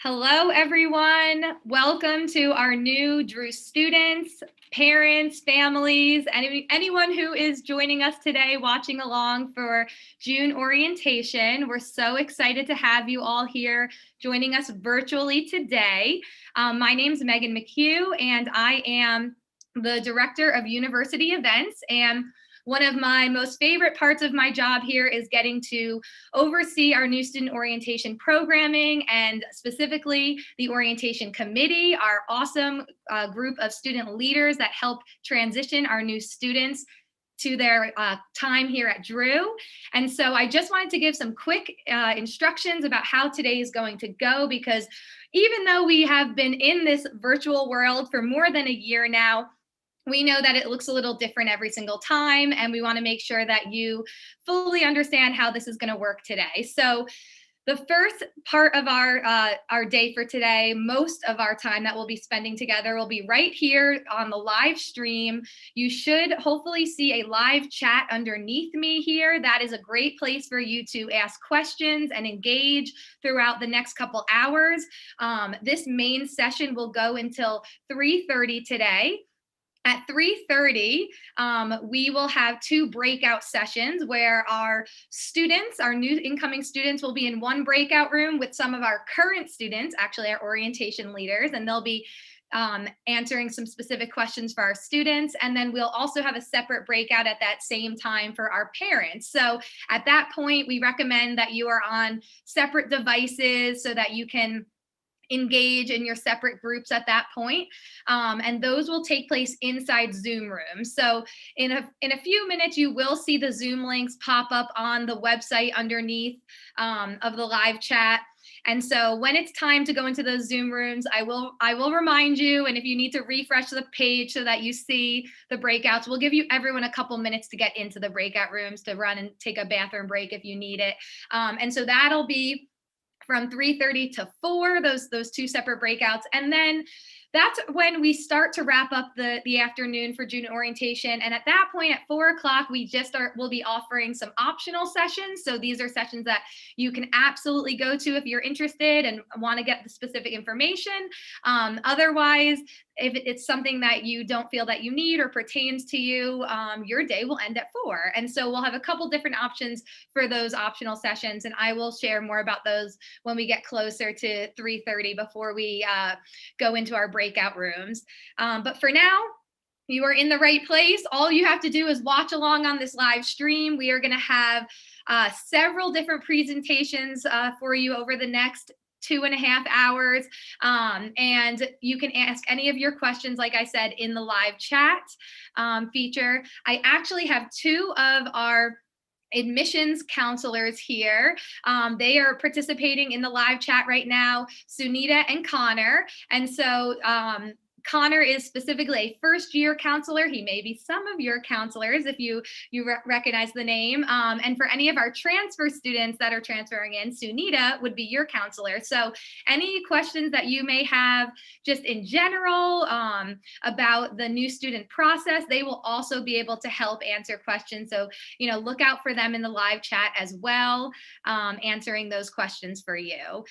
Hello, everyone. Welcome to our new Drew students, parents, families, anyone who is joining us today watching along for June orientation. We're so excited to have you all here joining us virtually today. My name is Megan McHugh, and I am the Director of University Events. And one of my most favorite parts of my job here is getting to oversee our new student orientation programming, and specifically the orientation committee, our awesome group of student leaders that help transition our new students to their time here at Drew. And so I just wanted to give some quick instructions about how today is going to go, because even though we have been in this virtual world for more than a year now, we know that it looks a little different every single time, and we want to make sure that you fully understand how this is going to work today. So the first part of our day for today, most of our time that we'll be spending together will be right here on the live stream. You should hopefully see a live chat underneath me here. That is a great place for you to ask questions and engage throughout the next couple hours. This main session will go until 3:30 today. At 3:30, we will have two breakout sessions where our students, our new incoming students, will be in one breakout room with some of our current students, actually our orientation leaders, and they'll be answering some specific questions for our students. And then we'll also have a separate breakout at that same time for our parents. So at that point, we recommend that you are on separate devices so that you can engage in your separate groups at that point. And those will take place inside Zoom rooms. So in a few minutes, you will see the Zoom links pop up on the website underneath of the live chat. And so when it's time to go into those Zoom rooms, I will remind you. And if you need to refresh the page so that you see the breakouts, we'll give you everyone a couple minutes to get into the breakout rooms, to run and take a bathroom break if you need it. And so that'll be from 3:30 to 4, those two separate breakouts. And then that's when we start to wrap up the afternoon for June orientation. And at that point, at 4 o'clock, we'll be offering some optional sessions. So these are sessions that you can absolutely go to if you're interested and want to get the specific information. Otherwise, if it's something that you don't feel that you need or pertains to you, your day will end at 4. And so we'll have a couple different options for those optional sessions, and I will share more about those when we get closer to 3:30 before we go into our breakout rooms. But for now, you are in the right place. All you have to do is watch along on this live stream. We are going to have several different presentations for you over the next 2.5 hours. And you can ask any of your questions, like I said, in the live chat feature. I actually have two of our admissions counselors here. They are participating in the live chat right now, Sunita and Connor. And so Connor is specifically a first-year counselor. He may be some of your counselors if you recognize the name. And for any of our transfer students that are transferring in, Sunita would be your counselor. So any questions that you may have just in general about the new student process, they will also be able to help answer questions. So, look out for them in the live chat as well, answering those questions for you.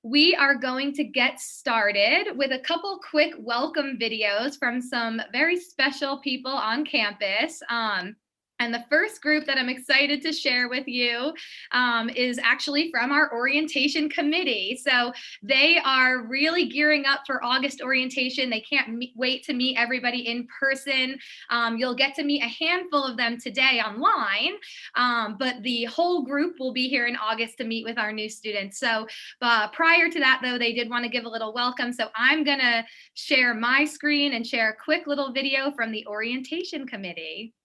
We are going to get started with a couple quick welcome videos from some very special people on campus. And the first group that I'm excited to share with you is actually from our orientation committee. So they are really gearing up for August orientation. They can't wait to meet everybody in person. You'll get to meet a handful of them today online, but the whole group will be here in August to meet with our new students. So prior to that, though, they did want to give a little welcome. So I'm going to share my screen and share a quick little video from the orientation committee.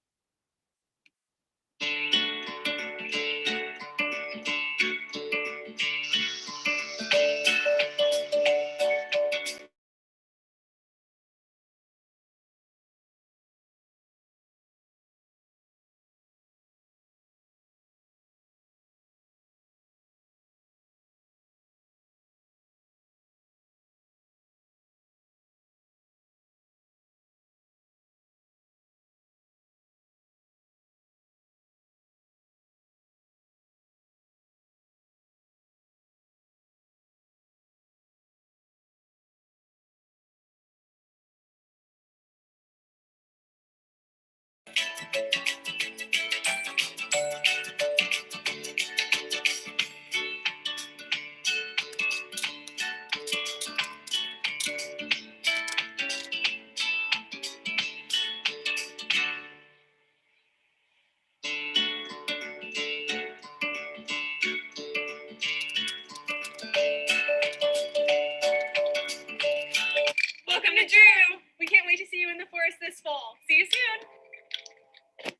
fall. See you soon.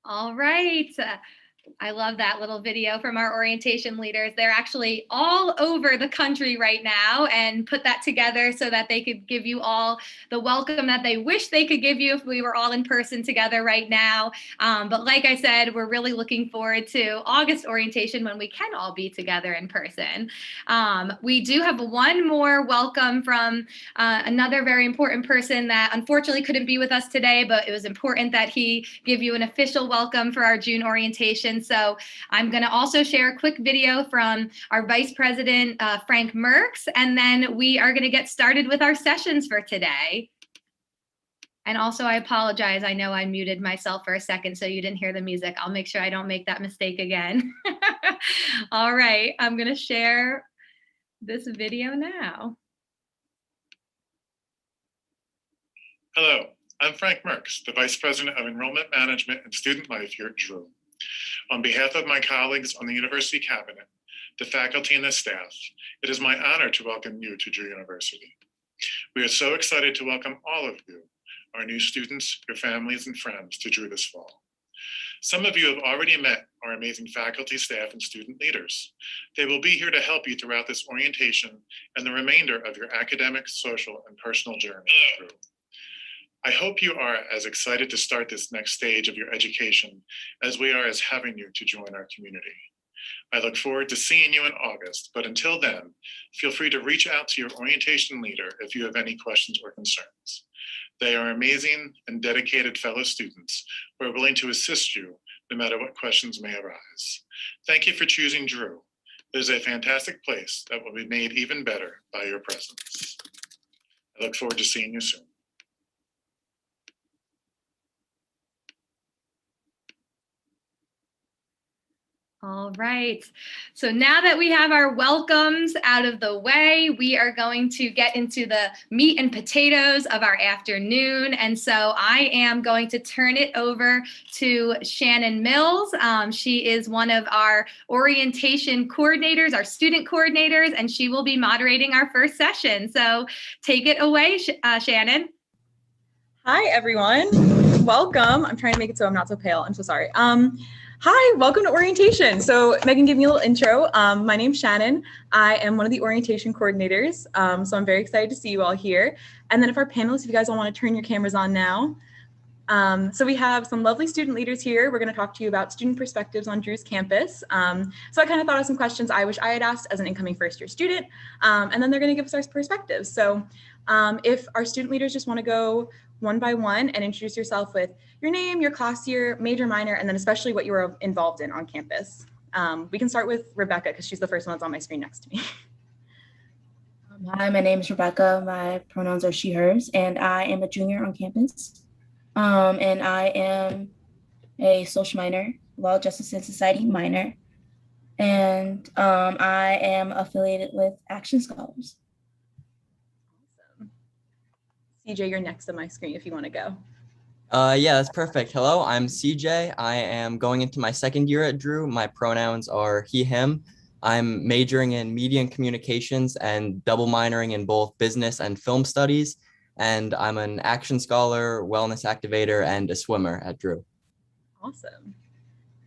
All right. I love that little video from our orientation leaders. They're actually all over the country right now and put that together so that they could give you all the welcome that they wish they could give you if we were all in person together right now. But like I said, we're really looking forward to August orientation when we can all be together in person. We do have one more welcome from another very important person that unfortunately couldn't be with us today, but it was important that he give you an official welcome for our June orientation. So I'm going to also share a quick video from our Vice President, Frank Merks, and then we are going to get started with our sessions for today. And also, I apologize. I know I muted myself for a second, so you didn't hear the music. I'll make sure I don't make that mistake again. All right, I'm going to share this video now. Hello, I'm Frank Merks, the Vice President of Enrollment Management and Student Life here at Drew. On behalf of my colleagues on the University Cabinet, the faculty and the staff, it is my honor to welcome you to Drew University. We are so excited to welcome all of you, our new students, your families, and friends to Drew this fall. Some of you have already met our amazing faculty, staff, and student leaders. They will be here to help you throughout this orientation and the remainder of your academic, social, and personal journey at Drew. I hope you are as excited to start this next stage of your education as we are as having you to join our community. I look forward to seeing you in August, but until then, feel free to reach out to your orientation leader if you have any questions or concerns. They are amazing and dedicated fellow students who are willing to assist you no matter what questions may arise. Thank you for choosing Drew. It is a fantastic place that will be made even better by your presence. I look forward to seeing you soon. All right. So now that we have our welcomes out of the way, we are going to get into the meat and potatoes of our afternoon. And so I am going to turn it over to Shannon Mills. She is one of our orientation coordinators, our student coordinators, and she will be moderating our first session. So take it away, Shannon. Hi, everyone. Welcome. I'm trying to make it so I'm not so pale. I'm so sorry. Hi, welcome to orientation. So Megan gave me a little intro. My name's Shannon. I am one of the orientation coordinators. So I'm very excited to see you all here. And then if our panelists, if you guys all want to turn your cameras on now. So we have some lovely student leaders here. We're going to talk to you about student perspectives on Drew's campus. So I kind of thought of some questions I wish I had asked as an incoming first year student. And then they're going to give us our perspectives. So if our student leaders just want to go one by one and introduce yourself with your name, your class year, major, minor, and then especially what you were involved in on campus. We can start with Rebecca because she's the first one that's on my screen next to me. Hi, my name is Rebecca. My pronouns are she, hers, and I am a junior on campus. And I am a social minor, law, justice, and society minor. And I am affiliated with Action Scholars. Awesome. CJ, you're next on my screen if you want to go. Yeah, that's perfect. Hello, I'm CJ. I am going into my second year at Drew. My pronouns are he, him. I'm majoring in media and communications and double minoring in both business and film studies. And I'm an action scholar, wellness activator, and a swimmer at Drew. Awesome.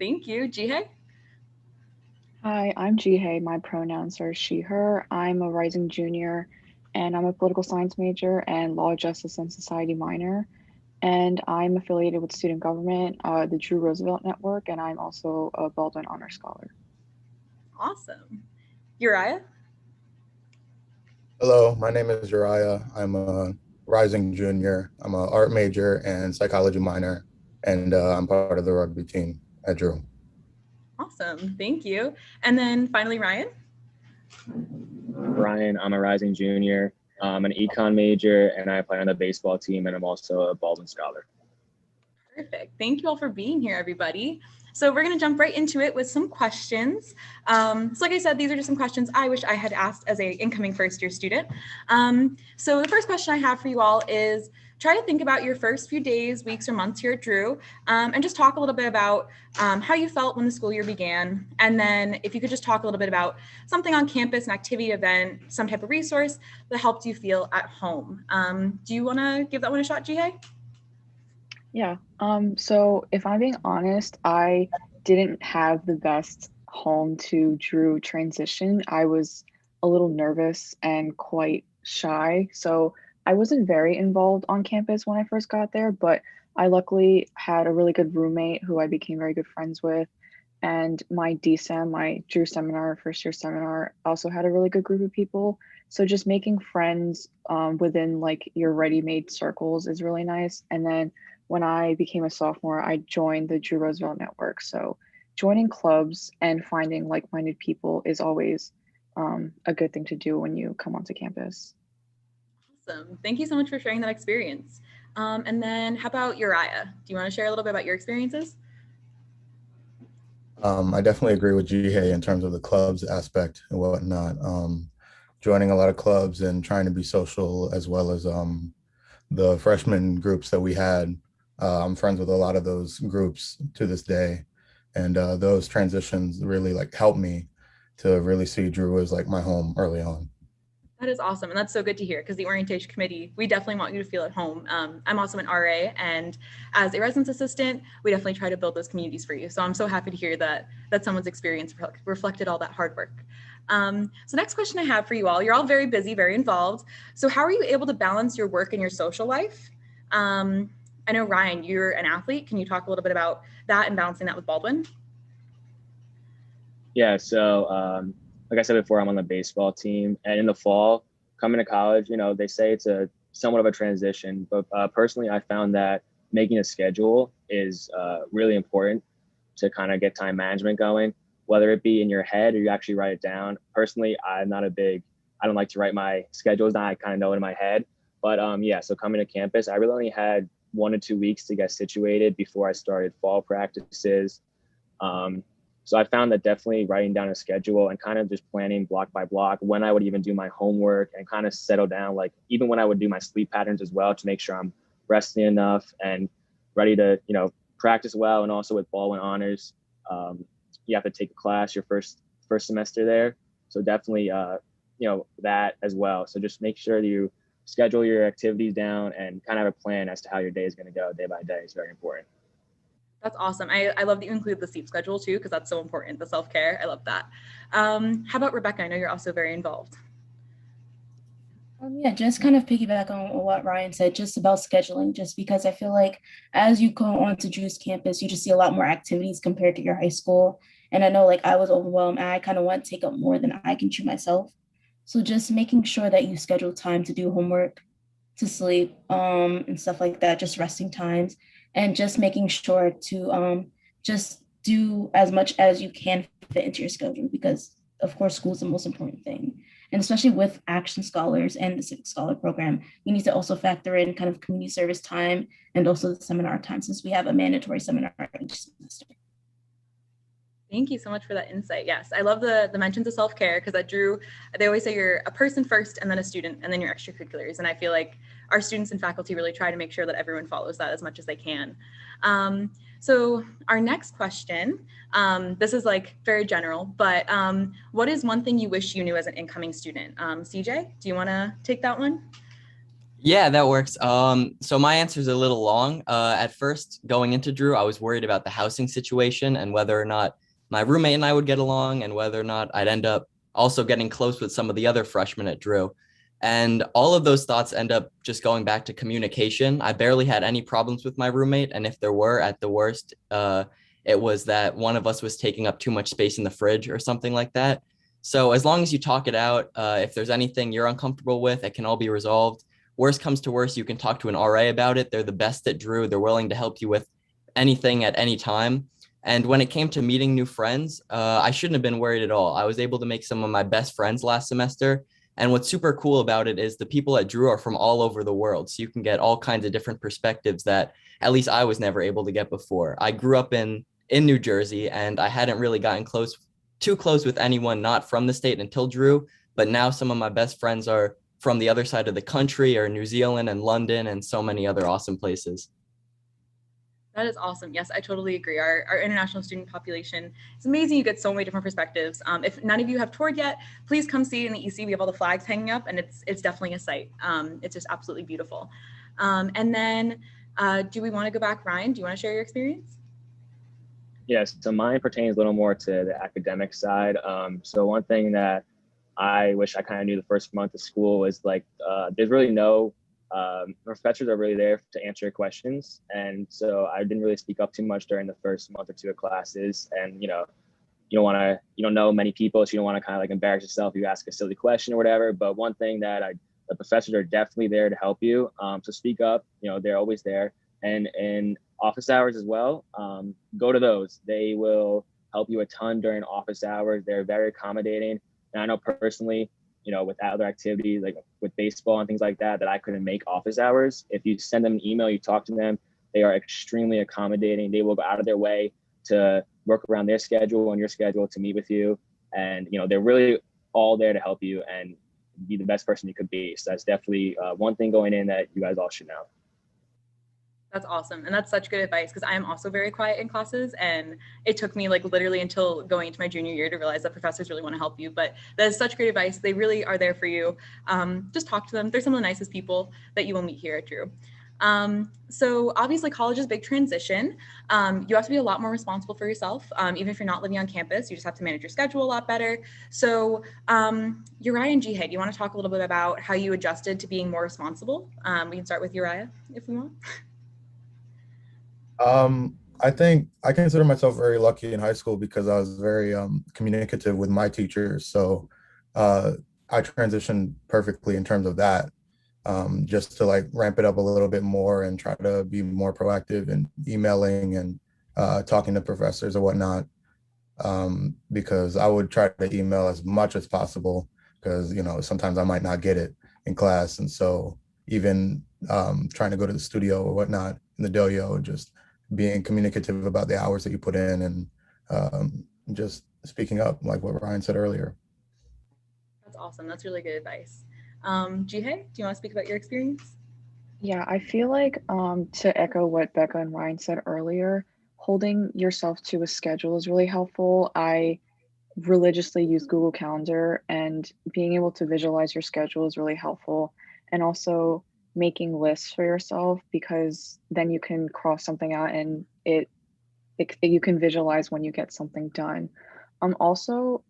Thank you. Jihei? Hi, I'm Jihei. My pronouns are she, her. I'm a rising junior, and I'm a political science major and law, justice, and society minor. And I'm affiliated with student government, the Drew Roosevelt Network, and I'm also a Baldwin Honor Scholar. Awesome. Uriah? Hello, my name is Uriah. I'm a rising junior. I'm an art major and psychology minor, and I'm part of the rugby team at Drew. Awesome. Thank you. And then finally, Ryan? Ryan, I'm a rising junior. I'm an econ major and I play on the baseball team, and I'm also a Baldwin Scholar. Perfect. Thank you all for being here, everybody. So we're going to jump right into it with some questions. So like I said, these are just some questions I wish I had asked as an incoming first year student. So the first question I have for you all is, try to think about your first few days, weeks, or months here at Drew, and just talk a little bit about how you felt when the school year began. And then if you could just talk a little bit about something on campus, an activity, event, some type of resource that helped you feel at home. Do you want to give that one a shot, Jihei? Yeah. So if I'm being honest, I didn't have the best home to Drew transition. I was a little nervous and quite shy. So I wasn't very involved on campus when I first got there, but I luckily had a really good roommate who I became very good friends with. And my DSEM, my Drew seminar, first year seminar, also had a really good group of people. So just making friends within like your ready-made circles is really nice. And then when I became a sophomore, I joined the Drew Roosevelt Network. So joining clubs and finding like-minded people is always a good thing to do when you come onto campus. Awesome. Thank you so much for sharing that experience. And then how about Uriah? Do you want to share a little bit about your experiences? I definitely agree with Jihei in terms of the clubs aspect and whatnot. Joining a lot of clubs and trying to be social, as well as the freshman groups that we had. I'm friends with a lot of those groups to this day, and those transitions really like helped me to really see Drew as like my home early on. That is awesome. And that's so good to hear, because the orientation committee, we definitely want you to feel at home. I'm also an RA, and as a residence assistant, we definitely try to build those communities for you. So I'm so happy to hear that someone's experience reflected all that hard work. So next question I have for you all, you're all very busy, very involved. So how are you able to balance your work and your social life? I know, Ryan, you're an athlete. Can you talk a little bit about that and balancing that with Baldwin? Yeah, so like I said before, I'm on the baseball team, and in the fall, coming to college, they say it's a somewhat of a transition, but personally, I found that making a schedule is really important to kind of get time management going, whether it be in your head or you actually write it down. Personally, I don't like to write my schedules down. I kind of know it in my head, but yeah, so coming to campus, I really only had 1 to 2 weeks to get situated before I started fall practices. So I found that definitely writing down a schedule and kind of just planning block by block when I would even do my homework and kind of settle down, like even when I would do my sleep patterns as well, to make sure I'm resting enough and ready to, practice well. And also with Baldwin honors, you have to take a class your first semester there. So definitely, that as well. So just make sure that you schedule your activities down and kind of have a plan as to how your day is going to go day by day. Is very important. That's awesome. I love that you include the sleep schedule too, because that's so important, the self-care. I love that. How about Rebecca? I know you're also very involved. Yeah, just kind of piggyback on what Ryan said, just about scheduling, just because I feel like as you go on to Drew's campus, you just see a lot more activities compared to your high school. And I know like I was overwhelmed and I kind of want to take up more than I can chew myself. So just making sure that you schedule time to do homework, to sleep, and stuff like that, just resting times, and just making sure to just do as much as you can fit into your schedule, because of course school is the most important thing. And especially with Action Scholars and the Civic Scholar program, you need to also factor in kind of community service time and also the seminar time, since we have a mandatory seminar each semester. Thank you so much for that insight. Yes, I love the mentions of self-care, because at Drew, they always say you're a person first and then a student and then your extracurriculars. And I feel like our students and faculty really try to make sure that everyone follows that as much as they can. So our next question, this is like very general, but what is one thing you wish you knew as an incoming student? CJ, do you want to take that one? Yeah, that works. So my answer is a little long. At first, going into Drew, I was worried about the housing situation and whether or not my roommate and I would get along, and whether or not I'd end up also getting close with some of the other freshmen at Drew. And all of those thoughts end up just going back to communication. I barely had any problems with my roommate. And if there were, at the worst, it was that one of us was taking up too much space in the fridge or something like that. So as long as you talk it out, if there's anything you're uncomfortable with, it can all be resolved. Worst comes to worst, you can talk to an RA about it. They're the best at Drew. They're willing to help you with anything at any time. And when it came to meeting new friends, I shouldn't have been worried at all. I was able to make some of my best friends last semester. And what's super cool about it is the people at Drew are from all over the world. So you can get all kinds of different perspectives that at least I was never able to get before. I grew up in New Jersey, and I hadn't really gotten too close with anyone not from the state until Drew. But now some of my best friends are from the other side of the country or New Zealand and London and so many other awesome places. That is awesome. Yes, I totally agree. Our international student population, it's amazing. You get so many different perspectives. If none of you have toured yet, please come see in the EC. We have all the flags hanging up, and it's definitely a sight. It's just absolutely beautiful. And then do we want to go back? Ryan, do you want to share your experience? Yes, so mine pertains a little more to the academic side. So one thing that I wish I kind of knew the first month of school was like, there's really no professors are really there to answer your questions. And so I didn't really speak up too much during the first month or two of classes. And, you don't know many people, so you don't want to kind of like embarrass yourself. You ask a silly question or whatever. But one thing that the professors are definitely there to help you. So speak up, they're always there. And in office hours as well, go to those. They will help you a ton during office hours. They're very accommodating. And I know personally, with other activities like with baseball and things like that I couldn't make office hours. If you send them an email, you talk to them, they are extremely accommodating. They will go out of their way to work around their schedule and your schedule to meet with you. And, they're really all there to help you and be the best person you could be. So that's definitely one thing going in that you guys all should know. That's awesome. And that's such good advice because I am also very quiet in classes. And it took me like literally until going into my junior year to realize that professors really want to help you. But that is such great advice. They really are there for you. Just talk to them. They're some of the nicest people that you will meet here at Drew. So obviously college is a big transition. You have to be a lot more responsible for yourself. Even if you're not living on campus, you just have to manage your schedule a lot better. So Uriah and Jihad, do you want to talk a little bit about how you adjusted to being more responsible? We can start with Uriah if we want. I think I consider myself very lucky in high school because I was very communicative with my teachers. So I transitioned perfectly in terms of that, just to like ramp it up a little bit more and try to be more proactive in emailing and talking to professors or whatnot. Because I would try to email as much as possible because, sometimes I might not get it in class. And so even trying to go to the studio or whatnot in the dojo, just being communicative about the hours that you put in and just speaking up like what Ryan said earlier. That's awesome. That's really good advice. Jihad, do you want to speak about your experience? Yeah, I feel like to echo what Becca and Ryan said earlier, holding yourself to a schedule is really helpful. I religiously use Google Calendar, and being able to visualize your schedule is really helpful. And also making lists for yourself, because then you can cross something out and you can visualize when you get something done. Also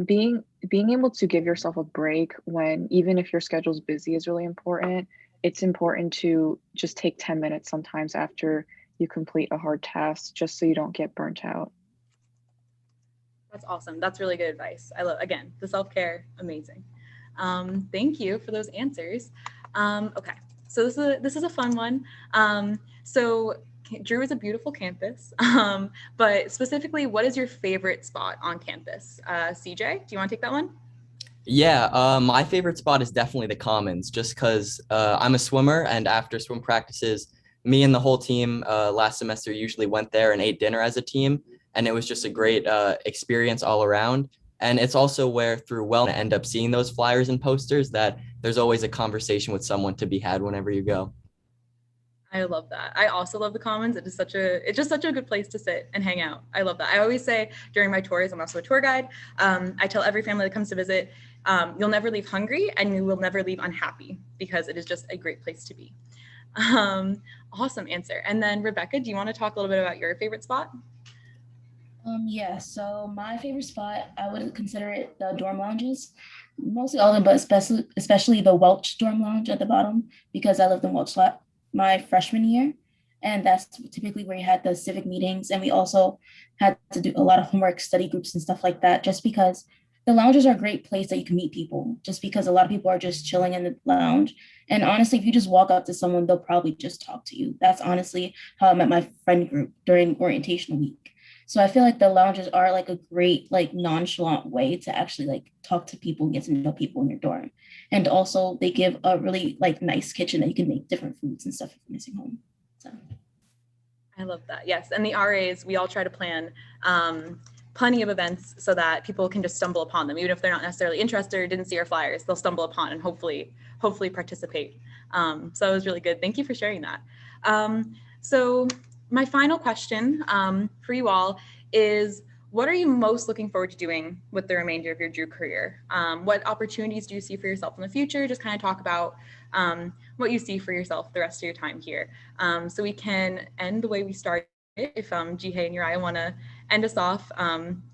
being able to give yourself a break when, even if your schedule's busy, is really important. It's important to just take 10 minutes sometimes after you complete a hard task, just so you don't get burnt out. That's awesome. That's really good advice. I love, again, the self-care, amazing. Thank you for those answers. Okay, so this is a fun one. So Drew is a beautiful campus, but specifically, what is your favorite spot on campus? CJ, do you want to take that one? Yeah, my favorite spot is definitely the Commons, just because I'm a swimmer, and after swim practices, me and the whole team last semester usually went there and ate dinner as a team, and it was just a great experience all around. And it's also where through wellness end up seeing those flyers and posters that there's always a conversation with someone to be had whenever you go. I love that. I also love the Commons. It's just such a good place to sit and hang out. I love that. I always say during my tours, I'm also a tour guide. I tell every family that comes to visit, you'll never leave hungry and you will never leave unhappy, because it is just a great place to be. Awesome answer. And then Rebecca, do you want to talk a little bit about your favorite spot? Yeah, so my favorite spot, I would consider it the dorm lounges. Mostly all of them, but especially the Welch dorm lounge at the bottom, because I lived in Welch my freshman year. And that's typically where you had the civic meetings. And we also had to do a lot of homework, study groups and stuff like that, just because the lounges are a great place that you can meet people, just because a lot of people are just chilling in the lounge. And honestly, if you just walk up to someone, they'll probably just talk to you. That's honestly how I met my friend group during orientation week. So I feel like the lounges are like a great, like nonchalant way to actually like talk to people and get to know people in your dorm. And also they give a really like nice kitchen that you can make different foods and stuff if you're missing home. So I love that. Yes. And the RAs, we all try to plan plenty of events so that people can just stumble upon them, even if they're not necessarily interested or didn't see our flyers, they'll stumble upon and hopefully participate. So it was really good. Thank you for sharing that. So my final question for you all is, what are you most looking forward to doing with the remainder of your Drew career? What opportunities do you see for yourself in the future? Just kind of talk about what you see for yourself the rest of your time here. So we can end the way we started. If Jihei and Uriah want to end us off,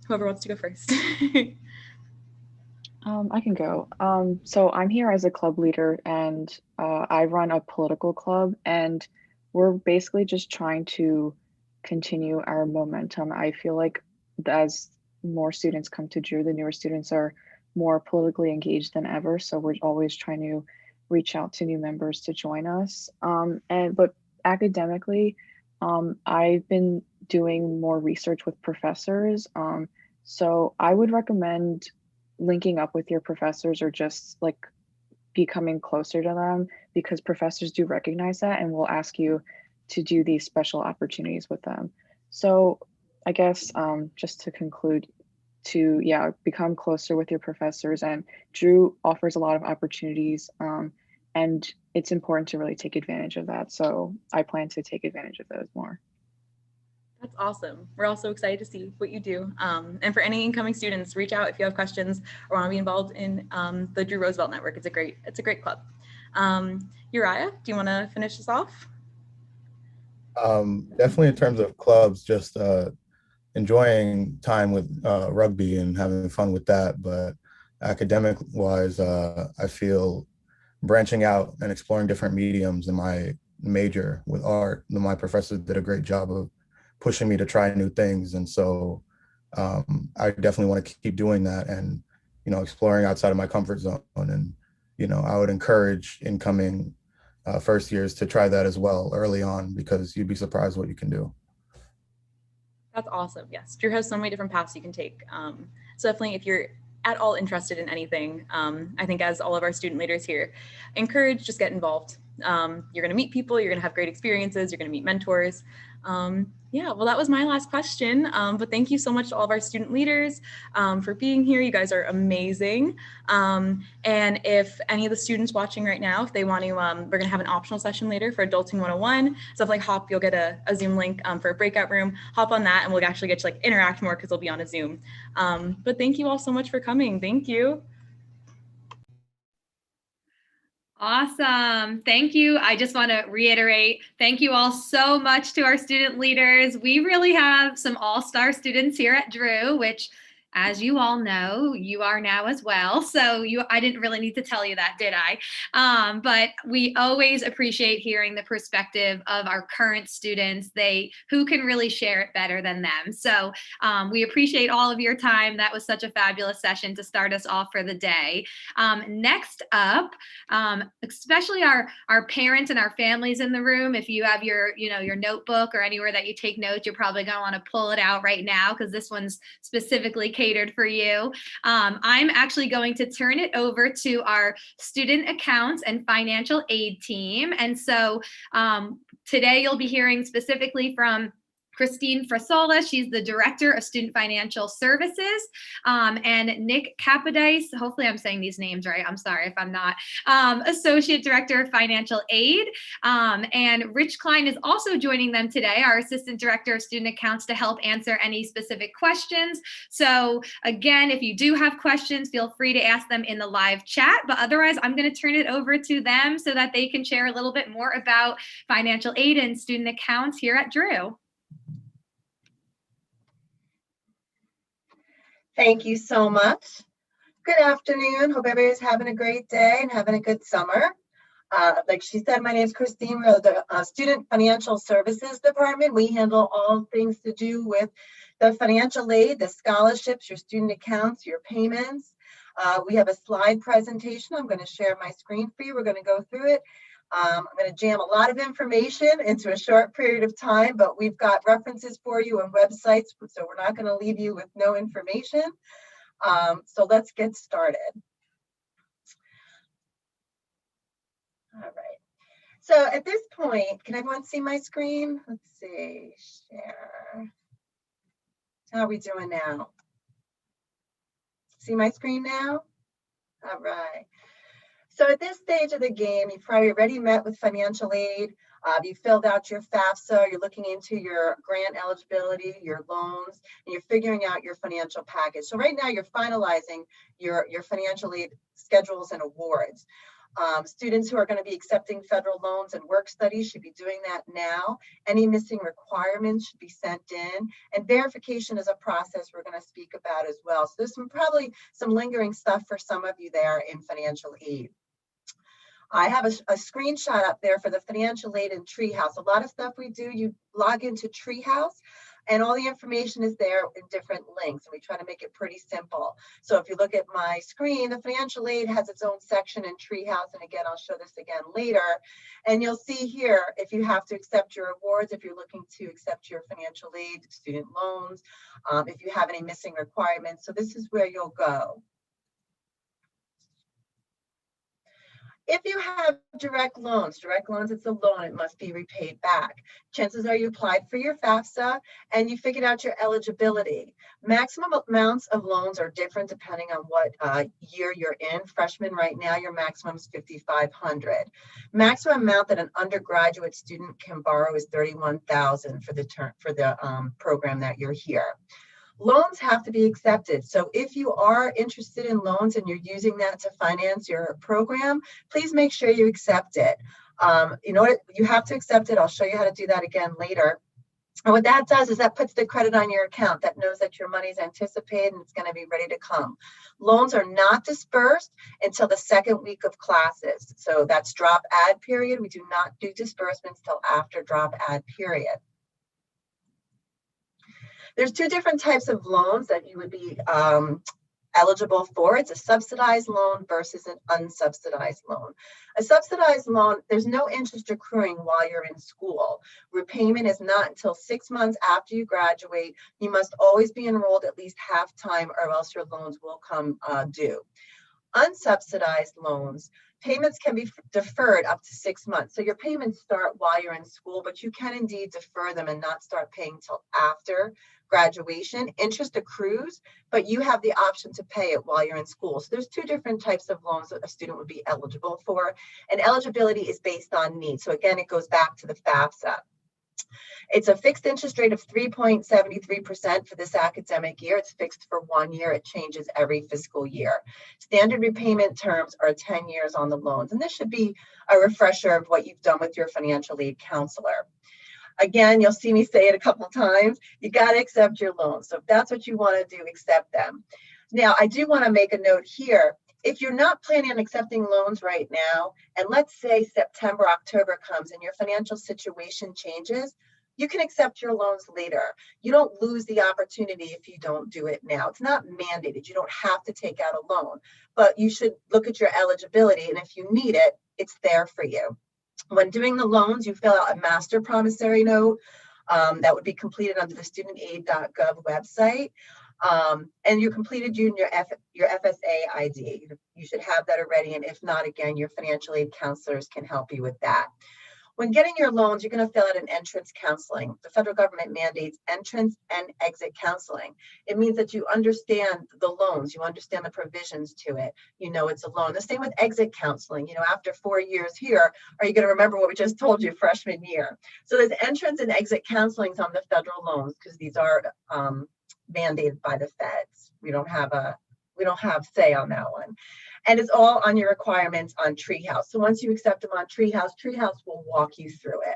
whoever wants to go first. I can go. So I'm here as a club leader, and I run a political club, and we're basically just trying to continue our momentum. I feel like as more students come to Drew, the newer students are more politically engaged than ever. So we're always trying to reach out to new members to join us. But academically, I've been doing more research with professors. So I would recommend linking up with your professors or just like becoming closer to them, because professors do recognize that and will ask you to do these special opportunities with them. So I guess just to conclude, to become closer with your professors, and Drew offers a lot of opportunities, and it's important to really take advantage of that. So I plan to take advantage of those more. That's awesome. We're also excited to see what you do. And for any incoming students, reach out if you have questions or want to be involved in the Drew Roosevelt Network. It's a great club. Uriah, do you want to finish this off? Definitely in terms of clubs, just enjoying time with rugby and having fun with that. But academic wise, I feel branching out and exploring different mediums in my major with art. My professor did a great job of pushing me to try new things. And so I definitely want to keep doing that and, exploring outside of my comfort zone. And, I would encourage incoming first years to try that as well early on, because you'd be surprised what you can do. That's awesome. Yes, Drew has so many different paths you can take. So definitely, if you're at all interested in anything, I think as all of our student leaders here encourage, just get involved. You're going to meet people, you're going to have great experiences, you're going to meet mentors. Well, that was my last question, but thank you so much to all of our student leaders for being here. You guys are amazing. And if any of the students watching right now, if they want to, we're going to have an optional session later for Adulting 101. So if you'll get a Zoom link for a breakout room, hop on that and we'll actually get to interact more because we'll be on a Zoom. But thank you all so much for coming. Thank you. Awesome. Thank you. I just want to reiterate, thank you all so much to our student leaders. We really have some all-star students here at Drew, which, as you all know, you are now as well. So I didn't really need to tell you that, did I? But we always appreciate hearing the perspective of our current students, who can really share it better than them. So we appreciate all of your time. That was such a fabulous session to start us off for the day. Next up, especially our parents and our families in the room, if you have your notebook or anywhere that you take notes, you're probably going to want to pull it out right now because this one's specifically catered for you. I'm actually going to turn it over to our student accounts and financial aid team. And so today you'll be hearing specifically from Christine Frasola, she's the Director of Student Financial Services, and Nick Capodice, hopefully I'm saying these names right, I'm sorry if I'm not, Associate Director of Financial Aid, and Rich Klein is also joining them today, our Assistant Director of Student Accounts, to help answer any specific questions. So again, if you do have questions, feel free to ask them in the live chat, but otherwise I'm going to turn it over to them so that they can share a little bit more about financial aid and student accounts here at Drew. Thank you so much. Good afternoon. Hope everybody's having a great day and having a good summer. Like she said, my name is Christine. We're the Student Financial Services Department. We handle all things to do with the financial aid, the scholarships, your student accounts, your payments. We have a slide presentation. I'm going to share my screen for you. We're going to go through it. I'm going to jam a lot of information into a short period of time, but we've got references for you and websites, so we're not going to leave you with no information. So let's get started. All right. So at this point, can everyone see my screen? Let's see, share. How are we doing now? See my screen now? All right. So at this stage of the game, you've probably already met with financial aid. You filled out your FAFSA, you're looking into your grant eligibility, your loans, and you're figuring out your financial package. So right now you're finalizing your financial aid schedules and awards. Students who are going to be accepting federal loans and work studies should be doing that now. Any missing requirements should be sent in, and verification is a process we're going to speak about as well. So there's probably some lingering stuff for some of you there in financial aid. I have a screenshot up there for the financial aid in Treehouse. A lot of stuff we do, you log into Treehouse and all the information is there in different links, and we try to make it pretty simple. So if you look at my screen, the financial aid has its own section in Treehouse, and again, I'll show this again later. And you'll see here, if you have to accept your awards, if you're looking to accept your financial aid, student loans, if you have any missing requirements. So this is where you'll go. If you have direct loans, it's a loan, it must be repaid back. Chances are you applied for your FAFSA and you figured out your eligibility. Maximum amounts of loans are different depending on what year you're in. Freshman right now, your maximum is $5,500. Maximum amount that an undergraduate student can borrow is $31,000 for the program that you're here. Loans have to be accepted. So if you are interested in loans and you're using that to finance your program, please make sure you accept it. You know what? You have to accept it. I'll show you how to do that again later. And what that does is that puts the credit on your account. That knows that your money is anticipated and it's going to be ready to come. Loans are not dispersed until the second week of classes. So that's drop add period. We do not do disbursements till after drop add period. There's two different types of loans that you would be eligible for. It's a subsidized loan versus an unsubsidized loan. A subsidized loan, there's no interest accruing while you're in school. Repayment is not until 6 months after you graduate. You must always be enrolled at least half time or else your loans will come due. Unsubsidized loans, payments can be deferred up to 6 months. So your payments start while you're in school, but you can indeed defer them and not start paying till after graduation. Interest accrues, but you have the option to pay it while you're in school. So there's two different types of loans that a student would be eligible for, and eligibility is based on need. So again, it goes back to the FAFSA. It's a fixed interest rate of 3.73% for this academic year. It's fixed for 1 year. It changes every fiscal year. Standard repayment terms are 10 years on the loans. And this should be a refresher of what you've done with your financial aid counselor. Again, you'll see me say it a couple of times. You got to accept your loans. So if that's what you want to do, accept them. Now, I do want to make a note here. If you're not planning on accepting loans right now, and let's say September, October comes and your financial situation changes, you can accept your loans later. You don't lose the opportunity if you don't do it now. It's not mandated. You don't have to take out a loan, but you should look at your eligibility. And if you need it, it's there for you. When doing the loans, you fill out a master promissory note that would be completed under the studentaid.gov website. And your completed your FSA ID. You should have that already. And if not, again, your financial aid counselors can help you with that. When getting your loans, you're going to fill out an entrance counseling. The federal government mandates entrance and exit counseling. It means that you understand the loans, you understand the provisions to it. You know it's a loan. The same with exit counseling. You know, after 4 years here, are you going to remember what we just told you freshman year? So there's entrance and exit counselings on the federal loans because these are mandated by the feds. We don't have say on that one. And it's all on your requirements on Treehouse. So once you accept them on Treehouse, Treehouse will walk you through it.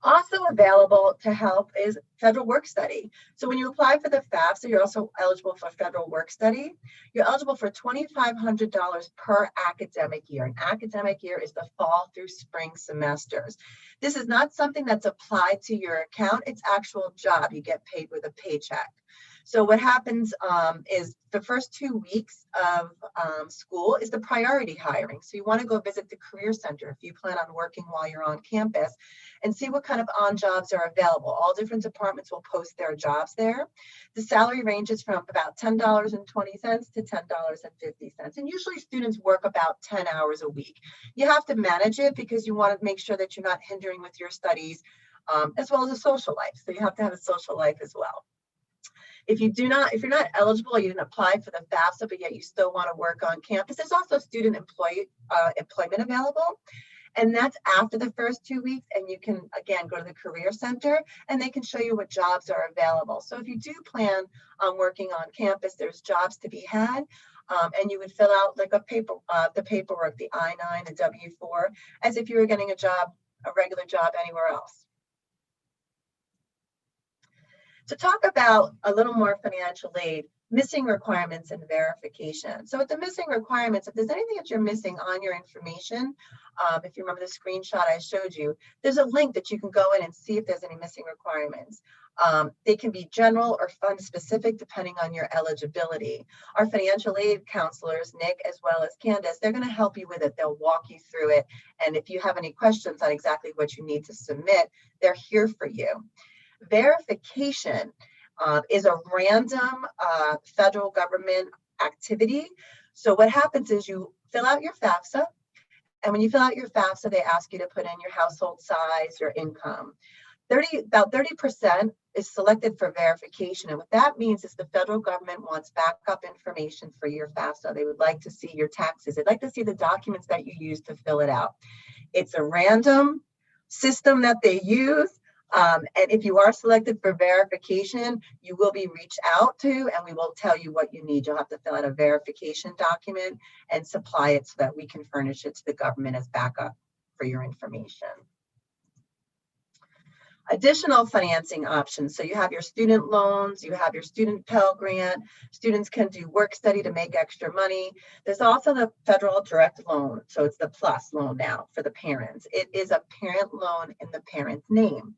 Also available to help is federal work study. So when you apply for the FAFSA, you're also eligible for federal work study. You're eligible for $2,500 per academic year. An academic year is the fall through spring semesters. This is not something that's applied to your account. It's actual job. You get paid with a paycheck. So what happens is the first 2 weeks of school is the priority hiring. So you want to go visit the Career Center if you plan on working while you're on campus and see what kind of on-jobs are available. All different departments will post their jobs there. The salary ranges from about $10.20 to $10.50. And usually students work about 10 hours a week. You have to manage it because you want to make sure that you're not hindering with your studies as well as a social life. So you have to have a social life as well. If you're not eligible, or you didn't apply for the FAFSA, but yet you still want to work on campus, there's also student employment available. And that's after the first 2 weeks. And you can, again, go to the Career Center and they can show you what jobs are available. So if you do plan on working on campus, there's jobs to be had. And you would fill out like the paperwork, the I-9 and W-4, as if you were getting a regular job anywhere else. To talk about a little more financial aid, missing requirements and verification. So with the missing requirements, if there's anything that you're missing on your information, if you remember the screenshot I showed you, there's a link that you can go in and see if there's any missing requirements. They can be general or fund specific depending on your eligibility. Our financial aid counselors, Nick as well as Candace, they're going to help you with it. They'll walk you through it. And if you have any questions on exactly what you need to submit, they're here for you. Verification is a random federal government activity. So what happens is you fill out your FAFSA, and when you fill out your FAFSA, they ask you to put in your household size, your income. About 30% is selected for verification. And what that means is the federal government wants backup information for your FAFSA. They would like to see your taxes. They'd like to see the documents that you use to fill it out. It's a random system that they use. And if you are selected for verification, you will be reached out to, and we will tell you what you need. You'll have to fill out a verification document and supply it so that we can furnish it to the government as backup for your information. Additional financing options. So you have your student loans, you have your student Pell Grant, students can do work study to make extra money. There's also the federal direct loan. So it's the PLUS loan now for the parents. It is a parent loan in the parent's name.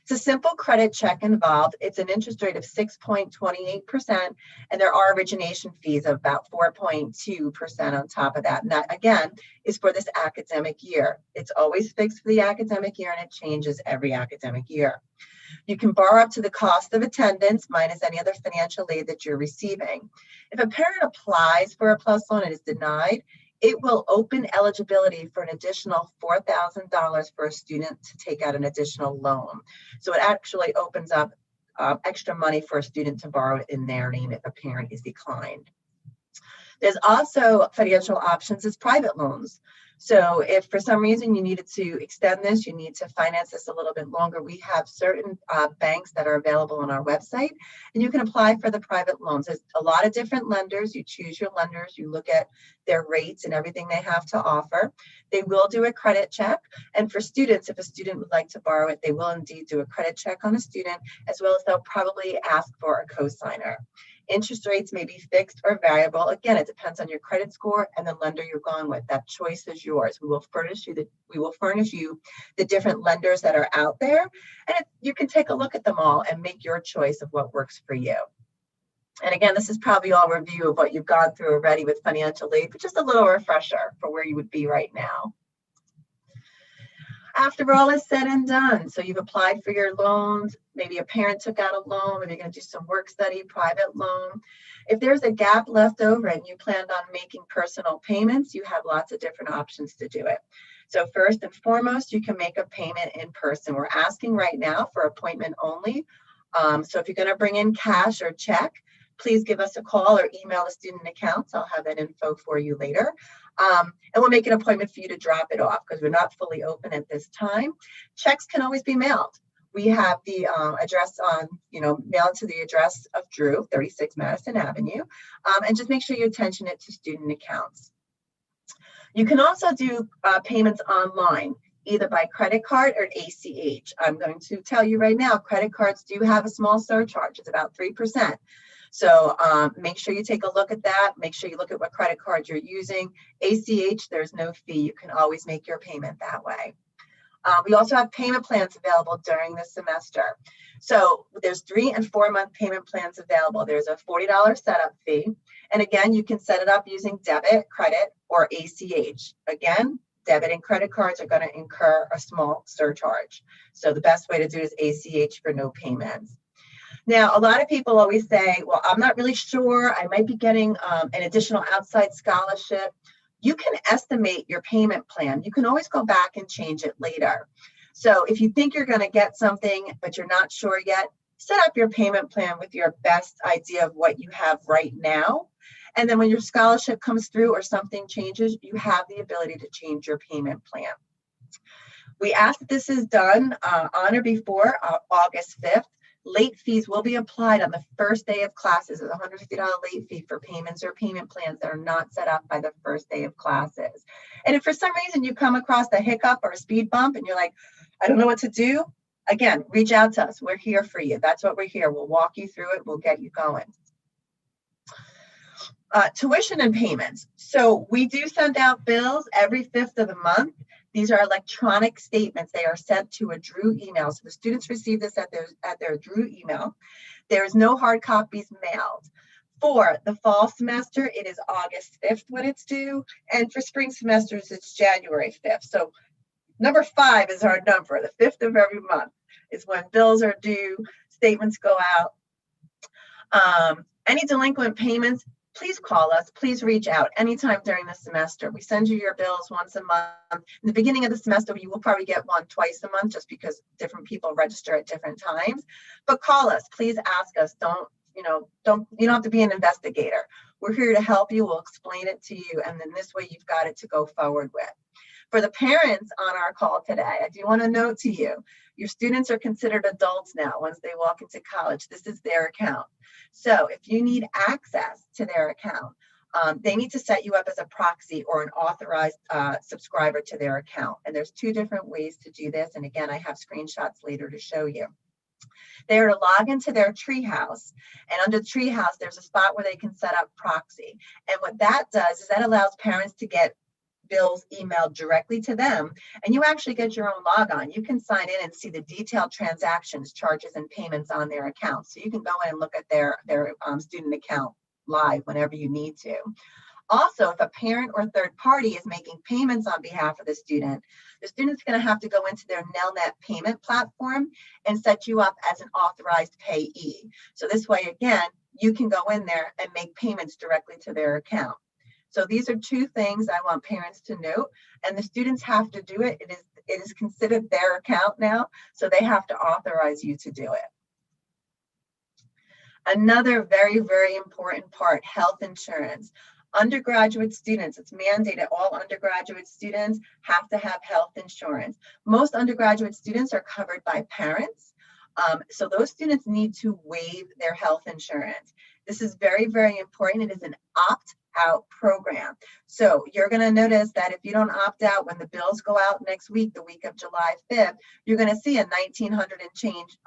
It's a simple credit check involved. It's an interest rate of 6.28%, and there are origination fees of about 4.2% on top of that. And that, again, is for this academic year. It's always fixed for the academic year, and it changes every academic year. You can borrow up to the cost of attendance minus any other financial aid that you're receiving. If a parent applies for a PLUS loan and is denied, it will open eligibility for an additional $4,000 for a student to take out an additional loan. So it actually opens up extra money for a student to borrow in their name if a parent is declined. There's also financial options as private loans. So if for some reason you needed to extend this, you need to finance this a little bit longer, we have certain banks that are available on our website, and you can apply for the private loans. There's a lot of different lenders. You choose your lenders, you look at their rates and everything they have to offer. They will do a credit check. And for students, if a student would like to borrow it, they will indeed do a credit check on a student, as well as they'll probably ask for a cosigner. Interest rates may be fixed or variable. Again, it depends on your credit score and the lender you're going with. That choice is yours. We will furnish you the different lenders that are out there, and you can take a look at them all and make your choice of what works for you. And again, this is probably all review of what you've gone through already with financial aid, but just a little refresher for where you would be right now. After all is said and done, so you've applied for your loans, maybe a parent took out a loan, maybe you're going to do some work study, private loan. If there's a gap left over and you planned on making personal payments, you have lots of different options to do it. So first and foremost, you can make a payment in person. We're asking right now for appointment only. So if you're going to bring in cash or check, please give us a call or email the student accounts. I'll have that info for you later. And we'll make an appointment for you to drop it off because we're not fully open at this time. Checks can always be mailed. We have the address on, mail to the address of Drew, 36 Madison Avenue. And just make sure you attention it to student accounts. You can also do payments online, either by credit card or ACH. I'm going to tell you right now, credit cards do have a small surcharge. It's about 3%. So make sure you take a look at that. Make sure you look at what credit card you're using. ACH, there's no fee. You can always make your payment that way. We also have payment plans available during the semester. So there's 3 and 4 month payment plans available. There's a $40 setup fee. And again, you can set it up using debit, credit, or ACH. Again, debit and credit cards are going to incur a small surcharge. So the best way to do it is ACH for no payments. Now, a lot of people always say, well, I'm not really sure. I might be getting an additional outside scholarship. You can estimate your payment plan. You can always go back and change it later. So if you think you're going to get something, but you're not sure yet, set up your payment plan with your best idea of what you have right now. And then when your scholarship comes through or something changes, you have the ability to change your payment plan. We ask that this is done on or before August 5th. Late fees will be applied on the first day of classes. There's a $150 late fee for payments or payment plans that are not set up by the first day of classes. And if for some reason you come across a hiccup or a speed bump and you're like, I don't know what to do, again, reach out to us. We're here for you. That's what we're here. We'll walk you through it. We'll get you going. Tuition and payments. So we do send out bills every 5th of the month. These are electronic statements. They are sent to a Drew email. So the students receive this at their Drew email. There is no hard copies mailed. For the fall semester, it is August 5th when it's due. And for spring semesters, it's January 5th. So number 5 is our number. The 5th of every month is when bills are due, statements go out. Any delinquent payments, please call us. Please reach out anytime during the semester. We send you your bills once a month. In the beginning of the semester, you will probably get one twice a month just because different people register at different times. But call us. Please ask us. You don't have to be an investigator. We're here to help you. We'll explain it to you. And then this way you've got it to go forward with. For the parents on our call today, I do want to note to you, your students are considered adults now once they walk into college. This is their account. So if you need access to their account, they need to set you up as a proxy or an authorized subscriber to their account. And there's 2 different ways to do this. And again, I have screenshots later to show you. They are to log into their Treehouse, and under Treehouse, there's a spot where they can set up proxy. And what that does is that allows parents to get bills emailed directly to them, and you actually get your own logon. You can sign in and see the detailed transactions, charges, and payments on their account. So you can go in and look at their student account live whenever you need to. Also, if a parent or third party is making payments on behalf of the student's going to have to go into their Nelnet payment platform and set you up as an authorized payee. So this way, again, you can go in there and make payments directly to their account. So these are 2 things I want parents to note, and the students have to do it. It is considered their account now, so they have to authorize you to do it. Another very, very important part, health insurance. Undergraduate students, it's mandated all undergraduate students have to have health insurance. Most undergraduate students are covered by parents. So those students need to waive their health insurance. This is very, very important. It is an opt-out program. So you're going to notice that if you don't opt out when the bills go out next week, the week of July 5th, you're going to see a $1,900 and change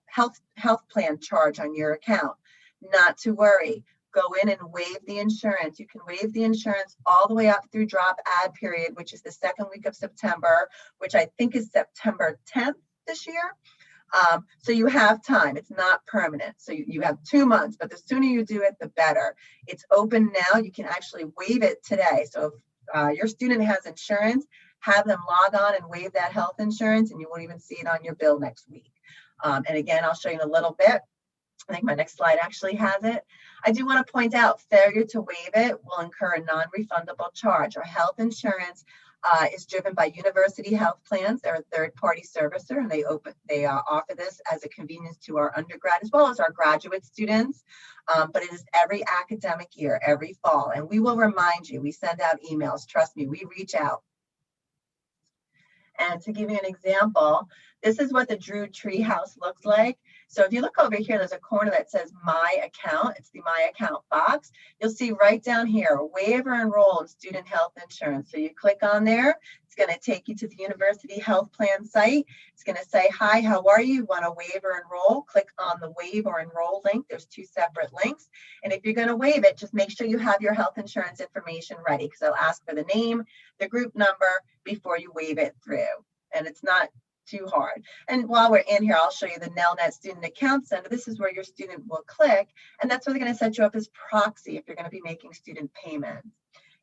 health plan charge on your account. Not to worry. Go in and waive the insurance. You can waive the insurance all the way up through drop add period, which is the 2nd week of September, which I think is September 10th this year. So you have time. It's not permanent. So you have 2 months, but the sooner you do it, the better. It's open now. You can actually waive it today. So if your student has insurance, have them log on and waive that health insurance, and you won't even see it on your bill next week. And again, I'll show you in a little bit. I think my next slide actually has it. I do want to point out failure to waive it will incur a non-refundable charge. Our health insurance is driven by University Health Plans. They're a third-party servicer, and they offer this as a convenience to our undergrad as well as our graduate students. But it is every academic year, every fall, and we will remind you. We send out emails. Trust me, we reach out. And to give you an example, this is what the Drew Treehouse looks like. So if you look over here, there's a corner that says My Account. It's the My Account box. You'll see right down here, waive or enroll in student health insurance. So you click on there. It's going to take you to the University Health Plan site. It's going to say, hi, how are you? Want to waive or enroll? Click on the waive or enroll link. There's 2 separate links. And if you're going to waive it, just make sure you have your health insurance information ready, because they'll ask for the name, the group number before you waive it through. And it's not too hard. And while we're in here, I'll show you the Nelnet Student Account Center. This is where your student will click, and that's where they're going to set you up as proxy if you're going to be making student payments.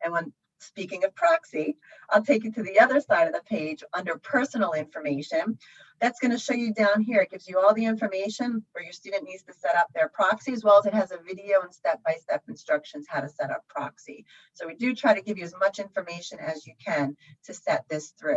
And when speaking of proxy, I'll take you to the other side of the page under personal information. That's going to show you down here. It gives you all the information where your student needs to set up their proxy, as well as it has a video and step-by-step instructions how to set up proxy. So we do try to give you as much information as you can to set this through.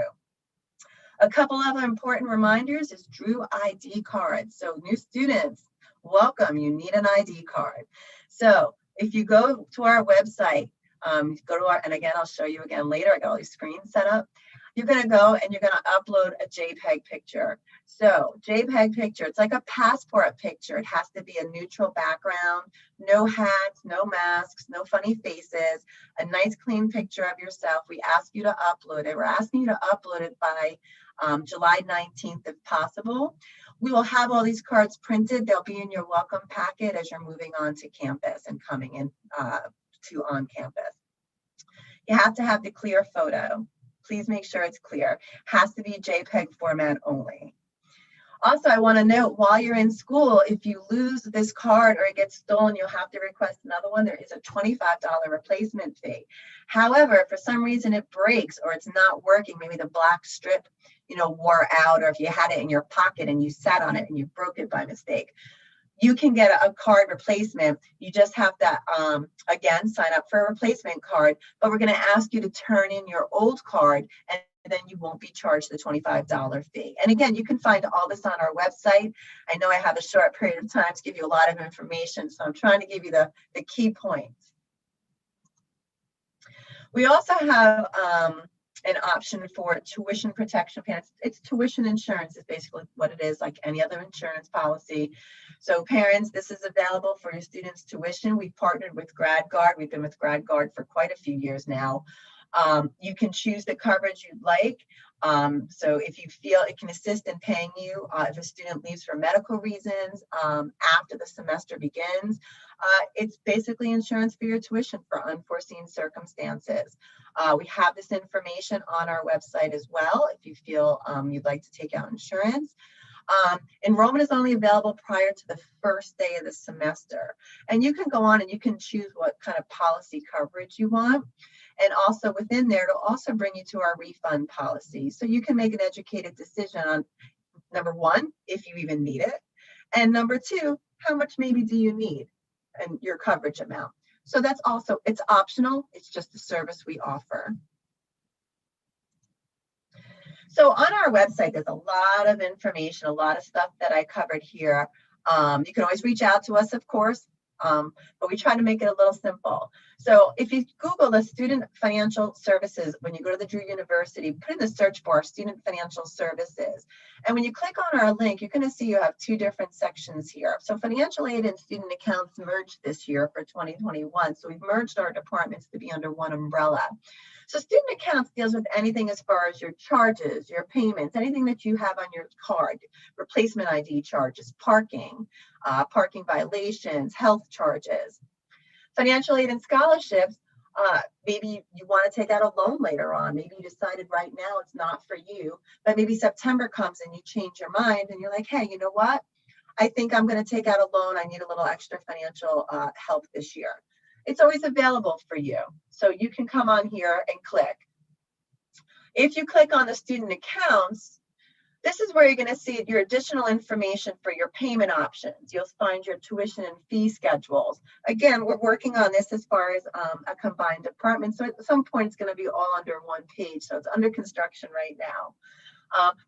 A couple other important reminders is Drew ID cards. So new students, welcome, you need an ID card. So if you go to our website, go to our, and again, I'll show you again later, I got all these screens set up. You're gonna go and you're gonna upload a JPEG picture. So JPEG picture, it's like a passport picture. It has to be a neutral background, no hats, no masks, no funny faces, a nice clean picture of yourself. We ask you to upload it. We're asking you to upload it by July 19th if possible. We will have all these cards printed. They'll be in your welcome packet as you're moving on to campus and coming in to on campus. You have to have the clear photo. Please make sure it's clear. Has to be JPEG format only. Also, I want to note while you're in school, if you lose this card or it gets stolen, you'll have to request another one. There is a $25 replacement fee. However, if for some reason it breaks or it's not working, maybe the black strip, wore out, or if you had it in your pocket and you sat on it and you broke it by mistake, you can get a card replacement. You just have to, again, sign up for a replacement card, but we're going to ask you to turn in your old card and then you won't be charged the $25 fee. And again, you can find all this on our website. I know I have a short period of time to give you a lot of information, so I'm trying to give you the key points. We also have an option for tuition protection plans. It's tuition insurance is basically what it is, like any other insurance policy. So parents, this is available for your students' tuition. We've partnered with GradGuard. We've been with GradGuard for quite a few years now. You can choose the coverage you'd like. So if you feel it can assist in paying you if a student leaves for medical reasons after the semester begins, it's basically insurance for your tuition for unforeseen circumstances. We have this information on our website as well if you feel you'd like to take out insurance. Enrollment is only available prior to the first day of the semester. And you can go on and you can choose what kind of policy coverage you want. And also within there, it'll also bring you to our refund policy. So you can make an educated decision on, number one, if you even need it. And number two, how much maybe do you need and your coverage amount. So that's also, it's optional. It's just a service we offer. So on our website, there's a lot of information, a lot of stuff that I covered here. You can always reach out to us, of course, but we try to make it a little simple. So if you Google the Student Financial Services, when you go to the Drew University, put in the search bar, Student Financial Services. And when you click on our link, you're going to see you have two different sections here. So financial aid and student accounts merged this year for 2021. So we've merged our departments to be under one umbrella. So student accounts deals with anything as far as your charges, your payments, anything that you have on your card, replacement ID charges, parking, parking violations, health charges. Financial aid and scholarships, maybe you want to take out a loan later on. Maybe you decided right now it's not for you, but maybe September comes and you change your mind and you're like, hey, you know what? I think I'm going to take out a loan. I need a little extra financial help this year. It's always available for you. So you can come on here and click. If you click on the student accounts, this is where you're going to see your additional information for your payment options. You'll find your tuition and fee schedules. Again, we're working on this as far as a combined department. So at some point, it's going to be all under one page. So it's under construction right now.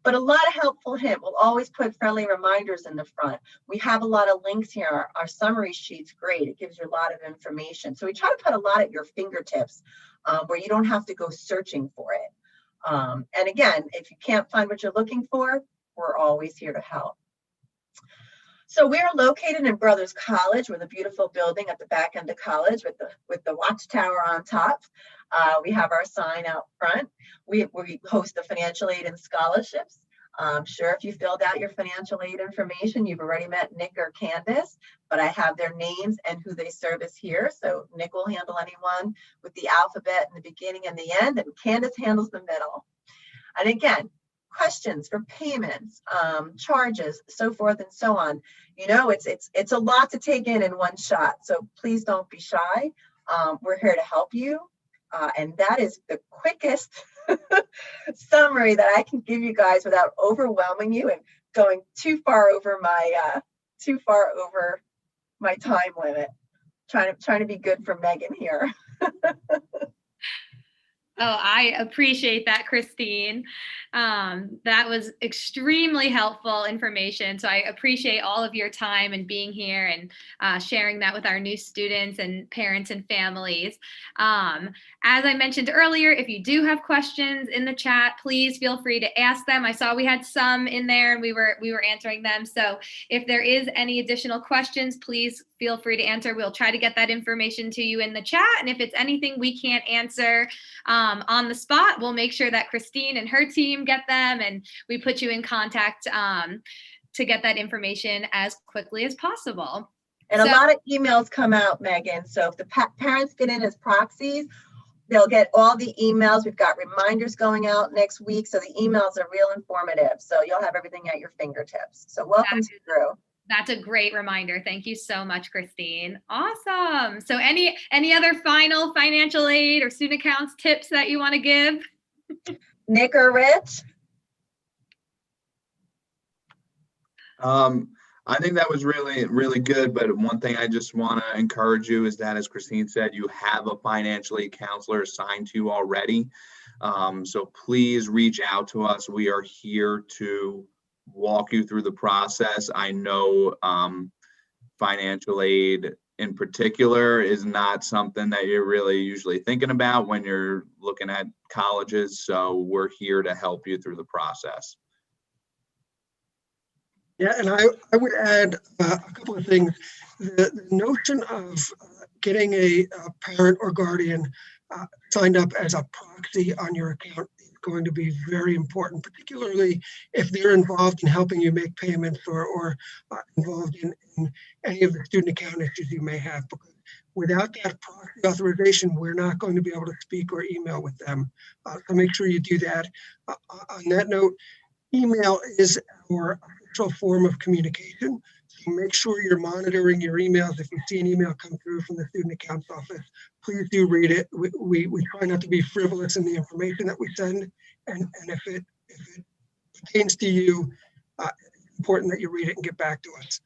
But a lot of helpful hint. We'll always put friendly reminders in the front. We have a lot of links here. Our summary sheet's great. It gives you a lot of information. So we try to put a lot at your fingertips where you don't have to go searching for it. And again, if you can't find what you're looking for, we're always here to help. So we're located in Brothers College. We're the beautiful building at the back end of college with the watchtower on top. We have our sign out front. We host the financial aid and scholarships. I'm sure if you filled out your financial aid information, you've already met Nick or Candace, but I have their names and who they service here. So Nick will handle anyone with the alphabet in the beginning and the end, and Candace handles the middle. And again, questions for payments, charges, so forth and so on. You know, it's a lot to take in one shot. So please don't be shy. We're here to help you. And that is the quickest summary that I can give you guys without overwhelming you and going too far over my time limit. Trying to be good for Megan here. Oh, I appreciate that, Christine. That was extremely helpful information. So I appreciate all of your time and being here and sharing that with our new students and parents and families. As I mentioned earlier, if you do have questions in the chat, please feel free to ask them. I saw we had some in there and we were answering them. So if there is any additional questions, please feel free to answer. We'll try to get that information to you in the chat. And if it's anything we can't answer on the spot, we'll make sure that Christine and her team get them and we put you in contact to get that information as quickly as possible. And a lot of emails come out, Megan. So if the parents get in as proxies, they'll get all the emails. We've got reminders going out next week. So the emails are real informative. So you'll have everything at your fingertips. So welcome through. That's a great reminder. Thank you so much, Christine. Awesome. So any other final financial aid or student accounts tips that you want to give? Nick or Rich? I think that was really, really good. But one thing I just want to encourage you is that, as Christine said, you have a financial aid counselor assigned to you already. So please reach out to us. We are here to walk you through the process. I know financial aid in particular is not something that you're really usually thinking about when you're looking at colleges. So we're here to help you through the process. Yeah, and I would add a couple of things. The notion of getting a parent or guardian signed up as a proxy on your account is going to be very important, particularly if they're involved in helping you make payments or involved in any of the student account issues you may have. Because without that proxy authorization, we're not going to be able to speak or email with them. So make sure you do that. On that note, email is our official form of communication. So make sure you're monitoring your emails. If you see an email come through from the student accounts office, please do read it. We try not to be frivolous in the information that we send. And if it pertains to you, it's important that you read it and get back to us.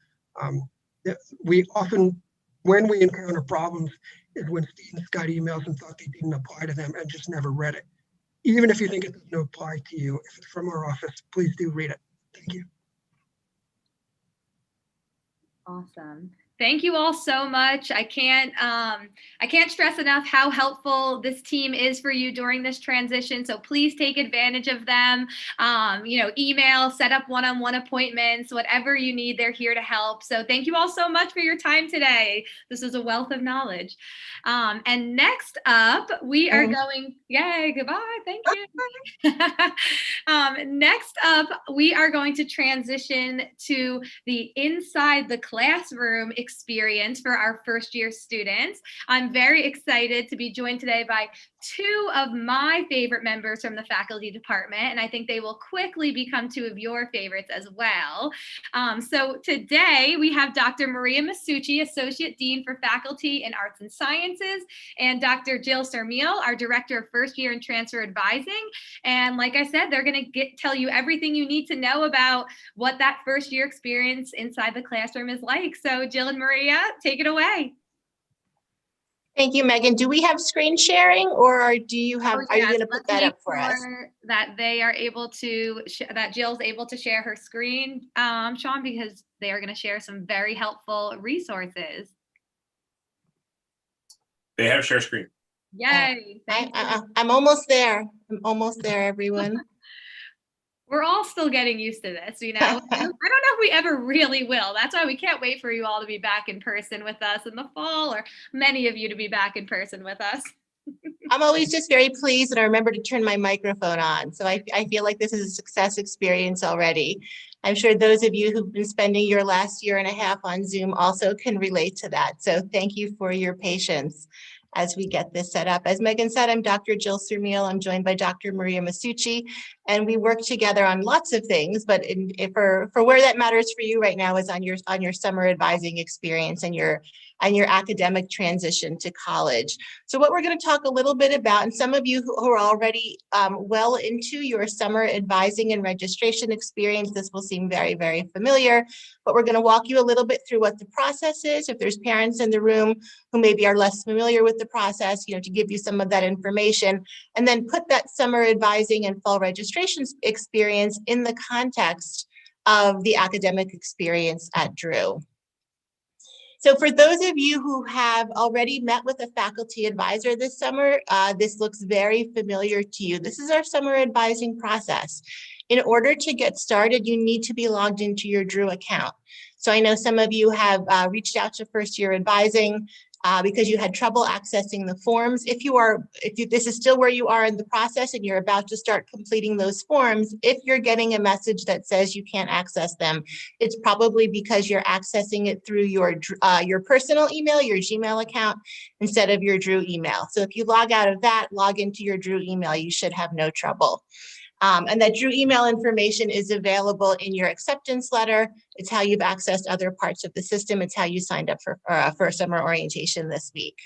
We often, when we encounter problems, is when students got emails and thought they didn't apply to them and just never read it. Even if you think it doesn't apply to you, if it's from our office, please do read it. Thank you. Awesome. Thank you all so much. I can't stress enough how helpful this team is for you during this transition. So please take advantage of them. Email, set up one-on-one appointments, whatever you need, they're here to help. So thank you all so much for your time today. This is a wealth of knowledge. And next up, we are going, yay, goodbye, thank you. Next up, we are going to transition to the inside the classroom experience for our first year students. I'm very excited to be joined today by two of my favorite members from the faculty department, and I think they will quickly become two of your favorites as well. So today we have Dr. Maria Masucci, Associate Dean for Faculty in Arts and Sciences, and Dr. Jill Sermiel, our Director of First Year and Transfer Advising. And like I said, they're going to tell you everything you need to know about what that first year experience inside the classroom is like. So Jill and Maria, take it away. Thank you, Megan. Do we have screen sharing, or do you have? Are you going to put that up for us? That they are able to, that Jill's able to share her screen, Sean, because they are going to share some very helpful resources. They have share screen. Yay! I'm almost there. I'm almost there, everyone. We're all still getting used to this, I don't know if we ever really will. That's why we can't wait for you all to be back in person with us in the fall, or many of you to be back in person with us. I'm always just very pleased, and I remember to turn my microphone on. So I feel like this is a success experience already. I'm sure those of you who've been spending your last year and a half on Zoom also can relate to that. So thank you for your patience as we get this set up. As Megan said, I'm Dr. Jill Sermiel. I'm joined by Dr. Maria Masucci, and we work together on lots of things, but for where that matters for you right now is on your summer advising experience and your academic transition to college. So what we're going to talk a little bit about, and some of you who are already well into your summer advising and registration experience, this will seem very, very familiar, but we're going to walk you a little bit through what the process is. If there's parents in the room who maybe are less familiar with the process, to give you some of that information, and then put that summer advising and fall registration experience in the context of the academic experience at Drew. So for those of you who have already met with a faculty advisor this summer, this looks very familiar to you. This is our summer advising process. In order to get started, you need to be logged into your Drew account. So I know some of you have reached out to first year advising because you had trouble accessing the forms. If this is still where you are in the process and you're about to start completing those forms, if you're getting a message that says you can't access them, it's probably because you're accessing it through your personal email, your Gmail account, instead of your Drew email. So if you log out of that, log into your Drew email, you should have no trouble. And that Drew email information is available in your acceptance letter. It's how you've accessed other parts of the system. It's how you signed up for summer orientation this week.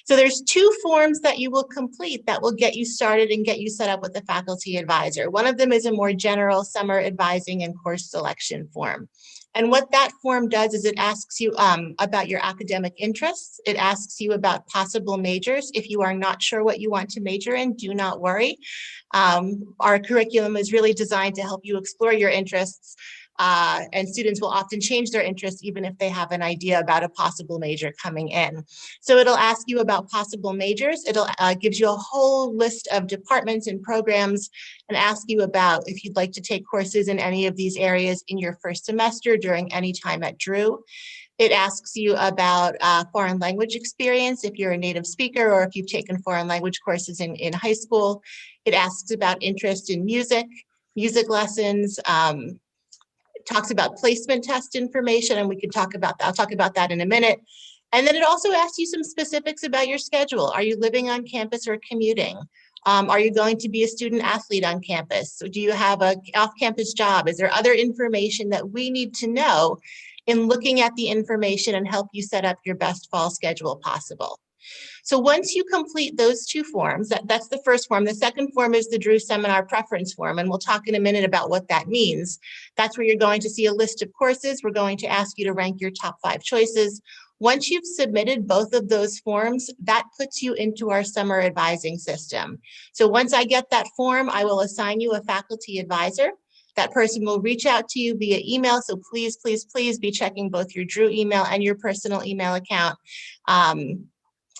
So there's 2 forms that you will complete that will get you started and get you set up with a faculty advisor. One of them is a more general summer advising and course selection form. And what that form does is it asks you about your academic interests. It asks you about possible majors. If you are not sure what you want to major in, do not worry. Our curriculum is really designed to help you explore your interests, and students will often change their interests even if they have an idea about a possible major coming in. So it'll ask you about possible majors. It'll gives you a whole list of departments and programs and ask you about if you'd like to take courses in any of these areas in your first semester during any time at Drew. It asks you about foreign language experience, if you're a native speaker or if you've taken foreign language courses in high school. It asks about interest in music lessons, talks about placement test information, and we can talk about that. I'll talk about that in a minute. And then it also asks you some specifics about your schedule. Are you living on campus or commuting? Are you going to be a student athlete on campus? So do you have an off-campus job? Is there other information that we need to know in looking at the information and help you set up your best fall schedule possible? So once you complete those 2 forms, that's the first form. The second form is the Drew Seminar Preference Form, and we'll talk in a minute about what that means. That's where you're going to see a list of courses. We're going to ask you to rank your top 5 choices. Once you've submitted both of those forms, that puts you into our summer advising system. So once I get that form, I will assign you a faculty advisor. That person will reach out to you via email. So please, please, please be checking both your Drew email and your personal email account.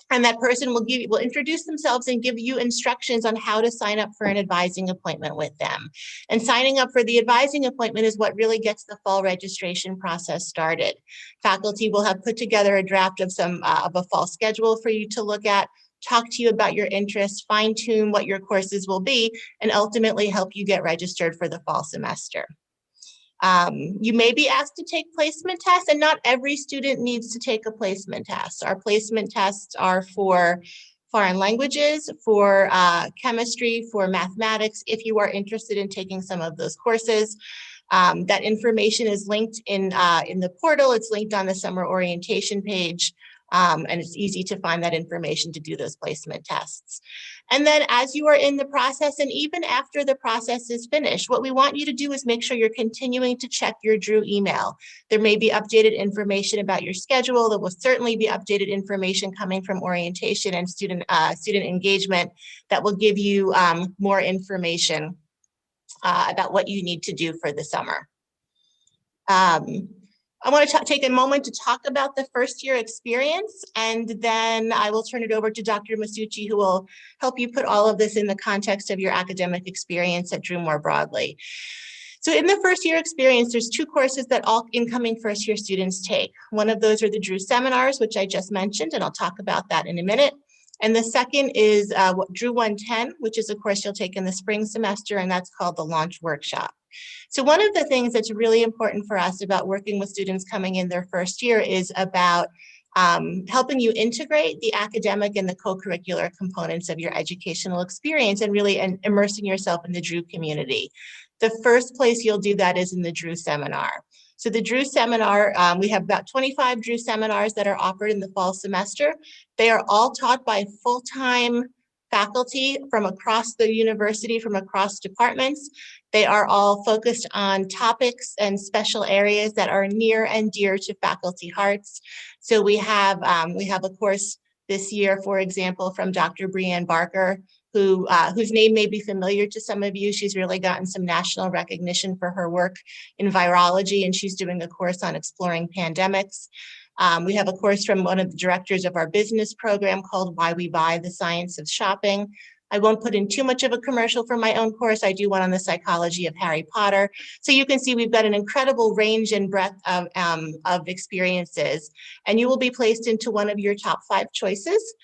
And that person will introduce themselves and give you instructions on how to sign up for an advising appointment with them. And signing up for the advising appointment is what really gets the fall registration process started. Faculty will have put together a draft of a fall schedule for you to look at, talk to you about your interests, fine-tune what your courses will be, and ultimately help you get registered for the fall semester. You may be asked to take placement tests, and not every student needs to take a placement test. Our placement tests are for foreign languages, for chemistry, for mathematics, if you are interested in taking some of those courses. That information is linked in the portal. It's linked on the summer orientation page, and it's easy to find that information to do those placement tests. And then as you are in the process, and even after the process is finished, what we want you to do is make sure you're continuing to check your Drew email. There may be updated information about your schedule. There will certainly be updated information coming from orientation and student engagement that will give you more information about what you need to do for the summer. I want to take a moment to talk about the first year experience, and then I will turn it over to Dr. Masucci, who will help you put all of this in the context of your academic experience at Drew more broadly. So in the first year experience, there's 2 courses that all incoming first year students take. One of those are the Drew Seminars, which I just mentioned, and I'll talk about that in a minute. And the second is Drew 110, which is a course you'll take in the spring semester, and that's called the Launch Workshop. So one of the things that's really important for us about working with students coming in their first year is about helping you integrate the academic and the co-curricular components of your educational experience and really immersing yourself in the Drew community. The first place you'll do that is in the Drew seminar. So the Drew seminar, we have about 25 Drew seminars that are offered in the fall semester. They are all taught by full-time faculty from across the university, from across departments. They are all focused on topics and special areas that are near and dear to faculty hearts. So we have a course this year, for example, from Dr. Breanne Barker, whose name may be familiar to some of you. She's really gotten some national recognition for her work in virology, and she's doing a course on exploring pandemics. We have a course from one of the directors of our business program called Why We Buy: The Science of Shopping. I won't put in too much of a commercial for my own course. I do one on the psychology of Harry Potter. So you can see we've got an incredible range and breadth of experiences, and you will be placed into one of your top 5 choices.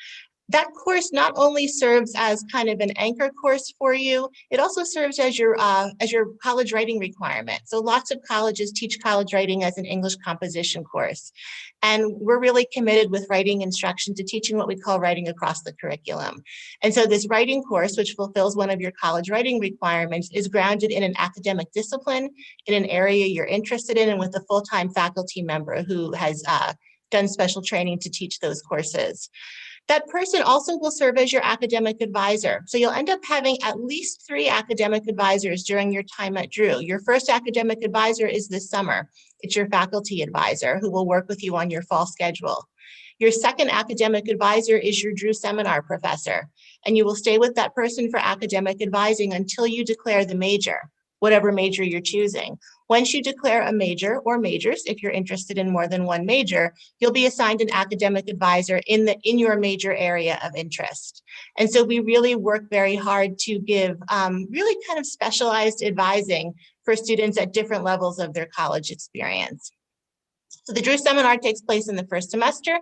That course not only serves as kind of an anchor course for you, it also serves as your college writing requirement. So lots of colleges teach college writing as an English composition course. And we're really committed with writing instruction to teaching what we call writing across the curriculum. And so this writing course, which fulfills one of your college writing requirements, is grounded in an academic discipline, in an area you're interested in, and with a full-time faculty member who has done special training to teach those courses. That person also will serve as your academic advisor. So you'll end up having at least 3 academic advisors during your time at Drew. Your first academic advisor is this summer. It's your faculty advisor who will work with you on your fall schedule. Your second academic advisor is your Drew seminar professor, and you will stay with that person for academic advising until you declare the major, whatever major you're choosing. Once you declare a major or majors, if you're interested in more than one major, you'll be assigned an academic advisor in your major area of interest. And so we really work very hard to give really kind of specialized advising for students at different levels of their college experience. So the Drew seminar takes place in the first semester.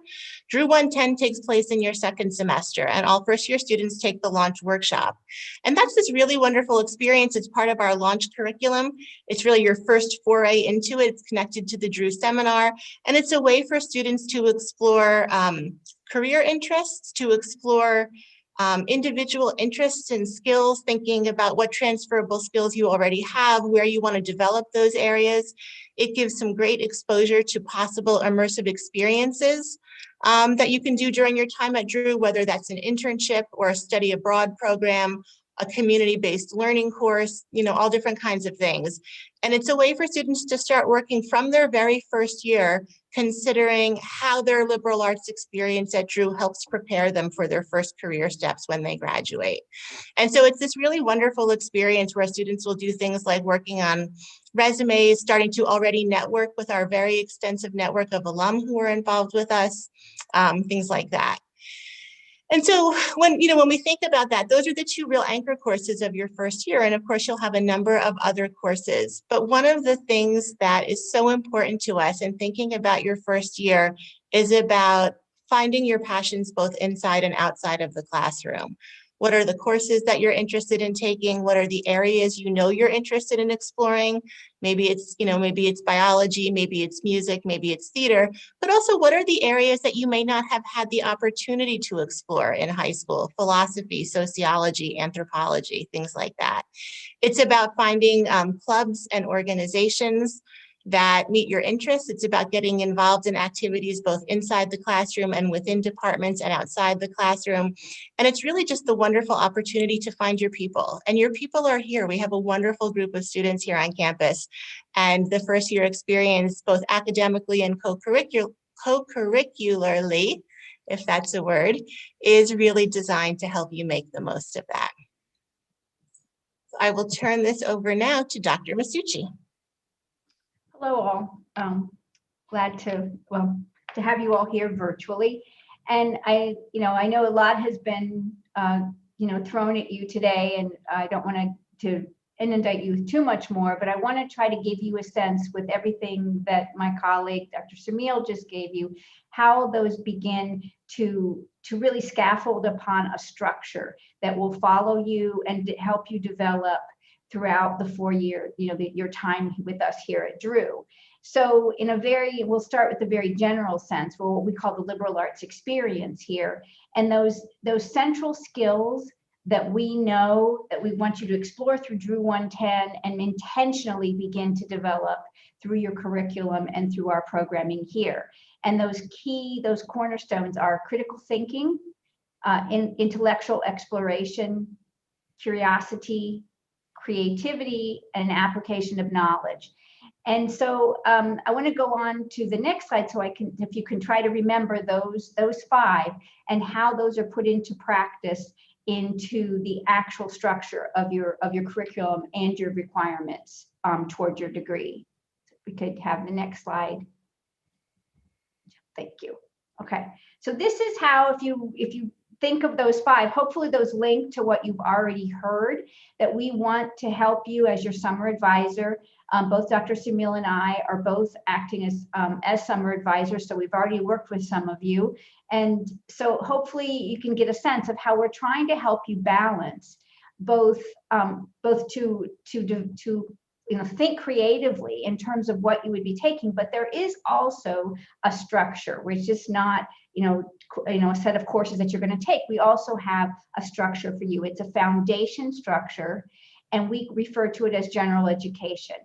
Drew 110 takes place in your second semester, and all first-year students take the launch workshop. And that's this really wonderful experience. It's part of our launch curriculum. It's really your first foray into it. It's connected to the Drew seminar, and it's a way for students to explore career interests, to explore individual interests and skills, thinking about what transferable skills you already have, where you want to develop those areas. It gives some great exposure to possible immersive experiences that you can do during your time at Drew, whether that's an internship or a study abroad program, a community-based learning course, all different kinds of things. And it's a way for students to start working from their very first year, considering how their liberal arts experience at Drew helps prepare them for their first career steps when they graduate. And so it's this really wonderful experience where students will do things like working on resumes, starting to already network with our very extensive network of alum who are involved with us, things like that. And so when we think about that, those are the 2 real anchor courses of your first year. And of course, you'll have a number of other courses. But one of the things that is so important to us in thinking about your first year is about finding your passions both inside and outside of the classroom. What are the courses that you're interested in taking? What are the areas you're interested in exploring? Maybe it's biology, maybe it's music, maybe it's theater, but also what are the areas that you may not have had the opportunity to explore in high school? Philosophy, sociology, anthropology, things like that. It's about finding clubs and organizations that meet your interests. It's about getting involved in activities both inside the classroom and within departments and outside the classroom. And it's really just the wonderful opportunity to find your people. And your people are here. We have a wonderful group of students here on campus. And the first year experience, both academically and co-curricularly, if that's a word, is really designed to help you make the most of that. So I will turn this over now to Dr. Masucci. Hello all. Glad to have you all here virtually. And I know a lot has been thrown at you today, and I don't want to inundate you with too much more, but I want to try to give you a sense with everything that my colleague, Dr. Samil, just gave you, how those begin to really scaffold upon a structure that will follow you and help you develop throughout the 4 year, your time with us here at Drew. So we'll start with the very general sense, or what we call the liberal arts experience here. And those central skills that we know that we want you to explore through Drew 110 and intentionally begin to develop through your curriculum and through our programming here. And those cornerstones are critical thinking, intellectual exploration, curiosity, creativity, and application of knowledge. And so I want to go on to the next slide so if you can try to remember those 5 and how those are put into practice into the actual structure of your curriculum and your requirements toward your degree. So we could have the next slide. Thank you. Okay, so this is how, if you think of those 5, hopefully those link to what you've already heard, that we want to help you as your summer advisor. Both Dr. Samil and I are both acting as summer advisors, so we've already worked with some of you. And so hopefully you can get a sense of how we're trying to help you balance both to think creatively in terms of what you would be taking, but there is also a structure, which is not a set of courses that you're going to take. We also have a structure for you. It's a foundation structure, and we refer to it as general education.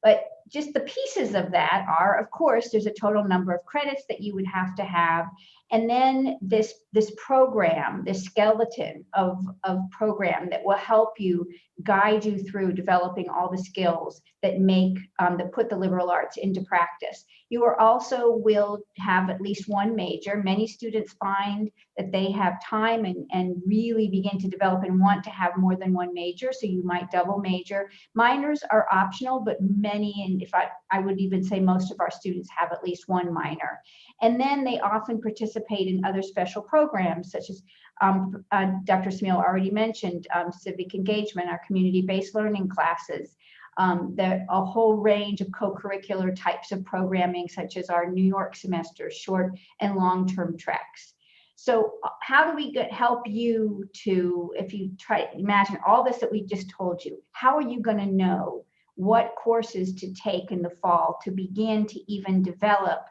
But just the pieces of that are, of course, there's a total number of credits that you would have to have. And then this program, this skeleton of program that will help you, guide you through developing all the skills that that put the liberal arts into practice. You will have at least one major. Many students find that they have time and really begin to develop and want to have more than one major, so you might double major. Minors are optional, but many, and if I would even say most of our students have at least one minor. And then they often participate in other special programs, such as Dr. Smil already mentioned, civic engagement, our community-based learning classes, a whole range of co-curricular types of programming, such as our New York semester, short and long-term treks. So how do we help you to, if you try to imagine all this that we just told you, how are you going to know what courses to take in the fall to begin to even develop,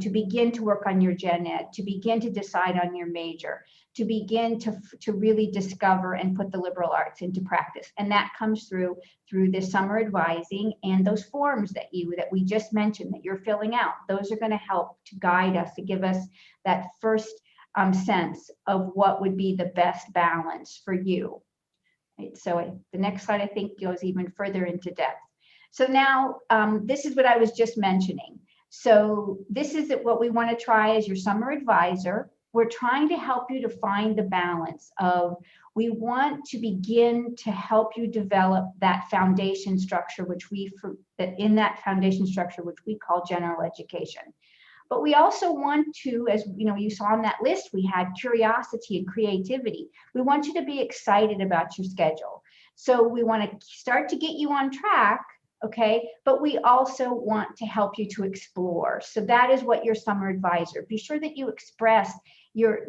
to begin to work on your gen ed, to begin to decide on your major, to begin to really discover and put the liberal arts into practice? And that comes through this summer advising and those forms that we just mentioned that you're filling out. Those are going to help to guide us, to give us that first sense of what would be the best balance for you. Right, so the next slide, I think, goes even further into depth. So now this is what I was just mentioning. So this is what we want to try as your summer advisor. We're trying to help you to find the balance of, we want to begin to help you develop that foundation structure, which we call general education. But we also want to, as you saw on that list, we had curiosity and creativity. We want you to be excited about your schedule. So we want to start to get you on track, okay? But we also want to help you to explore. So that is what your summer advisor. Be sure that you express your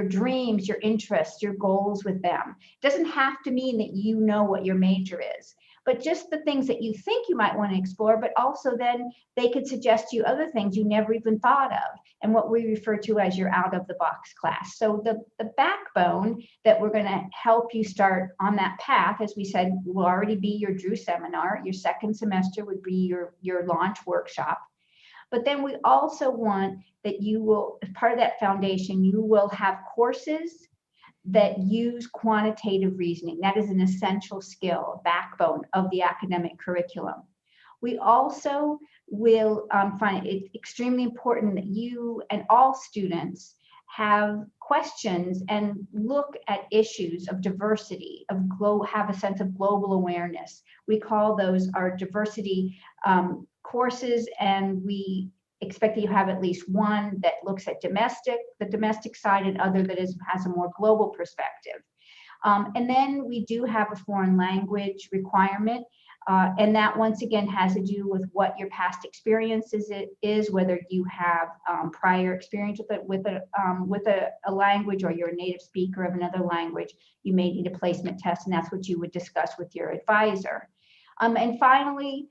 dreams, your interests, your goals with them. It doesn't have to mean that you know what your major is, but just the things that you think you might want to explore, but also then they could suggest to you other things you never even thought of, and what we refer to as your out of the box class. So the backbone that we're going to help you start on that path, as we said, will already be your Drew seminar. Your second semester would be your launch workshop. But then we also want that you will, as part of that foundation, you will have courses that use quantitative reasoning. That is an essential skill, backbone of the academic curriculum. We also will find it extremely important that you and all students have questions and look at issues of diversity, have a sense of global awareness. We call those our diversity courses, and we expect that you have at least one that looks at the domestic side, and other that has a more global perspective. And then we do have a foreign language requirement, and that once again has to do with what your past experiences is, whether you have prior experience with a language, or you're a native speaker of another language. You may need a placement test, and that's what you would discuss with your advisor. And finally,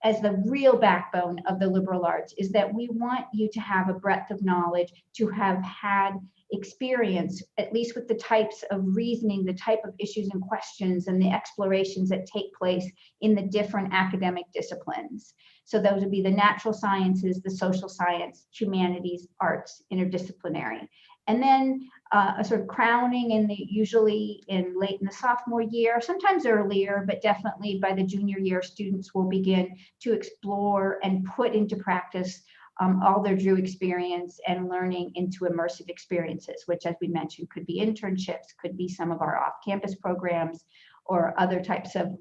as the real backbone of the liberal arts is that we want you to have a breadth of knowledge, to have had experience, at least with the types of reasoning, the type of issues and questions and the explorations that take place in the different academic disciplines. So those would be the natural sciences, the social science, humanities, arts, interdisciplinary. And then a sort of crowning usually late in the sophomore year, sometimes earlier, but definitely by the junior year, students will begin to explore and put into practice all their Drew experience and learning into immersive experiences, which, as we mentioned, could be internships, could be some of our off-campus programs, or other types of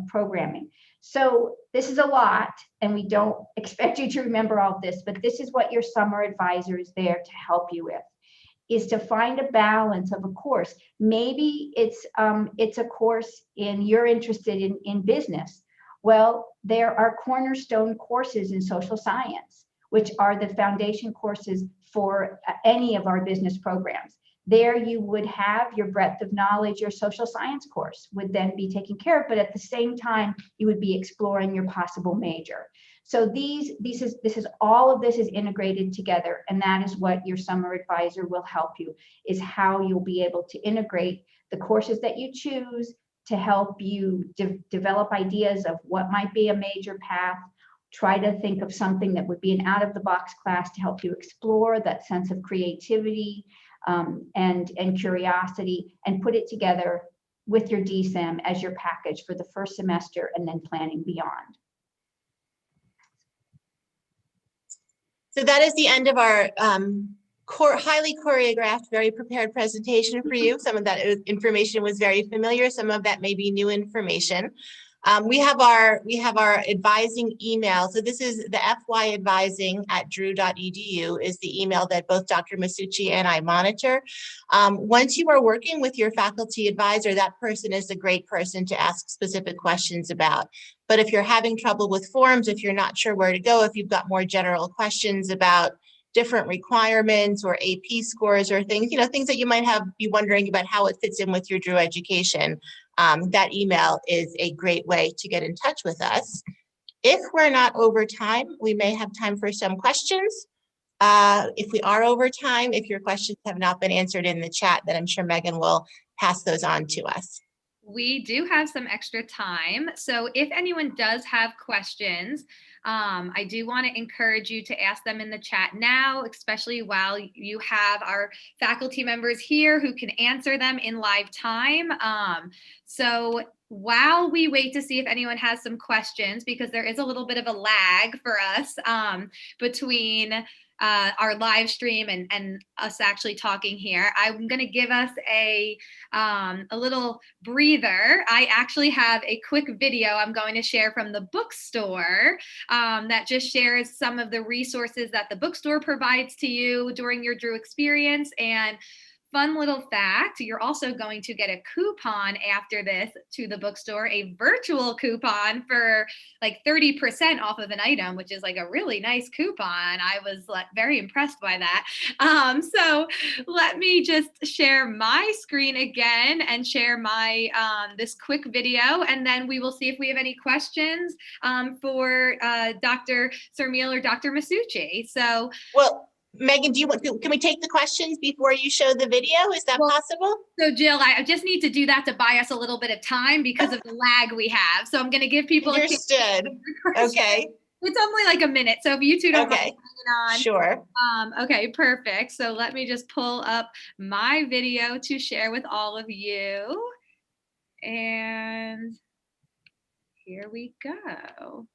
programming. So this is a lot, and we don't expect you to remember all of this, but this is what your summer advisor is there to help you with, is to find a balance of a course. Maybe it's a course you're interested in business. Well, there are cornerstone courses in social science, which are the foundation courses for any of our business programs. There you would have your breadth of knowledge. Your social science course would then be taken care of, but at the same time, you would be exploring your possible major. So all of this is integrated together, and that is what your summer advisor will help you, is how you'll be able to integrate the courses that you choose to help you develop ideas of what might be a major path. Try to think of something that would be an out-of-the-box class to help you explore that sense of creativity and curiosity, and put it together with your DSEM as your package for the first semester and then planning beyond. So that is the end of our highly choreographed, very prepared presentation for you. Some of that information was very familiar. Some of that may be new information. We have our advising email. So this is the fyadvising@drew.edu is the email that both Dr. Masucci and I monitor. Once you are working with your faculty advisor, that person is a great person to ask specific questions about. But if you're having trouble with forms, if you're not sure where to go, if you've got more general questions about different requirements or AP scores or things, things that you might be wondering about how it fits in with your Drew education, that email is a great way to get in touch with us. If we're not over time, we may have time for some questions. If we are over time, if your questions have not been answered in the chat, then I'm sure Megan will pass those on to us. We do have some extra time. So if anyone does have questions, I do want to encourage you to ask them in the chat now, especially while you have our faculty members here who can answer them in live time. So while we wait to see if anyone has some questions, because there is a little bit of a lag for us between our live stream and us actually talking here, I'm going to give us a little breather. I actually have a quick video I'm going to share from the bookstore that just shares some of the resources that the bookstore provides to you during your Drew experience. And fun little fact, you're also going to get a coupon after this to the bookstore, a virtual coupon for like 30% off of an item, which is like a really nice coupon. I was very impressed by that. So let me just share my screen again and share my this quick video, and then we will see if we have any questions for Dr. Sermil or Dr. Masucci. So, well, Megan, can we take the questions before you show the video? Is that possible? So Jill, I just need to do that to buy us a little bit of time because of the lag we have. So I'm going to give people Understood. Okay. It's only like a minute. So if you two don't mind hanging on. Sure. Okay, perfect. So let me just pull up my video to share with all of you. And here we go.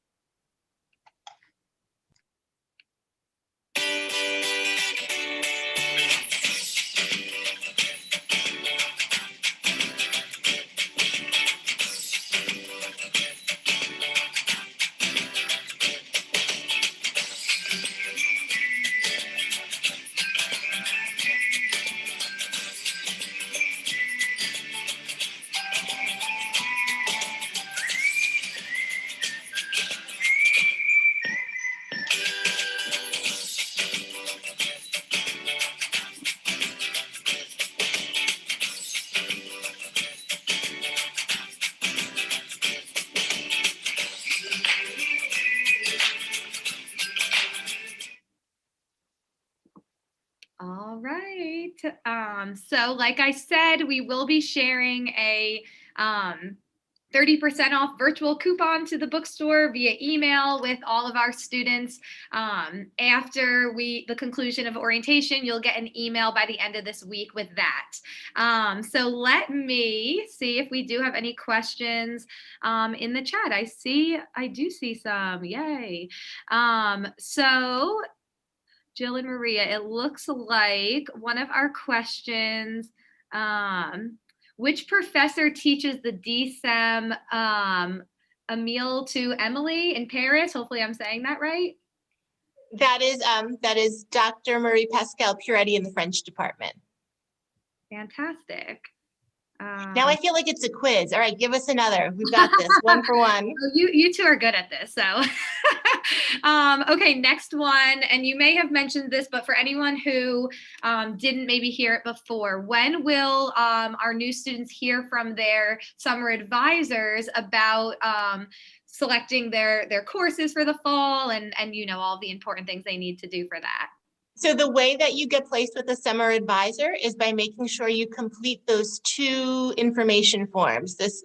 All right. So like I said, we will be sharing a 30% off virtual coupon to the bookstore via email with all of our students. After the conclusion of orientation, you'll get an email by the end of this week with that. So let me see if we do have any questions in the chat. I do see some, yay. So Jill and Maria, it looks like one of our questions, which professor teaches the DSEM Emile to Emily in Paris? Hopefully I'm saying that right. That is Dr. Marie Pascal Puretti in the French department. Fantastic. Now I feel like it's a quiz. All right, give us another. We've got this, one for one. You two are good at this, so. Okay, next one, and you may have mentioned this, but for anyone who didn't maybe hear it before, when will our new students hear from their summer advisors about selecting their courses for the fall and all the important things they need to do for that? So the way that you get placed with a summer advisor is by making sure you complete those 2 information forms. This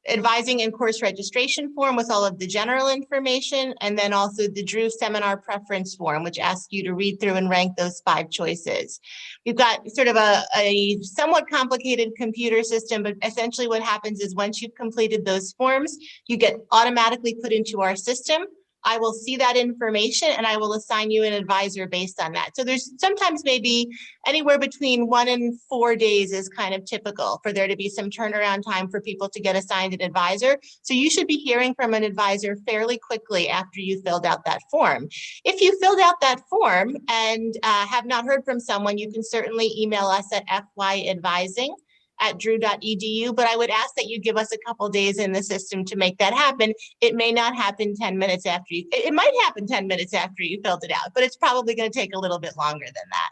advising and course registration form with all of the general information, and then also the Drew seminar preference form, which asks you to read through and rank those 5 choices. We've got sort of a somewhat complicated computer system, but essentially what happens is once you've completed those forms, you get automatically put into our system. I will see that information and I will assign you an advisor based on that. So there's sometimes maybe anywhere between 1 and 4 days is kind of typical for there to be some turnaround time for people to get assigned an advisor. So you should be hearing from an advisor fairly quickly after you filled out that form. If you filled out that form and have not heard from someone, you can certainly email us at fyadvising@drew.edu, but I would ask that you give us a couple days in the system to make that happen. It may not happen 10 minutes after it might happen 10 minutes after you filled it out, but it's probably going to take a little bit longer than that.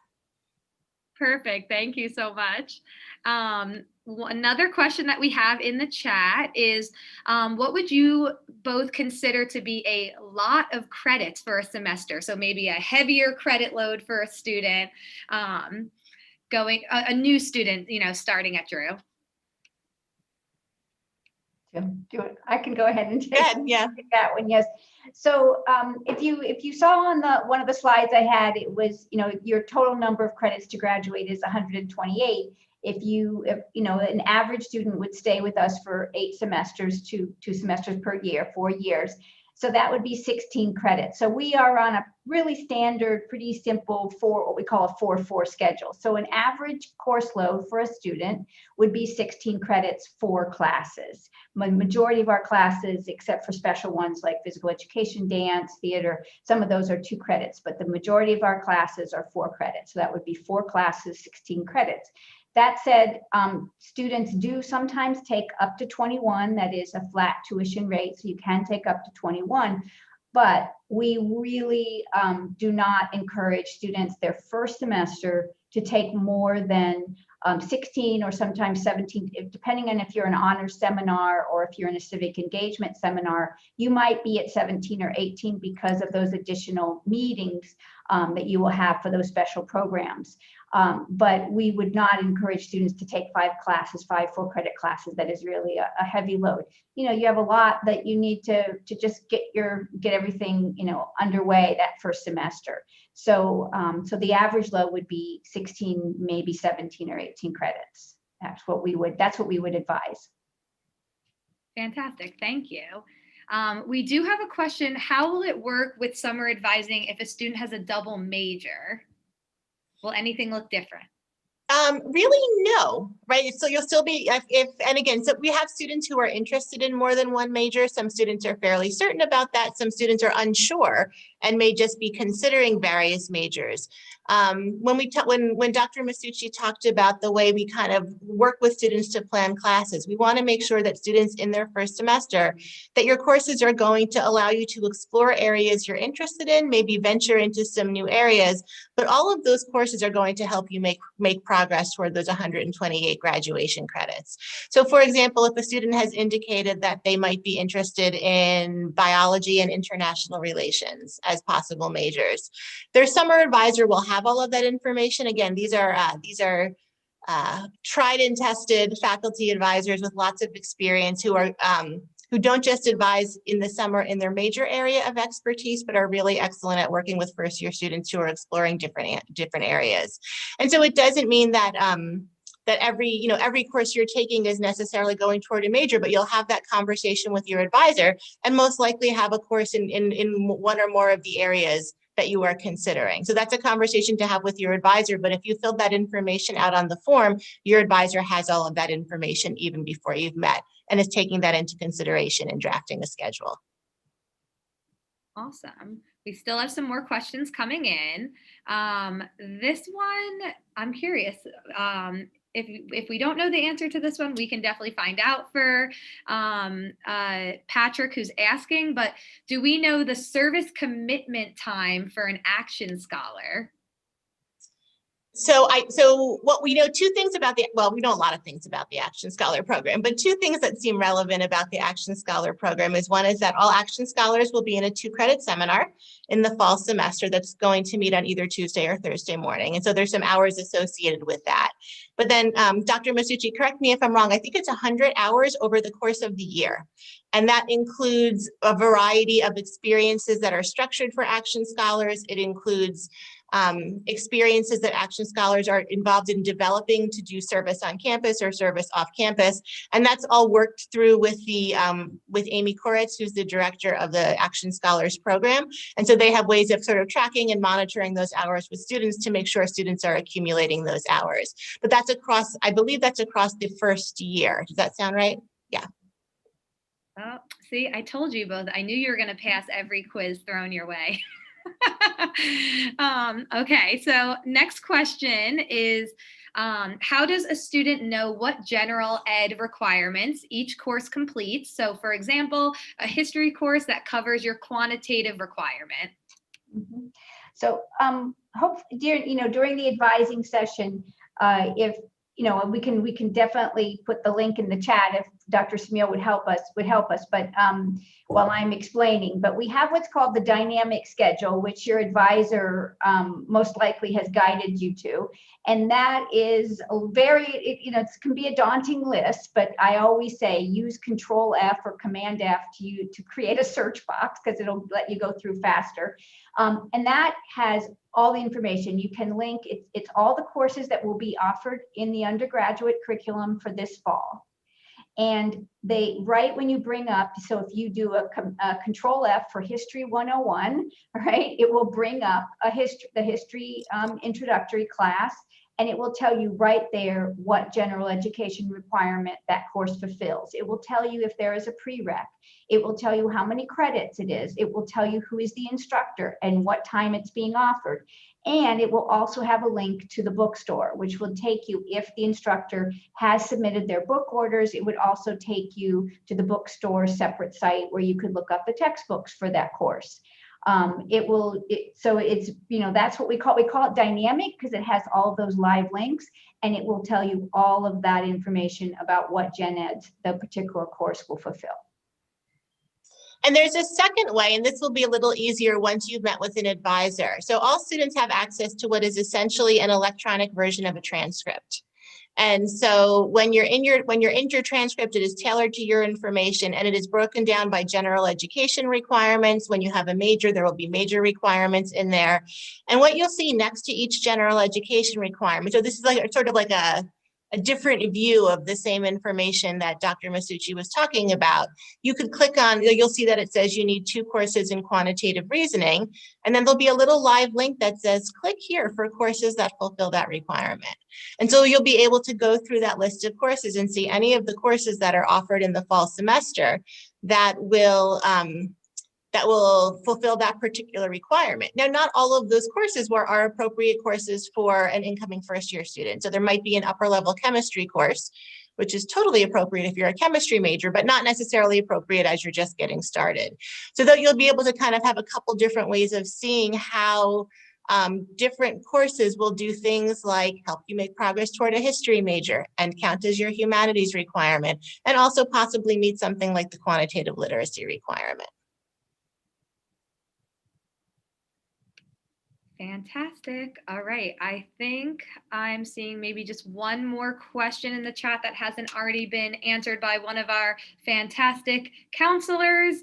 Perfect. Thank you so much. Another question that we have in the chat is, what would you both consider to be a lot of credits for a semester? So maybe a heavier credit load for a student, a new student, starting at Drew. I can go ahead and take yeah. that one. Yes. So if you saw on one of the slides I had, it was your total number of credits to graduate is 128. If an average student would stay with us for 8 semesters, two semesters per year, 4 years. So that would be 16 credits. So we are on a really standard, pretty simple what we call a 4-4 schedule. So an average course load for a student would be 16 credits, 4 classes. Majority of our classes, except for special ones like physical education, dance, theater, some of those are 2 credits, but the majority of our classes are 4 credits. So that would be 4 classes, 16 credits. That said, students do sometimes take up to 21. That is a flat tuition rate, so you can take up to 21. But we really do not encourage students their first semester to take more than 16 or sometimes 17, depending on if you're an honors seminar or if you're in a civic engagement seminar. You might be at 17 or 18 because of those additional meetings that you will have for those special programs. But we would not encourage students to take 5 classes, 5 full-credit classes. That is really a heavy load. You have a lot that you need to just get everything underway that first semester. So the average load would be 16, maybe 17 or 18 credits. That's what we would advise. Fantastic, thank you. We do have a question. How will it work with summer advising if a student has a double major? Will anything look different? Really, no, right? So you'll still be, and again, so we have students who are interested in more than one major. Some students are fairly certain about that. Some students are unsure and may just be considering various majors. When Dr. Masucci talked about the way we kind of work with students to plan classes, we want to make sure that students in their first semester, that your courses are going to allow you to explore areas you're interested in, maybe venture into some new areas, but all of those courses are going to help you make progress progress toward those 128 graduation credits. So for example, if a student has indicated that they might be interested in biology and international relations as possible majors, their summer advisor will have all of that information. Again, these are tried and tested faculty advisors with lots of experience who don't just advise in the summer in their major area of expertise, but are really excellent at working with first-year students who are exploring different areas. And so it doesn't mean that that every course you're taking is necessarily going toward a major, but you'll have that conversation with your advisor and most likely have a course in one or more of the areas that you are considering. So that's a conversation to have with your advisor, but if you filled that information out on the form, your advisor has all of that information even before you've met and is taking that into consideration in drafting a schedule. Awesome. We still have some more questions coming in. This one, I'm curious. If we don't know the answer to this one, we can definitely find out for Patrick, who's asking, but do we know the service commitment time for an Action Scholar? So what we know, two things about we know a lot of things about the Action Scholar program, but two things that seem relevant about the Action Scholar program is one is that all Action Scholars will be in a 2-credit seminar in the fall semester that's going to meet on either Tuesday or Thursday morning. And so there's some hours associated with that. But then Dr. Masucci, correct me if I'm wrong, I think it's 100 hours over the course of the year. And that includes a variety of experiences that are structured for Action Scholars. It includes experiences that Action Scholars are involved in developing to do service on campus or service off campus. And that's all worked through with with Amy Koretz, who's the director of the Action Scholars program. And so they have ways of sort of tracking and monitoring those hours with students to make sure students are accumulating those hours. But that's across, I believe that's across the first year. Does that sound right? Yeah. Oh, see, I told you both. I knew you were going to pass every quiz thrown your way. Okay, so next question is, how does a student know what general ed requirements each course completes? So for example, a history course that covers your quantitative requirement. Mm-hmm. So during the advising session, if we can definitely put the link in the chat if Dr. Smil would help us, but while I'm explaining, but we have what's called the dynamic schedule, which your advisor most likely has guided you to. And that is it can be a daunting list, but I always say use Control F or Command F to create a search box because it'll let you go through faster. And that has all the information. You can link, it's all the courses that will be offered in the undergraduate curriculum for this fall. And right when you bring up, so if you do a Control F for History 101, right, it will bring up the history introductory class, and it will tell you right there what general education requirement that course fulfills. It will tell you if there is a prereq. It will tell you how many credits it is. It will tell you who is the instructor and what time it's being offered. And it will also have a link to the bookstore, which will take you, if the instructor has submitted their book orders, it would also take you to the bookstore separate site where you could look up the textbooks for that course. So it's, that's what we call it dynamic because it has all of those live links, and it will tell you all of that information about what gen ed the particular course will fulfill. And there's a second way, and this will be a little easier once you've met with an advisor. So all students have access to what is essentially an electronic version of a transcript. And so when you're in your transcript, it is tailored to your information and it is broken down by general education requirements. When you have a major, there will be major requirements in there. And what you'll see next to each general education requirement, so this is like sort of like a different view of the same information that Dr. Masucci was talking about. You could click on, you'll see that it says you need 2 courses in quantitative reasoning, and then there'll be a little live link that says, click here for courses that fulfill that requirement. And so you'll be able to go through that list of courses and see any of the courses that are offered in the fall semester that will fulfill that particular requirement. Now, not all of those courses are appropriate courses for an incoming first-year student. So there might be an upper-level chemistry course, which is totally appropriate if you're a chemistry major, but not necessarily appropriate as you're just getting started. So that you'll be able to kind of have a couple different ways of seeing how Different courses will do things like help you make progress toward a history major and count as your humanities requirement, and also possibly meet something like the quantitative literacy requirement. Fantastic. All right. I think I'm seeing maybe just one more question in the chat that hasn't already been answered by one of our fantastic counselors.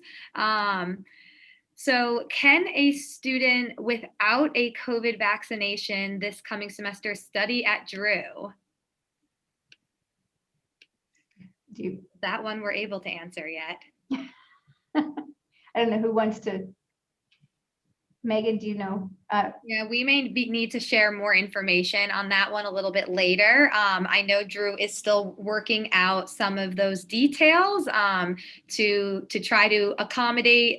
So can a student without a COVID vaccination this coming semester study at Drew? That one we're able to answer yet. I don't know who wants to. Megan, do you know? Yeah, we may need to share more information on that one a little bit later. I know Drew is still working out some of those details to try to accommodate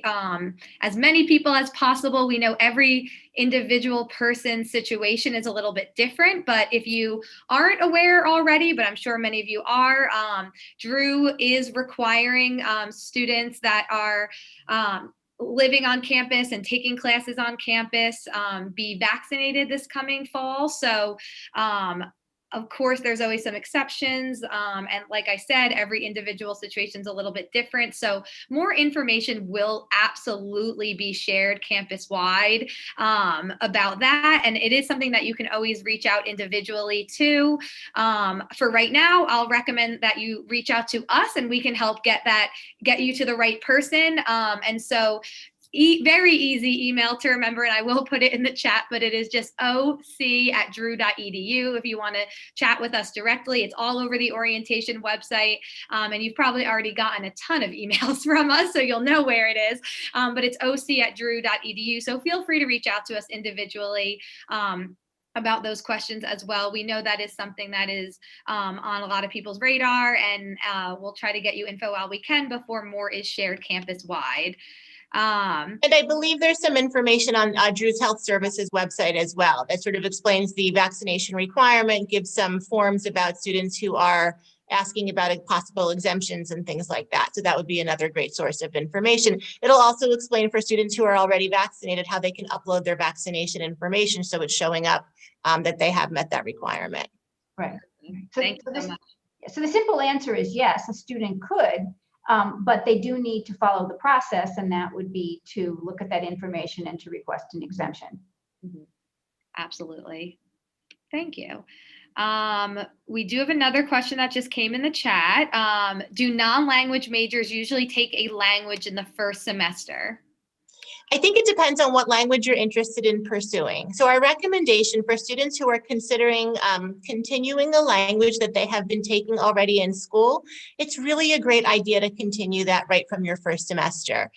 as many people as possible. We know every individual person's situation is a little bit different, but if you aren't aware already, but I'm sure many of you are, Drew is requiring students that are living on campus and taking classes on campus be vaccinated this coming fall. So of course, there's always some exceptions. And like I said, every individual situation is a little bit different. So more information will absolutely be shared campus-wide about that. And it is something that you can always reach out individually to. For right now, I'll recommend that you reach out to us and we can help get you to the right person. And so very easy email to remember, and I will put it in the chat, but it is just oc@drew.edu if you want to chat with us directly. It's all over the orientation website, and you've probably already gotten a ton of emails from us, so you'll know where it is, but it's oc@drew.edu. So feel free to reach out to us individually about those questions as well. We know that is something that is on a lot of people's radar, and we'll try to get you info while we can before more is shared campus-wide. And I believe there's some information on Drew's Health Services website as well that sort of explains the vaccination requirement, gives some forms about students who are asking about possible exemptions and things like that. So that would be another great source of information. It'll also explain for students who are already vaccinated how they can upload their vaccination information so it's showing up that they have met that requirement. Right. Thank you so much. So the simple answer is yes, a student could, but they do need to follow the process, and that would be to look at that information and to request an exemption. Mm-hmm. Absolutely. Thank you. We do have another question that just came in the chat. Do non-language majors usually take a language in the first semester? I think it depends on what language you're interested in pursuing. So our recommendation for students who are considering continuing a language that they have been taking already in school, it's really a great idea to continue that right from your first semester.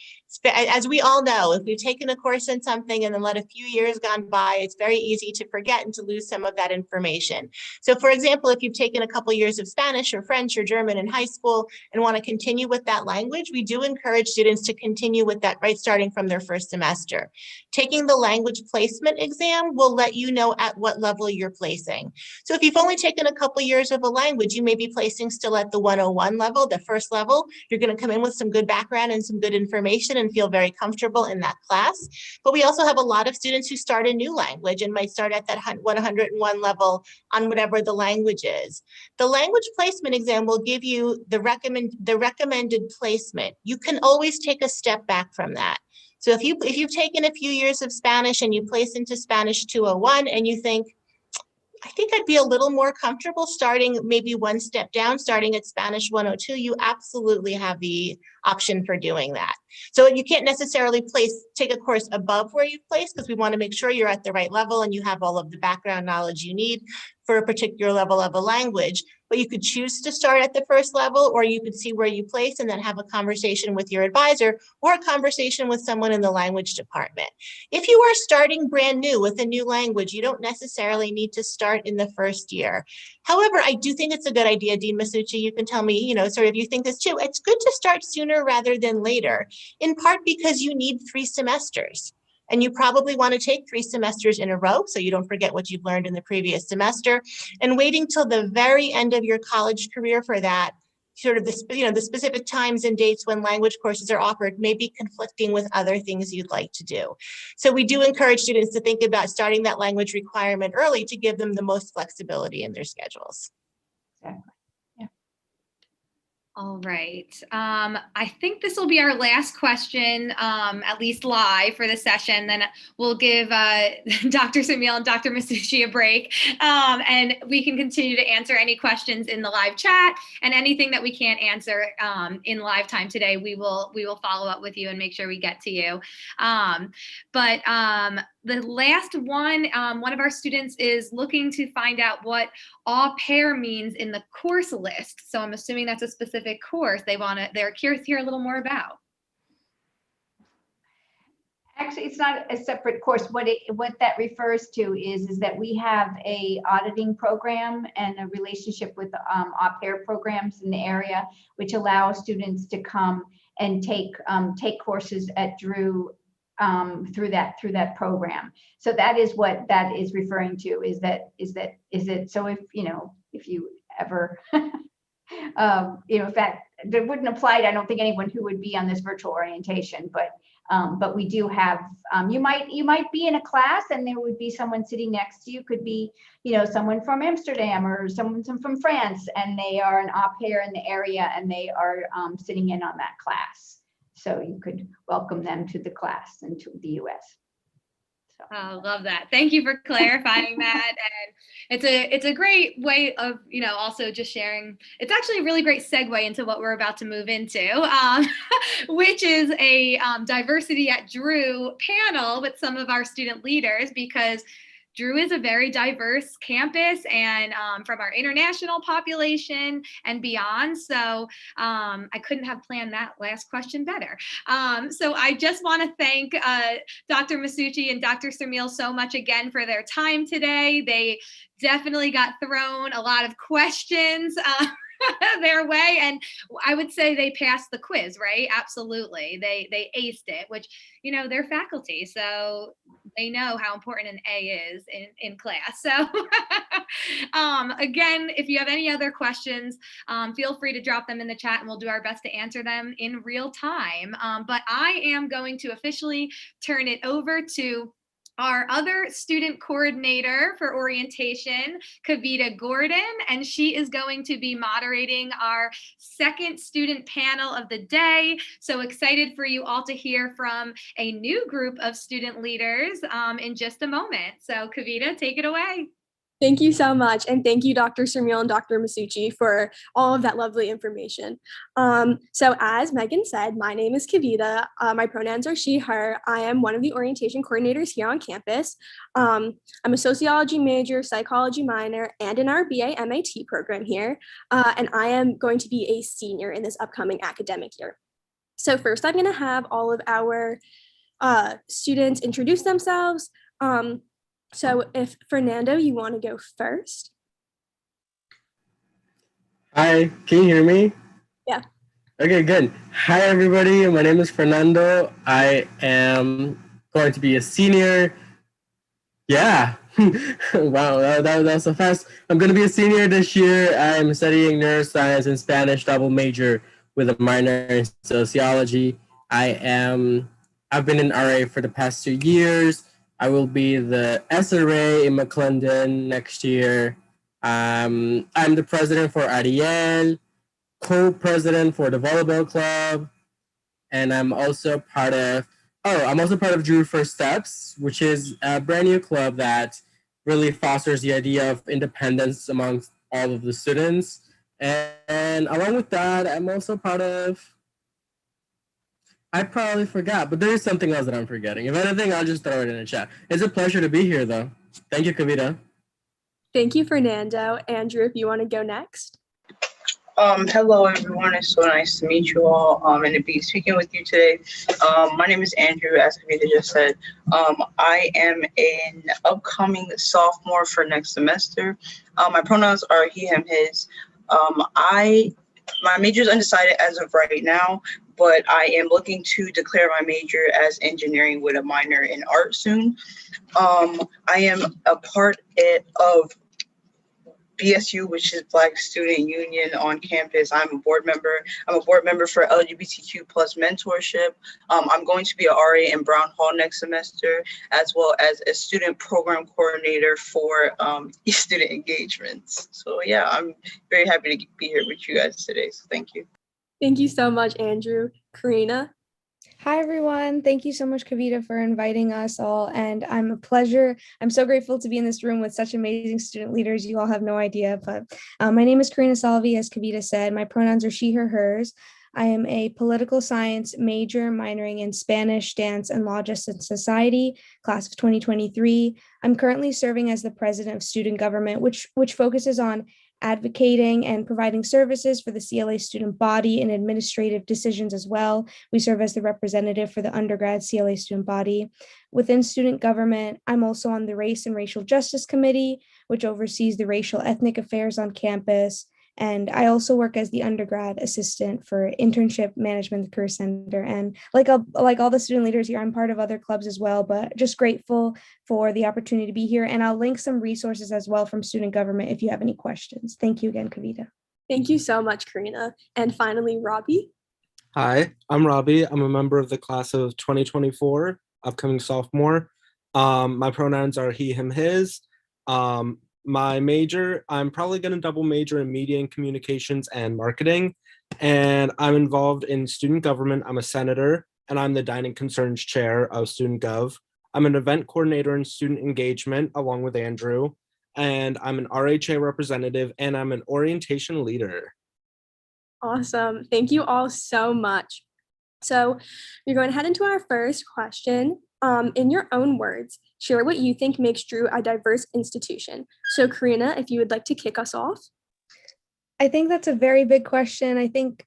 As we all know, if we've taken a course in something and then let a few years gone by, it's very easy to forget and to lose some of that information. So for example, if you've taken a couple years of Spanish or French or German in high school and want to continue with that language, we do encourage students to continue with that right starting from their first semester. Taking the language placement exam will let you know at what level you're placing. So if you've only taken a couple years of a language, you may be placing still at the 101 level, the first level. You're going to come in with some good background and some good information and feel very comfortable in that class. But we also have a lot of students who start a new language and might start at that 101 level on whatever the language is. The language placement exam will give you the recommended placement. You can always take a step back from that. So if you've taken a few years of Spanish and you place into Spanish 201 and you think, I think I'd be a little more comfortable starting maybe one step down, starting at Spanish 102, you absolutely have the option for doing that. So you can't necessarily take a course above where you've placed because we want to make sure you're at the right level and you have all of the background knowledge you need for a particular level of a language. But you could choose to start at the first level, or you could see where you place and then have a conversation with your advisor or a conversation with someone in the language department. If you are starting brand new with a new language, you don't necessarily need to start in the first year. However, I do think it's a good idea, Dean Masucci, you can tell me, sort of you think this too. It's good to start sooner rather than later, in part because you need 3 semesters. And you probably want to take 3 semesters in a row so you don't forget what you've learned in the previous semester. And waiting till the very end of your college career for that sort of the specific times and dates when language courses are offered may be conflicting with other things you'd like to do. So we do encourage students to think about starting that language requirement early to give them the most flexibility in their schedules. Exactly. All right. I think this will be our last question, at least live for the session. Then we'll give Dr. Samil and Dr. Masucci a break, and we can continue to answer any questions in the live chat, and anything that we can't answer in live time today, we will follow up with you and make sure we get to you. But the last one of our students is looking to find out what au pair means in the course list. So I'm assuming that's a specific course they're curious to hear a little more about. Actually, it's not a separate course. What that refers to is that we have a auditing program and a relationship with au pair programs in the area, which allow students to come and take courses at Drew through that program. So that is what that is referring to. Is it? So if you ever, in fact, that wouldn't apply to, I don't think, anyone who would be on this virtual orientation, but we do have, you might be in a class and there would be someone sitting next to you, could be, someone from Amsterdam or someone from France, and they are an au pair in the area and they are sitting in on that class. So you could welcome them to the class and to the US. So. Oh, love that. Thank you for clarifying that. And it's a great way of, also just sharing. It's actually a really great segue into what we're about to move into, which is a diversity at Drew panel with some of our student leaders, because Drew is a very diverse campus, and from our international population and beyond. So I couldn't have planned that last question better. So I just want to thank Dr. Masucci and Dr. Samil so much again for their time today. They definitely got thrown a lot of questions their way, and I would say they passed the quiz, right? Absolutely. They aced it, which, they're faculty, so they know how important an A is in class. So again, if you have any other questions, feel free to drop them in the chat and we'll do our best to answer them in real time. But I am going to officially turn it over to our other student coordinator for orientation, Kavita Gordon, and she is going to be moderating our second student panel of the day. So excited for you all to hear from a new group of student leaders in just a moment. So Kavita, take it away. Thank you so much. And thank you, Dr. Surmule and Dr. Masucci, for all of that lovely information. So as Megan said, my name is Kavita. My pronouns are she, her. I am one of the orientation coordinators here on campus. I'm a sociology major, psychology minor, and in our BA MAT program here. And I am going to be a senior in this upcoming academic year. So first, I'm going to have all of our students introduce themselves. So if Fernando, you want to go first. Hi, can you hear me? Yeah. Okay, good. Hi, everybody. My name is Fernando. I am going to be a senior. Yeah. Wow, that was so fast. I'm going to be a senior this year. I'm studying neuroscience and Spanish double major with a minor in sociology. I've been in RA for the past 2 years. I will be the SRA in McClendon next year. I'm the president for Ariel, co-president for the volleyball club, and I'm also part of Drew First Steps, which is a brand new club that really fosters the idea of independence amongst all of the students. And along with that, I'm also part of, I probably forgot, but there is something else that I'm forgetting. If anything, I'll just throw it in the chat. It's a pleasure to be here, though. Thank you, Kavita. Thank you, Fernando. Andrew, if you want to go next. Hello, everyone. It's so nice to meet you all and to be speaking with you today. My name is Andrew, as Kavita just said. I am an upcoming sophomore for next semester. My pronouns are he, him, his. My major is undecided as of right now, but I am looking to declare my major as engineering with a minor in art soon. I am a part of BSU, which is Black Student Union on campus. I'm a board member. I'm a board member for LGBTQ plus mentorship. I'm going to be an RA in Brown Hall next semester, as well as a student program coordinator for student engagements. So yeah, I'm very happy to be here with you guys today. So thank you. Thank you so much, Andrew. Karina? Hi, everyone. Thank you so much, Kavita, for inviting us all. And I'm so grateful to be in this room with such amazing student leaders. You all have no idea, but my name is Karina Salvi, as Kavita said. My pronouns are she, her, hers. I am a political science major minoring in Spanish, dance, and law justice society, class of 2023. I'm currently serving as the president of student government, which focuses on advocating and providing services for the CLA student body and administrative decisions as well. We serve as the representative for the undergrad CLA student body. Within student government, I'm also on the Race and Racial Justice Committee, which oversees the racial ethnic affairs on campus. And I also work as the undergrad assistant for internship management at the Career Center. And like all the student leaders here, I'm part of other clubs as well, but just grateful for the opportunity to be here. And I'll link some resources as well from student government if you have any questions. Thank you again, Kavita. Thank you so much, Karina. And finally, Robbie. Hi, I'm Robbie. I'm a member of the class of 2024, upcoming sophomore. My pronouns are he, him, his. My major, I'm probably going to double major in media and communications and marketing. And I'm involved in student government. I'm a senator, and I'm the dining concerns chair of Student Gov. I'm an event coordinator in student engagement along with Andrew. And I'm an RHA representative, and I'm an orientation leader. Awesome. Thank you all so much. So we're going to head into our first question. In your own words, share what you think makes Drew a diverse institution. So Karina, if you would like to kick us off. I think that's a very big question. I think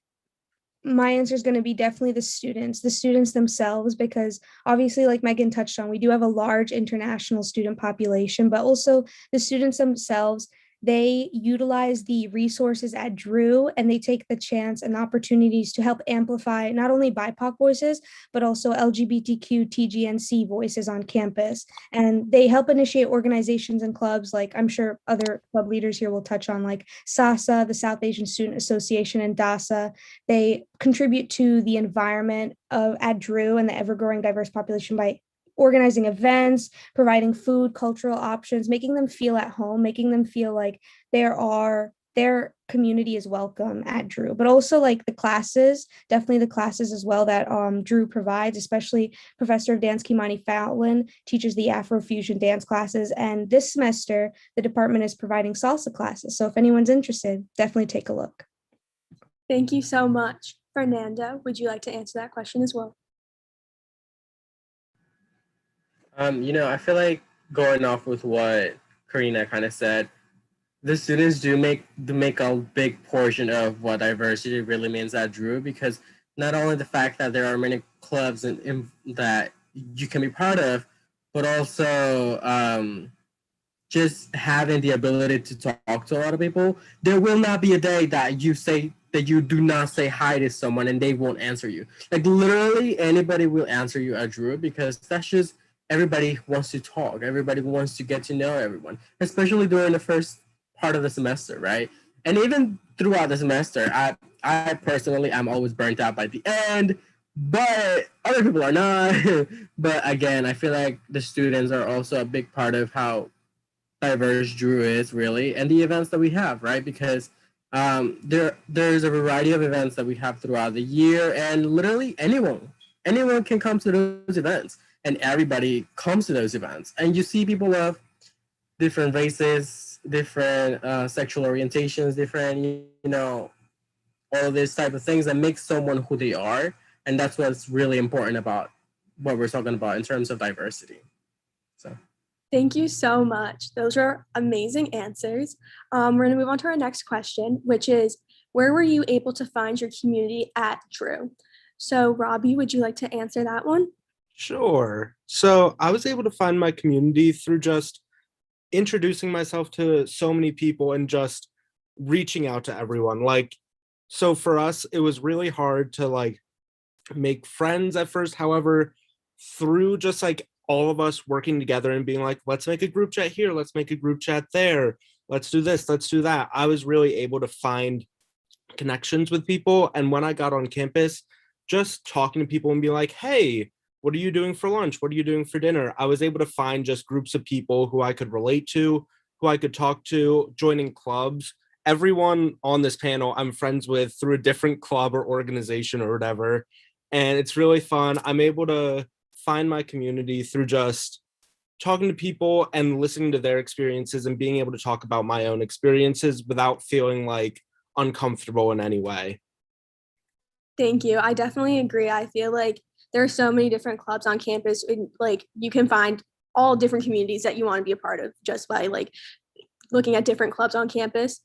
my answer is going to be definitely the students themselves, because obviously, like Megan touched on, we do have a large international student population, but also the students themselves. They utilize the resources at Drew, and they take the chance and opportunities to help amplify not only BIPOC voices, but also LGBTQ, TGNC voices on campus. And they help initiate organizations and clubs like I'm sure other club leaders here will touch on, like SASA, the South Asian Student Association, and DASA. They contribute to the environment at Drew and the ever-growing diverse population by organizing events, providing food, cultural options, making them feel at home, making them feel like their community is welcome at Drew, but also like definitely the classes as well that Drew provides, especially Professor of Dance Kimani Fallon teaches the Afrofusion dance classes. And this semester, the department is providing salsa classes. So if anyone's interested, definitely take a look. Thank you so much. Fernanda, would you like to answer that question as well? I feel like going off with what Karina kind of said, the students do make a big portion of what diversity really means at Drew, because not only the fact that there are many clubs that you can be part of, but also just having the ability to talk to a lot of people. There will not be a day that you do not say hi to someone and they won't answer you. Like literally anybody will answer you at Drew, because that's just everybody wants to talk. Everybody wants to get to know everyone, especially during the first part of the semester, right? And even throughout the semester, I personally am always burnt out by the end, but other people are not. But again, I feel like the students are also a big part of how diverse Drew is, really, and the events that we have, right? Because there's a variety of events that we have throughout the year, and literally anyone can come to those events, and everybody comes to those events, and you see people of different races, different sexual orientations, different all of these type of things that make someone who they are, and that's what's really important about what we're talking about in terms of diversity. So. Thank you so much. Those are amazing answers. We're going to move on to our next question, which is, where were you able to find your community at Drew? So Robbie, would you like to answer that one? Sure. So I was able to find my community through just introducing myself to so many people and just reaching out to everyone. So for us, it was really hard to make friends at first. However, through just all of us working together and being like, let's make a group chat here, let's make a group chat there, let's do this, let's do that. I was really able to find connections with people. And when I got on campus, just talking to people and be like, hey, what are you doing for lunch? What are you doing for dinner? I was able to find just groups of people who I could relate to, who I could talk to, joining clubs. Everyone on this panel I'm friends with through a different club or organization or whatever. And it's really fun. I'm able to find my community through just talking to people and listening to their experiences and being able to talk about my own experiences without feeling like uncomfortable in any way. Thank you. I definitely agree. I feel like there are so many different clubs on campus. And, like, you can find all different communities that you want to be a part of just by like looking at different clubs on campus.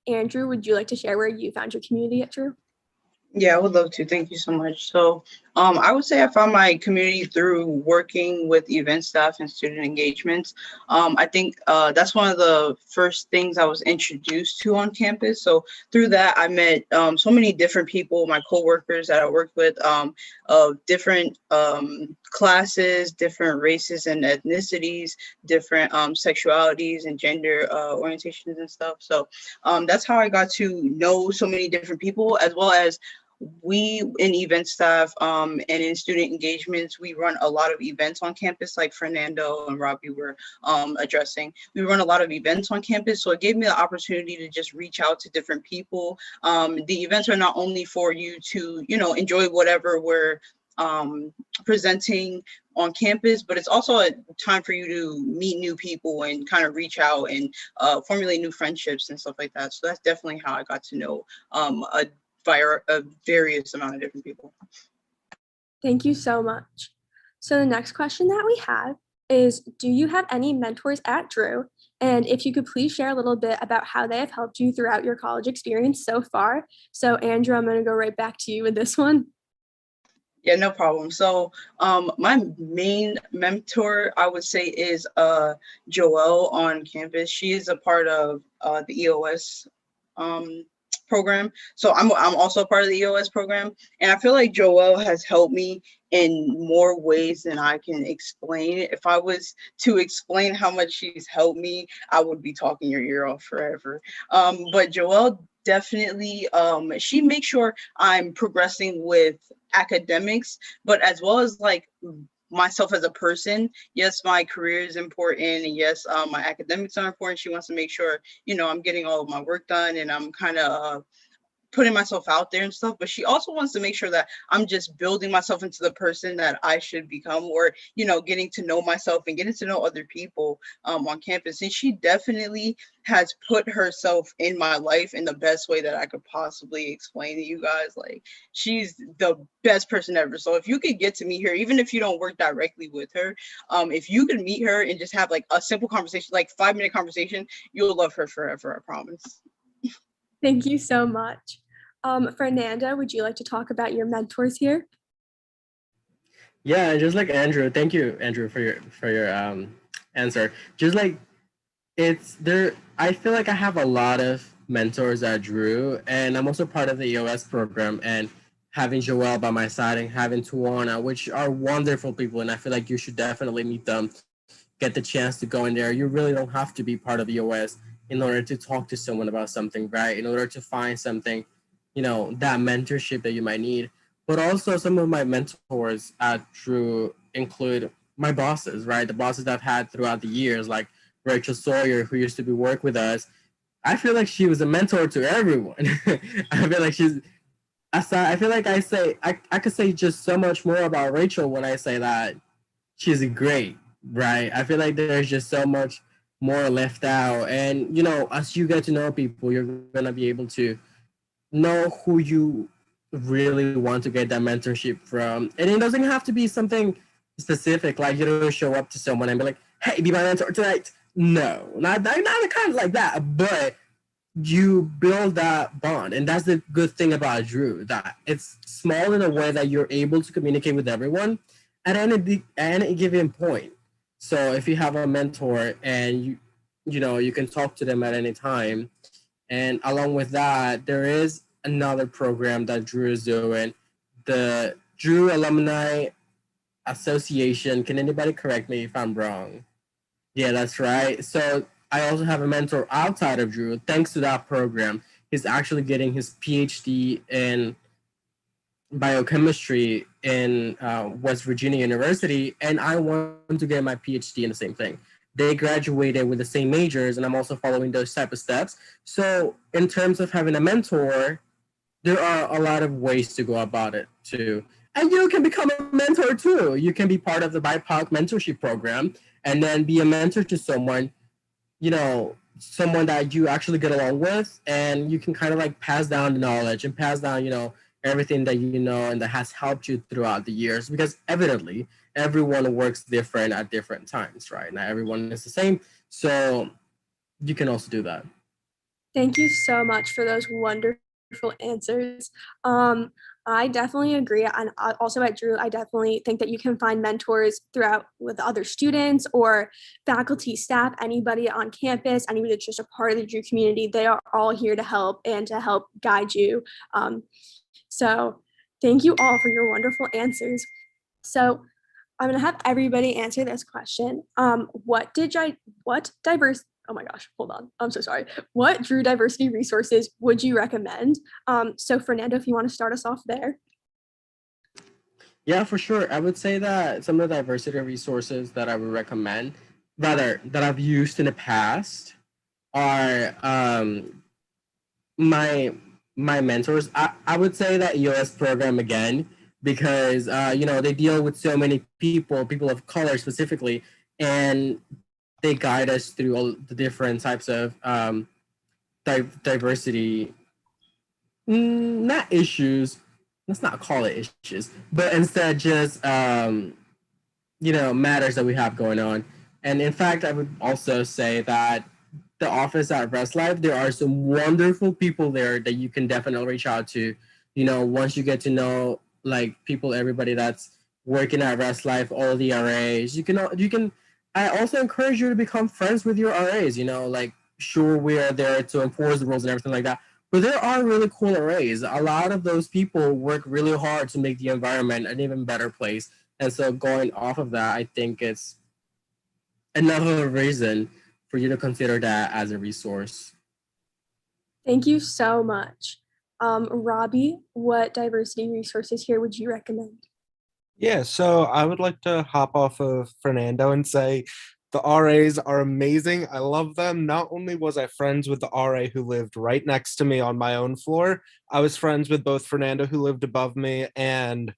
Andrew, would you like to share where you found your community at Drew? Yeah, I would love to. Thank you so much. So I would say I found my community through working with event staff and student engagements. I think that's one of the first things I was introduced to on campus. So through that, I met so many different people, my coworkers that I worked with, of different classes, different races and ethnicities, different sexualities and gender orientations and stuff. So that's how I got to know so many different people, as well as we in event staff and in student engagements, we run a lot of events on campus, like Fernando and Robbie were addressing. We run a lot of events on campus, so it gave me the opportunity to just reach out to different people. The events are not only for you to, enjoy whatever we're presenting on campus, but it's also a time for you to meet new people and kind of reach out and formulate new friendships and stuff like that. So that's definitely how I got to know a various amount of different people. Thank you so much. So the next question that we have is, do you have any mentors at Drew? And if you could please share a little bit about how they have helped you throughout your college experience so far. So Andrew, I'm going to go right back to you with this one. Yeah, no problem. So my main mentor, I would say, is Joelle on campus. She is a part of the EOS program. So I'm also a part of the EOS program. And I feel like Joelle has helped me in more ways than I can explain. If I was to explain how much she's helped me, I would be talking your ear off forever. But Joelle definitely, she makes sure I'm progressing with academics, but as well as like myself as a person. Yes, my career is important, and yes, my academics are important. She wants to make sure, I'm getting all of my work done and I'm kind of putting myself out there and stuff, but she also wants to make sure that I'm just building myself into the person that I should become, or, getting to know myself and getting to know other people on campus. And she definitely has put herself in my life in the best way that I could possibly explain to you guys. Like, she's the best person ever. So if you could get to meet her, even if you don't work directly with her, if you could meet her and just have like a simple conversation, like 5-minute conversation, you'll love her forever, I promise. Thank you so much. Fernanda, would you like to talk about your mentors here? Yeah, just like Andrew, thank you, Andrew, for your answer. Just like it's there, I feel like I have a lot of mentors at Drew, and I'm also part of the EOS program. And having Joelle by my side and having Tuana, which are wonderful people, and I feel like you should definitely meet them. Get the chance to go in there. You really don't have to be part of EOS in order to talk to someone about something, right? In order to find something, that mentorship that you might need. But also some of my mentors at Drew include my bosses, right? The bosses I've had throughout the years, like Rachel Sawyer, who used to be work with us. I feel like she was a mentor to everyone. I feel like I feel like I could say just so much more about Rachel when I say that she's great, right? I feel like there's just so much more left out. And, as you get to know people, you're going to be able to know who you really want to get that mentorship from. And it doesn't have to be something specific, like you don't show up to someone and be like, hey, be my mentor tonight. No, not kind of like that, but you build that bond. And that's the good thing about Drew, that it's small in a way that you're able to communicate with everyone at any given point. So if you have a mentor and you can talk to them at any time. And along with that, there is another program that Drew is doing, the Drew Alumni Association. Can anybody correct me if I'm wrong? Yeah, that's right. So I also have a mentor outside of Drew. Thanks to that program, he's actually getting his PhD in biochemistry in West Virginia University, and I want to get my PhD in the same thing. They graduated with the same majors, and I'm also following those type of steps. So in terms of having a mentor, there are a lot of ways to go about it too. And you can become a mentor too. You can be part of the BIPOC mentorship program and then be a mentor to someone, someone that you actually get along with, and you can kind of like pass down the knowledge and pass down, everything that you know and that has helped you throughout the years, because evidently everyone works different at different times, right? Not everyone is the same. So you can also do that. Thank you so much for those wonderful answers. I definitely agree. And also at Drew, I definitely think that you can find mentors throughout with other students or faculty, staff, anybody on campus, anybody that's just a part of the Drew community. They are all here to help and to help guide you. So thank you all for your wonderful answers. So I'm gonna have everybody answer this question. What diverse, oh my gosh, hold on. I'm so sorry. What Drew diversity resources would you recommend? So Fernando, if you want to start us off there. Yeah, for sure. I would say that some of the diversity resources that I would recommend, rather that I've used in the past, are my mentors. I would say that EOS program again, because they deal with so many people of color specifically, and they guide us through all the different types of diversity, not issues. Let's not call it issues, but instead just matters that we have going on. And in fact, I would also say that the office at Rest Life, there are some wonderful people there that you can definitely reach out to. Once you get to know like people, everybody that's working at Rest Life, all the RAs, you can. I also encourage you to become friends with your RAs. Like sure we are there to enforce the rules and everything like that, but there are really cool RAs. A lot of those people work really hard to make the environment an even better place. And so going off of that, I think it's another reason for you to consider that as a resource. Thank you so much. Robbie, what diversity resources here would you recommend? Yeah, so I would like to hop off of Fernando and say the RAs are amazing. I love them. Not only was I friends with the RA who lived right next to me on my own floor, I was friends with both Fernando, who lived above me, and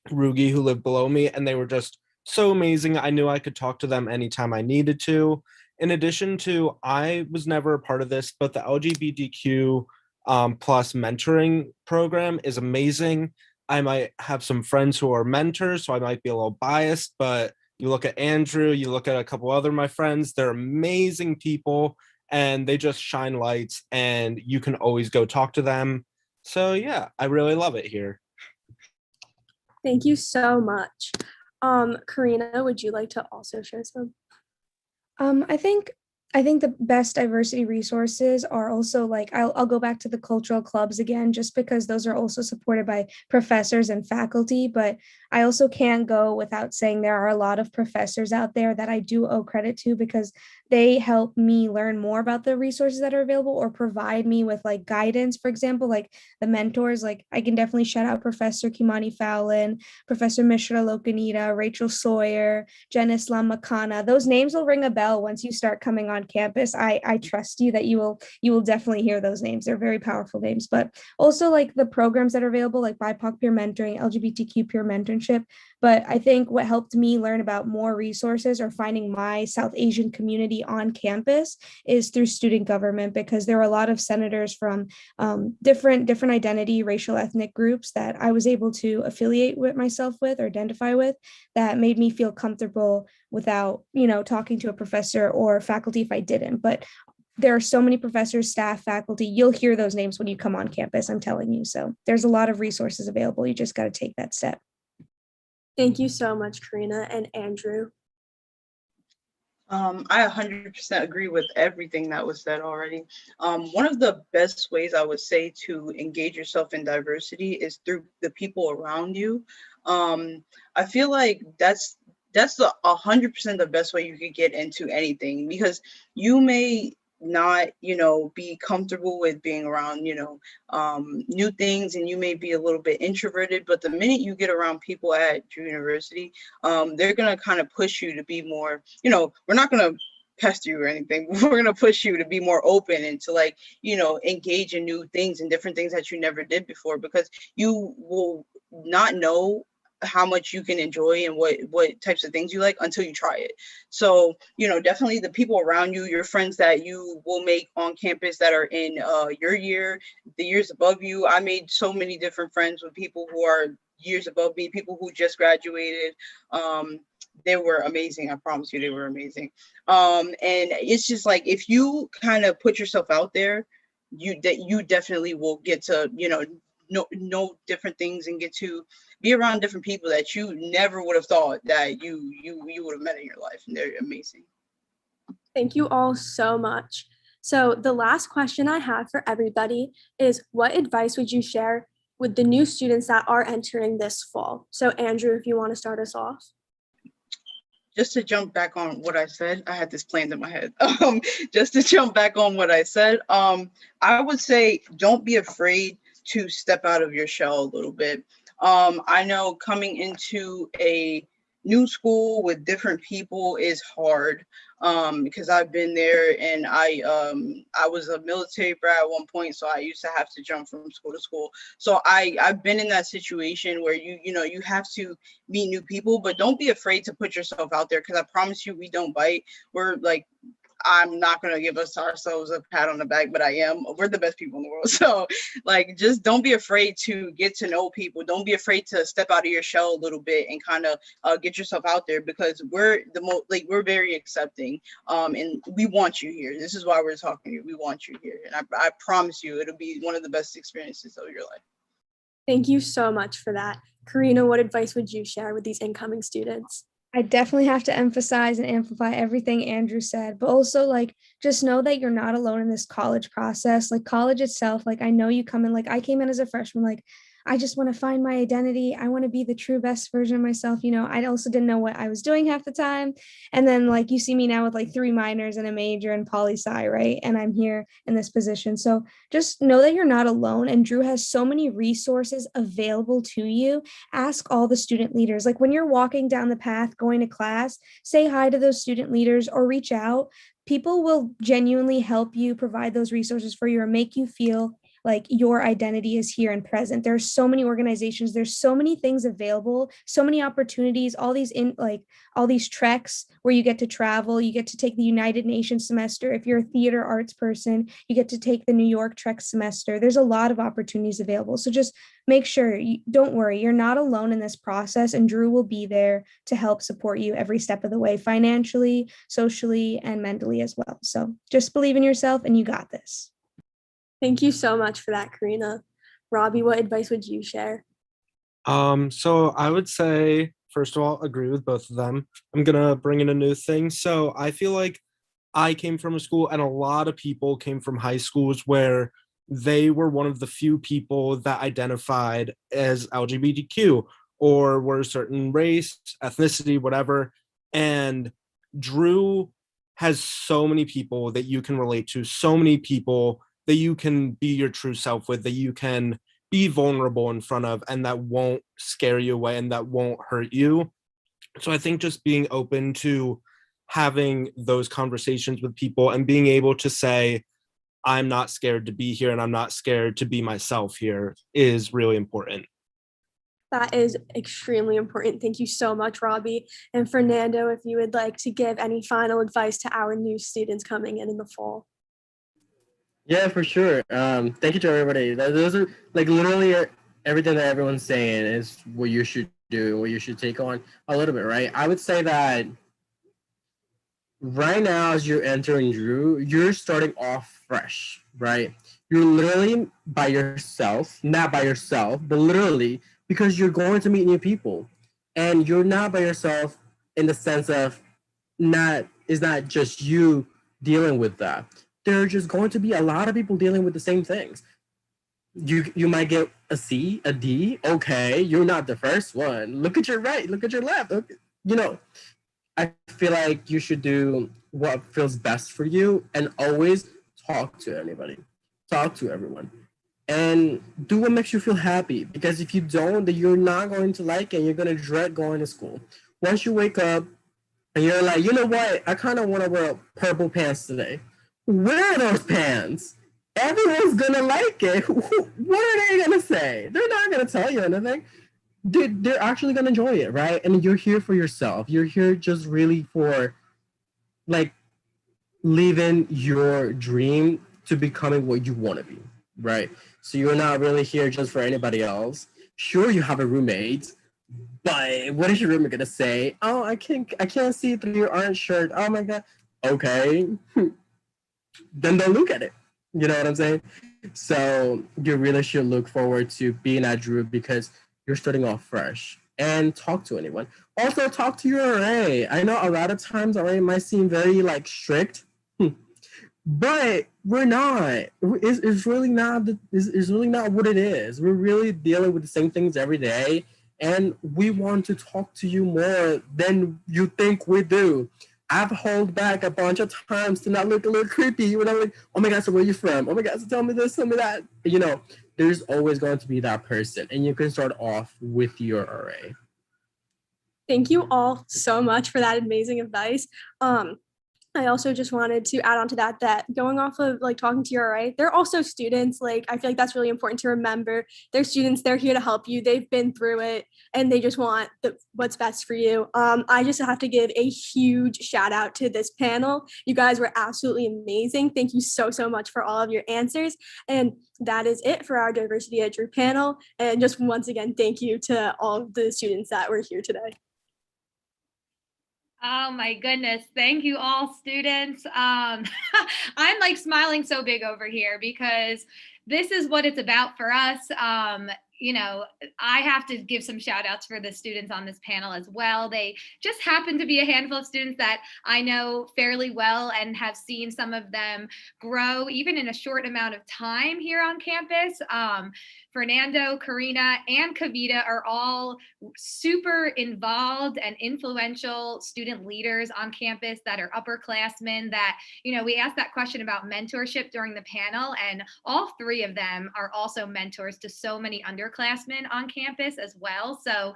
Rugi, who lived below me, and they were just so amazing. I knew I could talk to them anytime I needed to. In addition to, I was never a part of this, but the LGBTQ plus mentoring program is amazing. I might have some friends who are mentors, so I might be a little biased, but you look at Andrew, you look at a couple other of my friends, they're amazing people and they just shine lights and you can always go talk to them. So yeah, I really love it here. Thank you so much. Karina, would you like to also share some? I think the best diversity resources are also like I'll go back to the cultural clubs again, just because those are also supported by professors and faculty. But I also can't go without saying there are a lot of professors out there that I do owe credit to, because they help me learn more about the resources that are available or provide me with like guidance. For example, like the mentors, like I can definitely shout out Professor Kimani Fallon, Professor Mishra Lokanita, Rachel Sawyer, Jen Islam Makana. Those names will ring a bell once you start coming on campus. I trust you that you will definitely hear those names. They're very powerful names. But also like the programs that are available, like BIPOC peer mentoring, LGBTQ peer mentorship. But I think what helped me learn about more resources or finding my South Asian community on campus is through student government, because there are a lot of senators from different identity, racial, ethnic groups that I was able to affiliate with myself with or identify with, that made me feel comfortable without, talking to a professor or faculty if I didn't. But there are so many professors, staff, faculty, you'll hear those names when you come on campus, I'm telling you. So there's a lot of resources available. You just got to take that step. Thank you so much, Karina. And Andrew? I 100% agree with everything that was said already. One of the best ways I would say to engage yourself in diversity is through the people around you. I feel like that's the 100% the best way you could get into anything, because you may not, be comfortable with being around, new things, and you may be a little bit introverted, but the minute you get around people at your university, they're going to kind of push you to be more, we're not going to pester you or anything. We're going to push you to be more open and to, like, engage in new things and different things that you never did before, because you will not know how much you can enjoy and what types of things you like until you try it. So, definitely the people around you, your friends that you will make on campus that are in your year, the years above you. I made so many different friends with people who are years above me, people who just graduated. They were amazing. I promise you, they were amazing. And it's just like, if you kind of put yourself out there, you definitely will get to, know different things and get to be around different people that you never would have thought that you would have met in your life, and they're amazing. Thank you all so much. So the last question I have for everybody is, what advice would you share with the new students that are entering this fall? So Andrew, if you want to start us off. Just to jump back on what I said, I had this planned in my head. Just to jump back on what I said, I would say don't be afraid to step out of your shell a little bit. I know coming into a new school with different people is hard, because I've been there, and I was a military brat at one point, so I used to have to jump from school to school. So I've been in that situation where you have to meet new people, but don't be afraid to put yourself out there, because I promise you, we don't bite. We're like, I'm not going to give ourselves a pat on the back, but we're the best people in the world. So, like, just don't be afraid to get to know people. Don't be afraid to step out of your shell a little bit and kind of get yourself out there, because we're we're very accepting, and we want you here. This is why we're talking to you. We want you here. And I promise you, it'll be one of the best experiences of your life. Thank you so much for that. Karina, what advice would you share with these incoming students? I definitely have to emphasize and amplify everything Andrew said, but also, like, just know that you're not alone in this college process. Like, college itself, like, I know you come in, like, I came in as a freshman, like, I just want to find my identity. I want to be the true best version of myself. I also didn't know what I was doing half the time. And then, like, you see me now with like 3 minors and a major in poli-sci, right? And I'm here in this position. So just know that you're not alone. And Drew has so many resources available to you. Ask all the student leaders. Like, when you're walking down the path going to class, say hi to those student leaders or reach out. People will genuinely help you, provide those resources for you, or make you feel like your identity is here and present. There's so many organizations, there's so many things available, so many opportunities, all these treks where you get to travel, you get to take the United Nations semester. If you're a theater arts person, you get to take the New York Trek semester. There's a lot of opportunities available. So just make sure, don't worry, you're not alone in this process, and Drew will be there to help support you every step of the way, financially, socially, and mentally as well. So just believe in yourself and you got this. Thank you so much for that, Karina. Robbie, what advice would you share? So I would say, first of all, agree with both of them. I'm gonna bring in a new thing. So I feel like I came from a school, and a lot of people came from high schools where they were one of the few people that identified as LGBTQ or were a certain race, ethnicity, whatever. And Drew has so many people that you can relate to, so many people that you can be your true self with, that you can be vulnerable in front of, and that won't scare you away and that won't hurt you. So I think just being open to having those conversations with people and being able to say, I'm not scared to be here and I'm not scared to be myself here is really important. That is extremely important. Thank you so much, Robbie. And Fernando, if you would like to give any final advice to our new students coming in the fall. Yeah, for sure. Thank you to everybody. Those are like literally everything that everyone's saying is what you should do, what you should take on a little bit, right? I would say that right now, as you're entering Drew, you're starting off fresh, right? You're literally by yourself, not by yourself, but literally because you're going to meet new people. And you're not by yourself in the sense of it's not just you dealing with that. There are just going to be a lot of people dealing with the same things. you might get a C, a D. Okay, you're not the first one. Look at your right, look at your left. You know, I feel like you should do what feels best for you and always talk to anybody, talk to everyone, and do what makes you feel happy. Because if you don't, then you're not going to like it. And you're going to dread going to school. Once you wake up and you're like, you know what? I kind of want to wear purple pants today. Wear those pants. Everyone's going to like it. What are they going to say? They're not going to tell you anything. They're actually going to enjoy it, right? And you're here for yourself. You're here just really for like living your dream to becoming what you want to be, right? So you're not really here just for anybody else. Sure, you have a roommate, but what is your roommate gonna say? Oh, I can't see through your orange shirt. Oh my god. Okay, then don't look at it. You know what I'm saying? So you really should look forward to being at Drew because you're starting off fresh and talk to anyone. Also, talk to your RA. I know a lot of times RA might seem very like strict, but we're not. It's really not. It's really not what it is. We're really dealing with the same things every day, and we want to talk to you more than you think we do. I've held back a bunch of times to not look a little creepy. When I'm like, oh my god, so where you from? Oh my god, so tell me this, tell me that. You know, there's always going to be that person, and you can start off with your RA. Thank you all so much for that amazing advice. I also just wanted to add on to that going off of like talking to your RA, they're also students. Like, I feel like that's really important to remember. They're students, they're here to help you. They've been through it and they just want what's best for you. I just have to give a huge shout out to this panel. You guys were absolutely amazing. Thank you so, so much for all of your answers. And that is it for our Diversity at Drew panel. And just once again, thank you to all of the students that were here today. Oh my goodness. Thank you all, students. I'm like smiling so big over here because this is what it's about for us. I have to give some shout outs for the students on this panel as well. They just happen to be a handful of students that I know fairly well and have seen some of them grow even in a short amount of time here on campus. Fernando, Karina, and Kavita are all super involved and influential student leaders on campus that are upperclassmen that, we asked that question about mentorship during the panel, and all three of them are also mentors to so many underclassmen on campus as well. So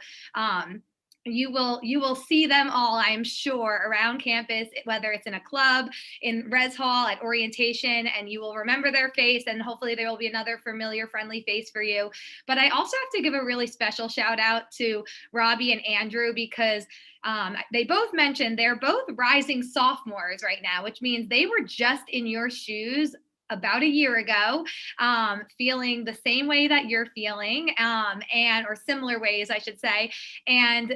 you will see them all, I'm sure, around campus, whether it's in a club, in Res Hall, at orientation, and you will remember their face, and hopefully there will be another familiar, friendly face for you. But I also have to give a really special shout out to Robbie and Andrew because they both mentioned they're both rising sophomores right now, which means they were just in your shoes about a year ago, feeling the same way that you're feeling, or similar ways, I should say. And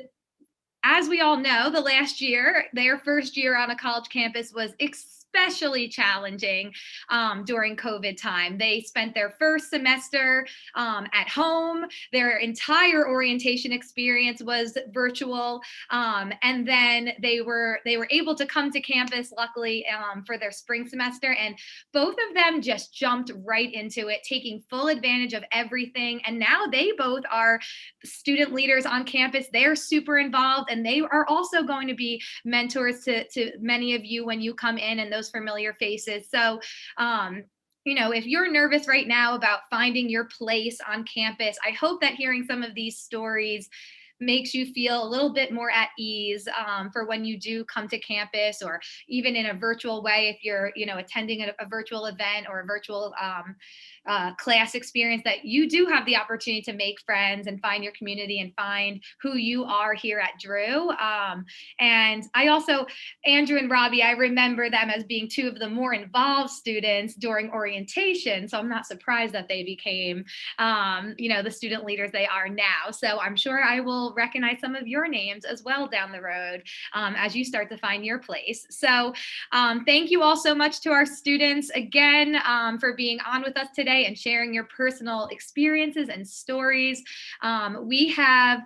as we all know, the last year, their first year on a college campus was especially challenging during COVID time. They spent their first semester at home. Their entire orientation experience was virtual, and then they were able to come to campus, luckily, for their spring semester. And both of them just jumped right into it, taking full advantage of everything. And now they both are student leaders on campus. They're super involved, and they are also going to be mentors to many of you when you come in, and those familiar faces. So if you're nervous right now about finding your place on campus, I hope that hearing some of these stories makes you feel a little bit more at ease for when you do come to campus, or even in a virtual way, if you're attending a virtual event or a virtual class experience, that you do have the opportunity to make friends and find your community and find who you are here at Drew. And I also, Andrew and Robbie, I remember them as being two of the more involved students during orientation. So I'm not surprised that they became, the student leaders they are now. So I'm sure I will we'll recognize some of your names as well down the road as you start to find your place. So thank you all so much to our students again for being on with us today and sharing your personal experiences and stories. We have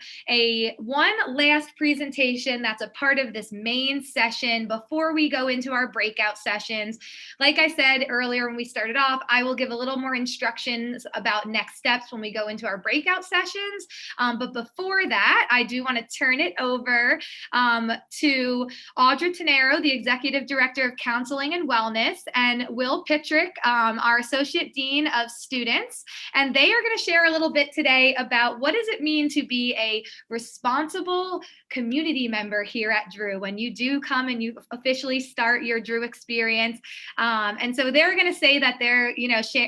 one last presentation that's a part of this main session before we go into our breakout sessions. Like I said earlier when we started off, I will give a little more instructions about next steps when we go into our breakout sessions. But before that, I do want to turn it over to Audra Tenero, the Executive Director of Counseling and Wellness, and Will Pittrick, our Associate Dean of Students. And they are going to share a little bit today about what does it mean to be a responsible community member here at Drew when you do come and you officially start your Drew experience. And so they're going to say that they're,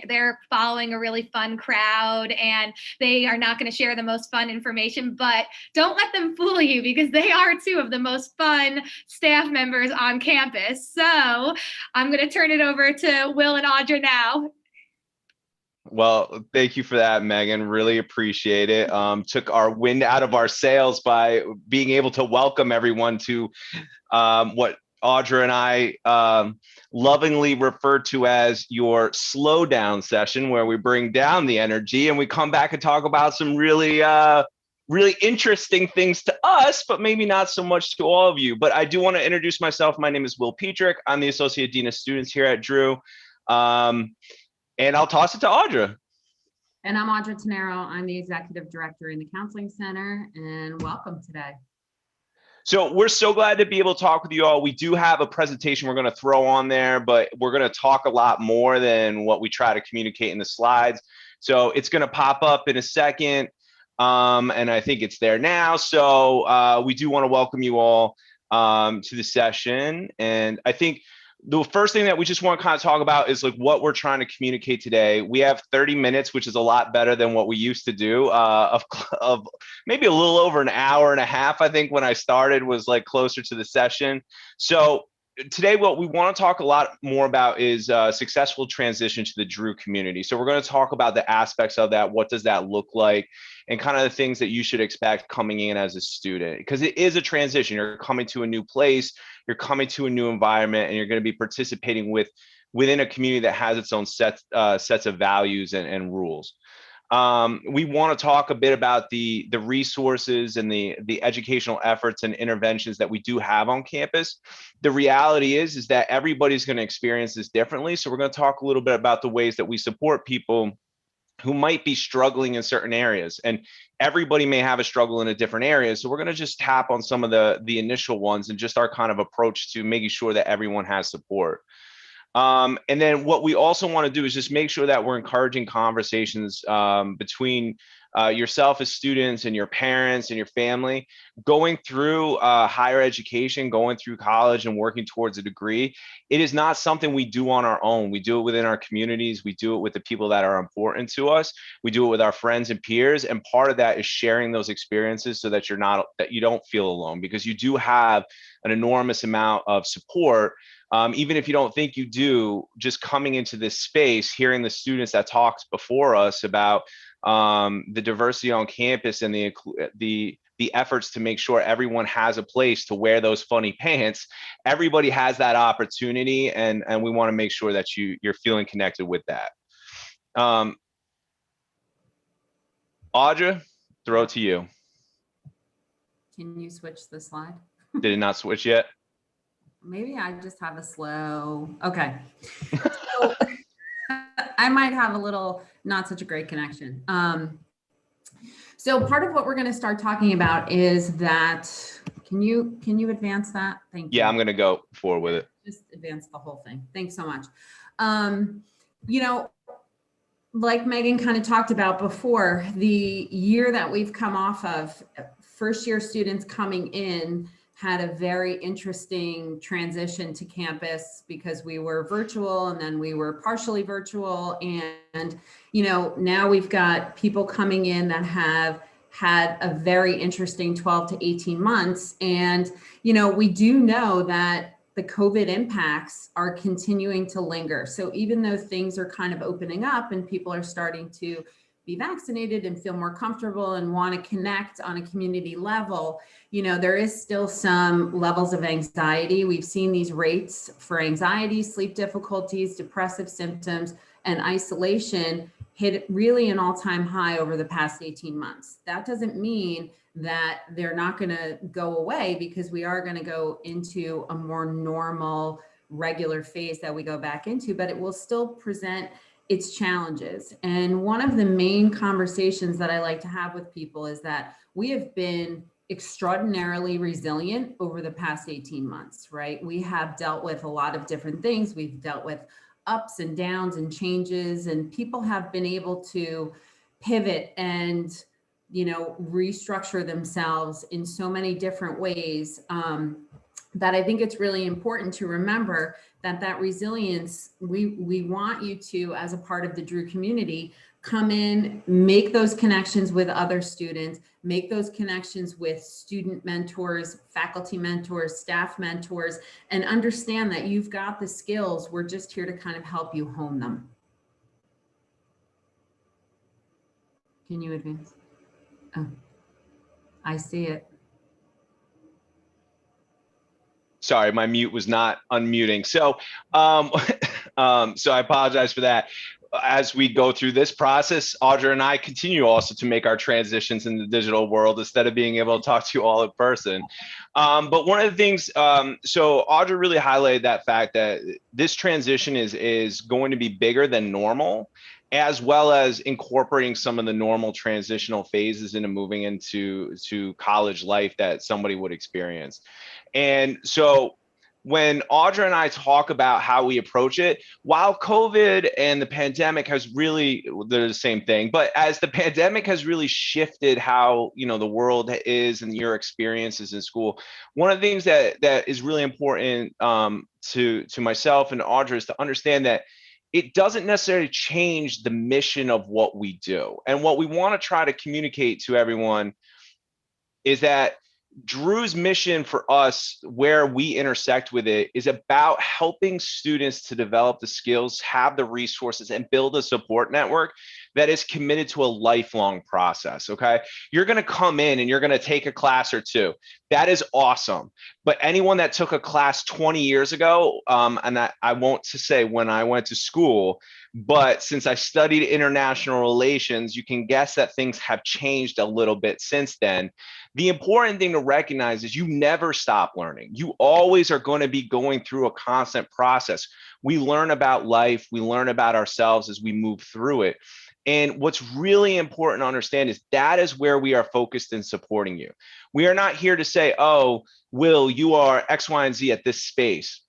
they're following a really fun crowd and they are not going to share the most fun information, but don't let them fool you because they are two of the most fun staff members on campus. So I'm going to turn it over to Will and Audra now. Well, thank you for that, Megan. Really appreciate it. Took our wind out of our sails by being able to welcome everyone to what Audra and I lovingly refer to as your slow down session, where we bring down the energy and we come back and talk about some really interesting things to us, but maybe not so much to all of you. But I do want to introduce myself. My name is Will Pittrick. I'm the Associate Dean of Students here at Drew. And I'll toss it to Audra. And I'm Audra Tenero. I'm the Executive Director in the Counseling Center, and welcome today. So we're so glad to be able to talk with you all. We do have a presentation we're going to throw on there, but we're going to talk a lot more than what we try to communicate in the slides. So it's going to pop up in a second, and I think it's there now. So we do want to welcome you all to the session. And I think the first thing that we just want to kind of talk about is like what we're trying to communicate today. We have 30 minutes, which is a lot better than what we used to do, of maybe a little over an hour and a half. I think when I started was like closer to the session. So today, what we want to talk a lot more about is successful transition to the Drew community. So we're going to talk about the aspects of that. What does that look like? And kind of the things that you should expect coming in as a student, because it is a transition. You're coming to a new place, you're coming to a new environment, and you're going to be participating within a community that has its own sets of values and rules. We want to talk a bit about the resources and the educational efforts and interventions that we do have on campus. The reality is that everybody's going to experience this differently. So we're going to talk a little bit about the ways that we support people who might be struggling in certain areas, and everybody may have a struggle in a different area. So we're going to just tap on some of the initial ones and just our kind of approach to making sure that everyone has support. And then what we also want to do is just make sure that we're encouraging conversations between yourself as students and your parents and your family going through higher education, going through college and working towards a degree. It is not something we do on our own. We do it within our communities. We do it with the people that are important to us. We do it with our friends and peers. And part of that is sharing those experiences so that you don't feel alone, because you do have an enormous amount of support. Even if you don't think you do, just coming into this space, hearing the students that talked before us about the diversity on campus and the efforts to make sure everyone has a place to wear those funny pants. Everybody has that opportunity, and we want to make sure that you're feeling connected with that. Audra, throw it to you. Can you switch the slide? Did it not switch yet? Maybe I just have a slow, okay. So I might have a little, not such a great connection. So part of what we're going to start talking about is that, can you advance that? Thank you. Yeah, I'm going to go forward with it. Just advance the whole thing. Thanks so much. Like Megan kind of talked about before, the year that we've come off of, first year students coming in had a very interesting transition to campus because we were virtual and then we were partially virtual. And, now we've got people coming in that have had a very interesting 12 to 18 months. And, we do know that the COVID impacts are continuing to linger. So even though things are kind of opening up and people are starting to be vaccinated and feel more comfortable and want to connect on a community level, you know, there is still some levels of anxiety. We've seen these rates for anxiety, sleep difficulties, depressive symptoms, and isolation hit really an all-time high over the past 18 months. That doesn't mean that they're not going to go away, because we are going to go into a more normal, regular phase that we go back into, but it will still present its challenges. And one of the main conversations that I like to have with people is that we have been extraordinarily resilient over the past 18 months, right? We have dealt with a lot of different things. We've dealt with ups and downs and changes, and people have been able to pivot and, you know, restructure themselves in so many different ways, that I think it's really important to remember that resilience, we want you to, as a part of the Drew community, come in, make those connections with other students, make those connections with student mentors, faculty mentors, staff mentors, and understand that you've got the skills. We're just here to kind of help you hone them. Can you advance? Oh, I see it. Sorry, my mute was not unmuting. So, so I apologize for that. As we go through this process, Audra and I continue also to make our transitions in the digital world instead of being able to talk to you all in person. But one of the things, so Audra really highlighted that fact that this transition is going to be bigger than normal, as well as incorporating some of the normal transitional phases into moving into college life that somebody would experience. And so when Audra and I talk about how we approach it, while COVID and the pandemic has really, they're the same thing, but as the pandemic has really shifted how, you know, the world is and your experiences in school, one of the things that is really important to myself and Audra is to understand that it doesn't necessarily change the mission of what we do. And what we want to try to communicate to everyone is that Drew's mission for us, where we intersect with it, is about helping students to develop the skills, have the resources, and build a support network that is committed to a lifelong process, okay? You're gonna come in and you're gonna take a class or two. That is awesome. But anyone that took a class 20 years ago, and I won't to say when I went to school, but since I studied international relations, you can guess that things have changed a little bit since then. The important thing to recognize is you never stop learning. You always are going to be going through a constant process. We learn about life, we learn about ourselves as we move through it. And what's really important to understand is that is where we are focused in supporting you. We are not here to say, oh, Will, you are X, Y, and Z at this space.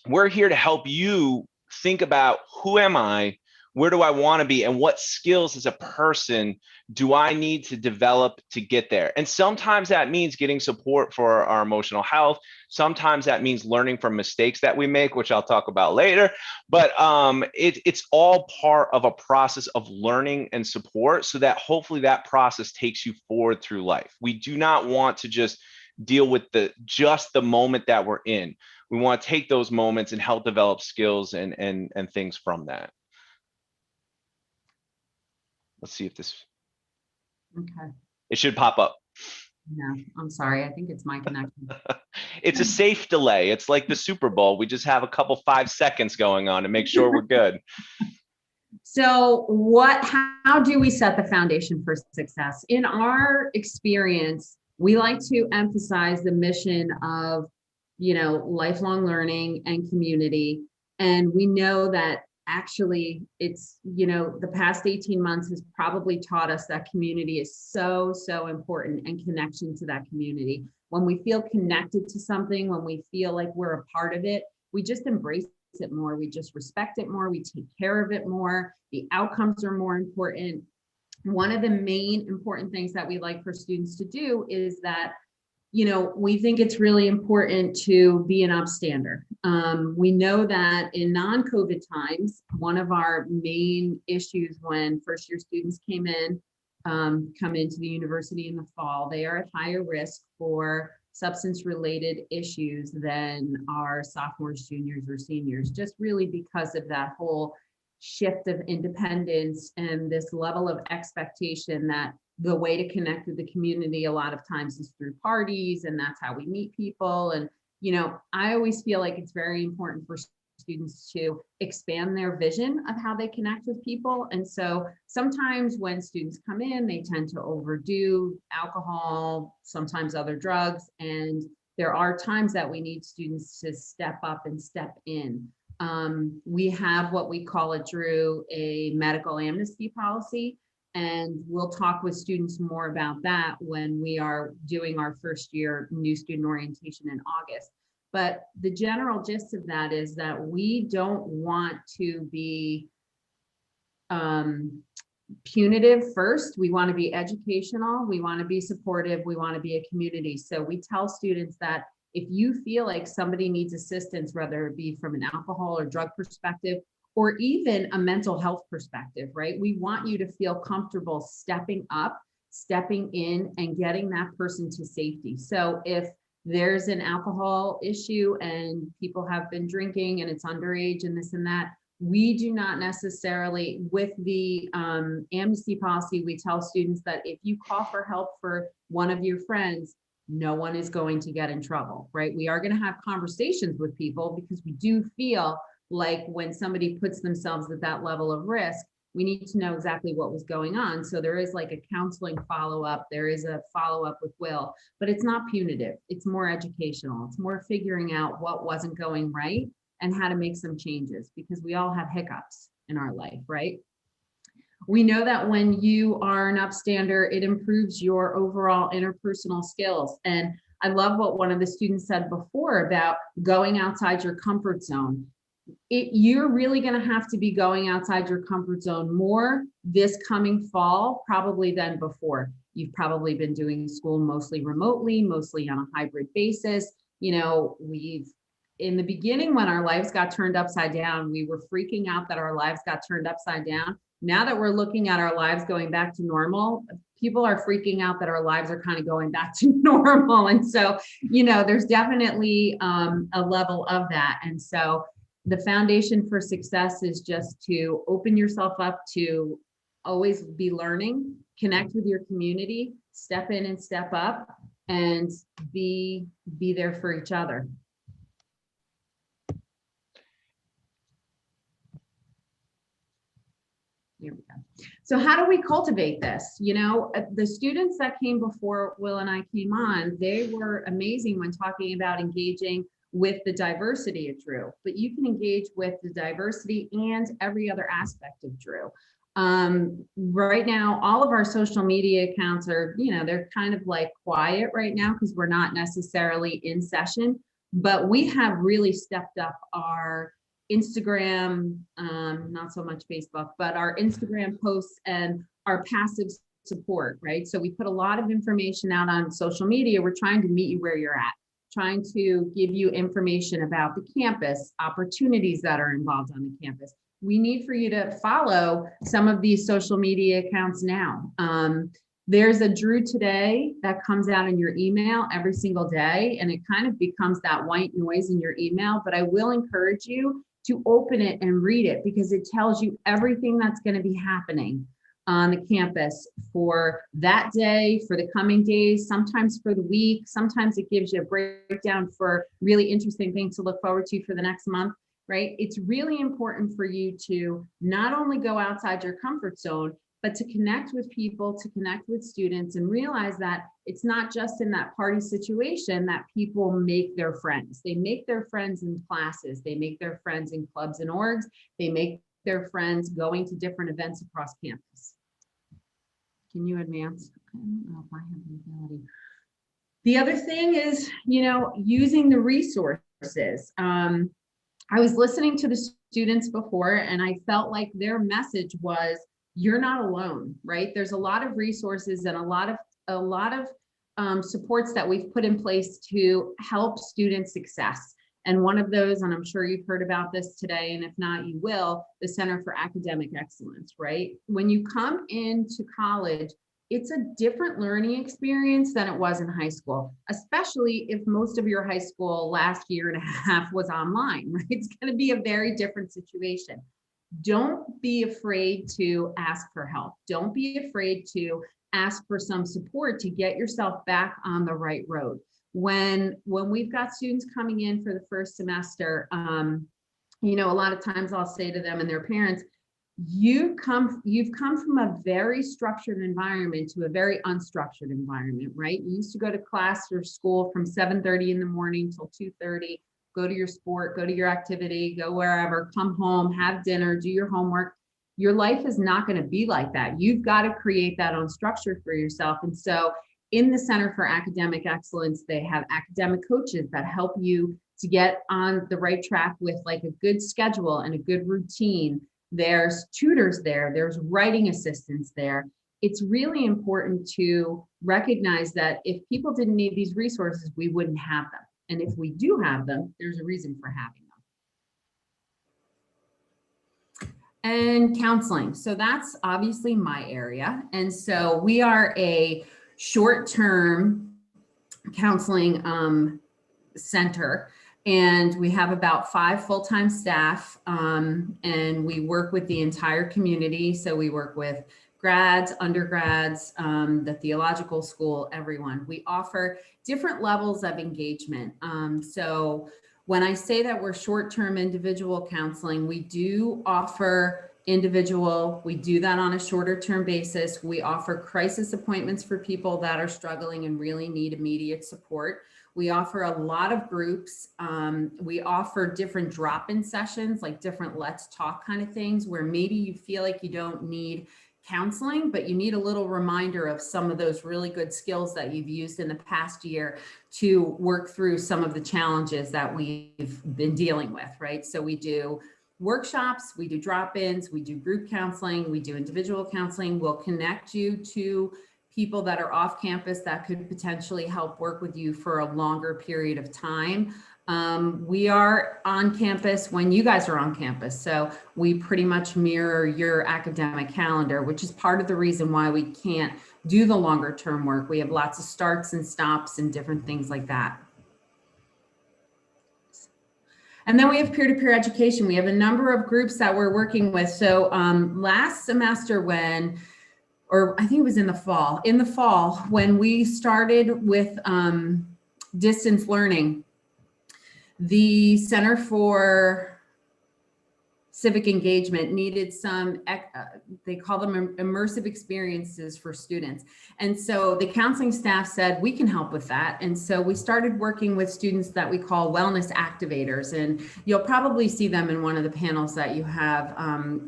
We're here to help you think about, who am I? Where do I want to be? And what skills as a person do I need to develop to get there? And sometimes that means getting support for our emotional health. Sometimes that means learning from mistakes that we make, which I'll talk about later. But it's all part of a process of learning and support, so that hopefully that process takes you forward through life. We do not want to just deal with just the moment that we're in. We want to take those moments and help develop skills and things from that. Let's see if this, Okay. it should pop up. No, I'm sorry. I think it's my connection. It's a safe delay. It's like the Super Bowl. We just have a couple 5 seconds going on to make sure we're good. So how do we set the foundation for success? In our experience, we like to emphasize the mission of, you know, lifelong learning and community. And we know that actually it's, you know, the past 18 months has probably taught us that community is so, so important, and connection to that community. When we feel connected to something, when we feel like we're a part of it, we just embrace it more. We just respect it more. We take care of it more. The outcomes are more important. One of the main important things that we like for students to do is that, you know, we think it's really important to be an upstander. We know that in non-COVID times, one of our main issues when first-year students come into the university in the fall, they are at higher risk for substance-related issues than our sophomores, juniors, or seniors, just really because of that whole shift of independence and this level of expectation that the way to connect with the community a lot of times is through parties, and that's how we meet people. And, you know, I always feel like it's very important for students to expand their vision of how they connect with people. And so sometimes when students come in, they tend to overdo alcohol, sometimes other drugs, and there are times that we need students to step up and step in. We have what we call at Drew a medical amnesty policy, and we'll talk with students more about that when we are doing our first year new student orientation in August. But the general gist of that is that we don't want to be punitive first. We want to be educational. We want to be supportive. We want to be a community. So we tell students that if you feel like somebody needs assistance, whether it be from an alcohol or drug perspective, or even a mental health perspective, right? We want you to feel comfortable stepping up, stepping in, and getting that person to safety. So if there's an alcohol issue and people have been drinking and it's underage and this and that, we do not necessarily, with the amnesty policy, we tell students that if you call for help for one of your friends, no one is going to get in trouble, right? We are going to have conversations with people because we do feel like when somebody puts themselves at that level of risk, we need to know exactly what was going on. So there is like a counseling follow-up, there is a follow-up with Will, but it's not punitive. It's more educational. It's more figuring out what wasn't going right and how to make some changes, because we all have hiccups in our life, right? We know that when you are an upstander, it improves your overall interpersonal skills. And I love what one of the students said before about going outside your comfort zone. You're really going to have to be going outside your comfort zone more this coming fall, probably than before. You've probably been doing school mostly remotely, mostly on a hybrid basis. You know, in the beginning, when our lives got turned upside down, we were freaking out that our lives got turned upside down. Now that we're looking at our lives going back to normal, people are freaking out that our lives are kind of going back to normal. And so, you know, there's definitely a level of that. And so the foundation for success is just to open yourself up to always be learning, connect with your community, step in and step up, and be there for each other. Here we go. So how do we cultivate this? You know, the students that came before Will and I came on, they were amazing when talking about engaging with the diversity of Drew, but you can engage with the diversity and every other aspect of Drew. Right now, all of our social media accounts are, you know, they're kind of like quiet right now because we're not necessarily in session, but we have really stepped up our Instagram, not so much Facebook, but our Instagram posts and our passive support, right? So we put a lot of information out on social media. We're trying to meet you where you're at, trying to give you information about the campus, opportunities that are involved on the campus. We need for you to follow some of these social media accounts now. There's a Drew Today that comes out in your email every single day, and it kind of becomes that white noise in your email, but I will encourage you to open it and read it because it tells you everything that's going to be happening on the campus for that day, for the coming days, sometimes for the week. Sometimes it gives you a breakdown for really interesting things to look forward to for the next month, right? It's really important for you to not only go outside your comfort zone, but to connect with people, to connect with students, and realize that it's not just in that party situation that people make their friends. They make their friends in classes. They make their friends in clubs and orgs. They make their friends going to different events across campus. Can you advance? I don't know if I have the ability. The other thing is, you know, using the resources. I was listening to the students before, and I felt like their message was, you're not alone, right? There's a lot of resources and a lot of supports that we've put in place to help student success. And one of those, and I'm sure you've heard about this today, and if not, you will, the Center for Academic Excellence, right? When you come into college, it's a different learning experience than it was in high school, especially if most of your high school last year and a half was online, right? It's going to be a very different situation. don't be afraid to ask for help. Don't be afraid to ask for some support to get yourself back on the right road. When we've got students coming in for the first semester, you know, a lot of times I'll say to them and their parents, you've come from a very structured environment to a very unstructured environment, right? You used to go to class or school from 7:30 in the morning till 2:30, go to your sport, go to your activity, go wherever, come home, have dinner, do your homework. Your life is not going to be like that. You've got to create that own structure for yourself. And so in the Center for Academic Excellence, they have academic coaches that help you to get on the right track with like a good schedule and a good routine. There's tutors there, there's writing assistants there. It's really important to recognize that if people didn't need these resources, we wouldn't have them. And if we do have them, there's a reason for having them. And counseling. So that's obviously my area. And so we are a short-term counseling center. And we have about 5 full-time staff, and we work with the entire community. So we work with grads, undergrads, the theological school, everyone. We offer different levels of engagement. So when I say that we're short-term individual counseling, we do offer individual, we do that on a shorter term basis. We offer crisis appointments for people that are struggling and really need immediate support. We offer a lot of groups. We offer different drop-in sessions, like different let's talk kind of things, where maybe you feel like you don't need counseling, but you need a little reminder of some of those really good skills that you've used in the past year to work through some of the challenges that we've been dealing with, right? So we do workshops, we do drop-ins, we do group counseling, we do individual counseling. We'll connect you to people that are off campus that could potentially help work with you for a longer period of time. We are on campus when you guys are on campus. So we pretty much mirror your academic calendar, which is part of the reason why we can't do the longer term work. We have lots of starts and stops and different things like that. And then we have peer-to-peer education. We have a number of groups that we're working with. So last semester or I think it was in the fall, when we started with distance learning, the Center for Civic Engagement needed some, they call them immersive experiences for students. And so the counseling staff said, we can help with that. And so we started working with students that we call wellness activators. And you'll probably see them in one of the panels that you have